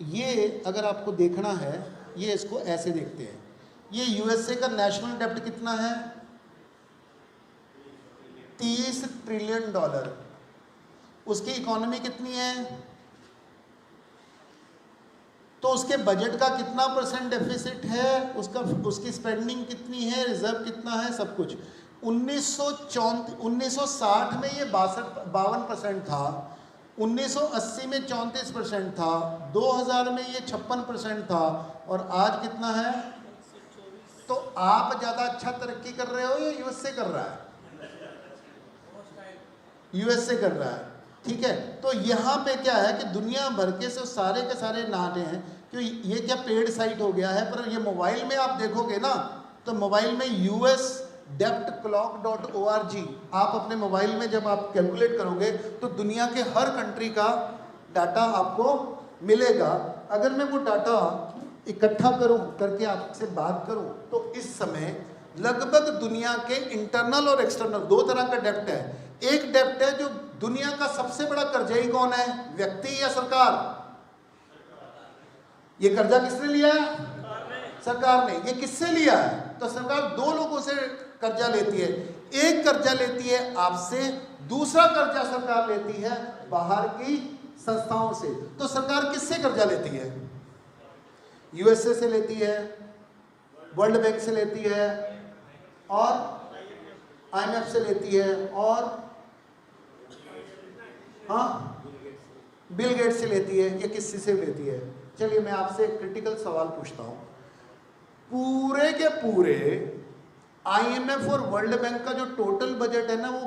ये अगर आपको देखना है, ये इसको ऐसे देखते हैं। ये यूएसए का नेशनल डेब्ट कितना है? $30 ट्रिलियन। उसकी इकोनॉमी कितनी है? तो उसके बजट का कितना % डेफिसिट है, उसकी स्पेंडिंग कितनी है, रिजर्व कितना है, सब कुछ। 1960 में ये 52% था, 1980 में 34% था, 2000 में ये 56% था और आज कितना है? तो आप ज़्यादा अच्छा तरक्की कर रहे हो या यूएसए कर रहा है? यूएसए कर रहा है, ठीक है। तो यहाँ पे क्या है कि दुनिया भर के सारे के सारे नाटे हैं कि ये क्या पेड साइट हो गया है। पर ये मोबाइल में आप देखोगे ना, तो मोबाइल में usdebtclock.org, आप अपने मोबाइल में जब आप कैलकुलेट करोगे तो दुनिया के हर कंट्री का डाटा आपको मिलेगा। अगर मैं वो डाटा इकट्ठा करूं, करके आपसे बात करूं, तो इस समय लगभग दुनिया के इंटरनल और एक्सटर्नल 2 तरह का डेब्ट है। एक डेब्ट है जो दुनिया का सबसे बड़ा कर्जई कौन है? व्यक्ति या सरकार? ये कर्जा किसने लिया है? सरकार ने। ये किससे लिया है? तो सरकार 2 लोगों से कर्जा लेती है। एक कर्जा लेती है आपसे, दूसरा कर्जा सरकार लेती है बाहर की संस्थाओं से। तो सरकार किससे कर्जा लेती है? यूएसए से लेती है, वर्ल्ड बैंक से लेती है, और आईएमएफ से लेती है, और हाँ बिल गेट्स से लेती है, या किसी से लेती है? चलिए मैं आपसे एक क्रिटिकल सवाल पूछता हूं। पूरे के पूरे आईएमएफ और वर्ल्ड बैंक का जो टोटल बजट है ना, वो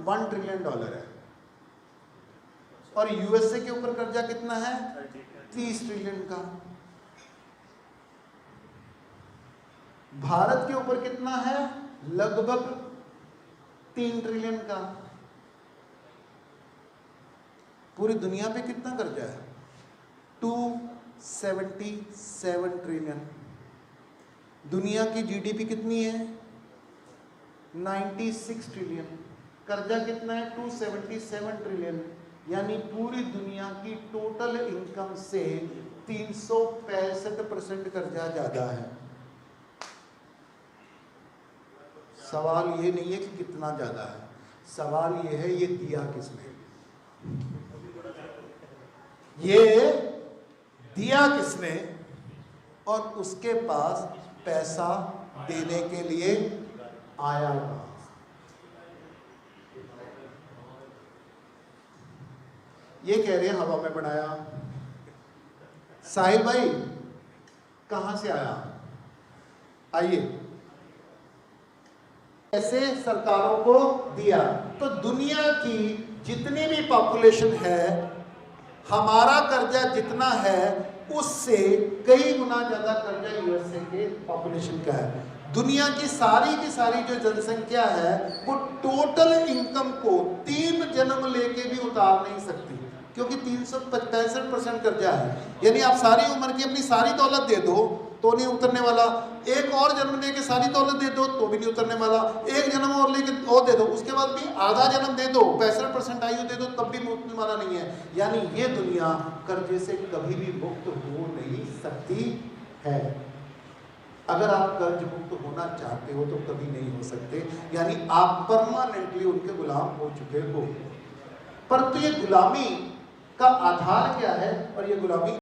$1 ट्रिलियन है, और यूएसए के ऊपर कर्जा कितना है? 30 ट्रिलियन का। भारत के ऊपर कितना है? लगभग 3 ट्रिलियन का। पूरी दुनिया पे कितना कर्जा है? 277 ट्रिलियन। दुनिया की जीडीपी कितनी है? 96 ट्रिलियन। कर्जा कितना है? 277 ट्रिलियन। यानी पूरी दुनिया की टोटल इनकम से 365% कर्जा ज्यादा है। सवाल ये नहीं है कि कितना ज्यादा है, सवाल ये है ये दिया किसने? ये दिया किसने, और उसके पास पैसा देने के लिए आया कहां? ये कह रहे हैं हवा में बनाया। साहिल भाई कहां से आया? आइए, ऐसे सरकारों को दिया। तो दुनिया की जितनी भी पॉपुलेशन है, हमारा कर्जा जितना है उससे कई गुना ज्यादा कर्जा यूएसए के पॉपुलेशन का है। दुनिया की सारी जो जनसंख्या है वो टोटल इनकम को 3 जन्म लेके भी उतार नहीं सकती, क्योंकि 365% कर्जा है। यानी आप सारी उम्र की अपनी सारी दौलत दे दो तो नहीं उतरने वाला, एक और जन्म लेके सारी दौलत दे दो तो भी नहीं उतरने वाला, एक जन्म और लेके और दे दो, उसके बाद भी आधा जन्म दे दो, 65% आयु दे दो, तब भी उतरने वाला नहीं है। यानी ये दुनिया कर्जे से कभी भी मुक्त हो नहीं सकती है। अगर आप कर्ज मुक्त होना चाहते हो तो कभी नहीं हो सकते, यानी आप परमानेंटली उनके गुलाम हो चुके हो। परंतु ये गुलामी का आधार क्या है, और ये गुलामी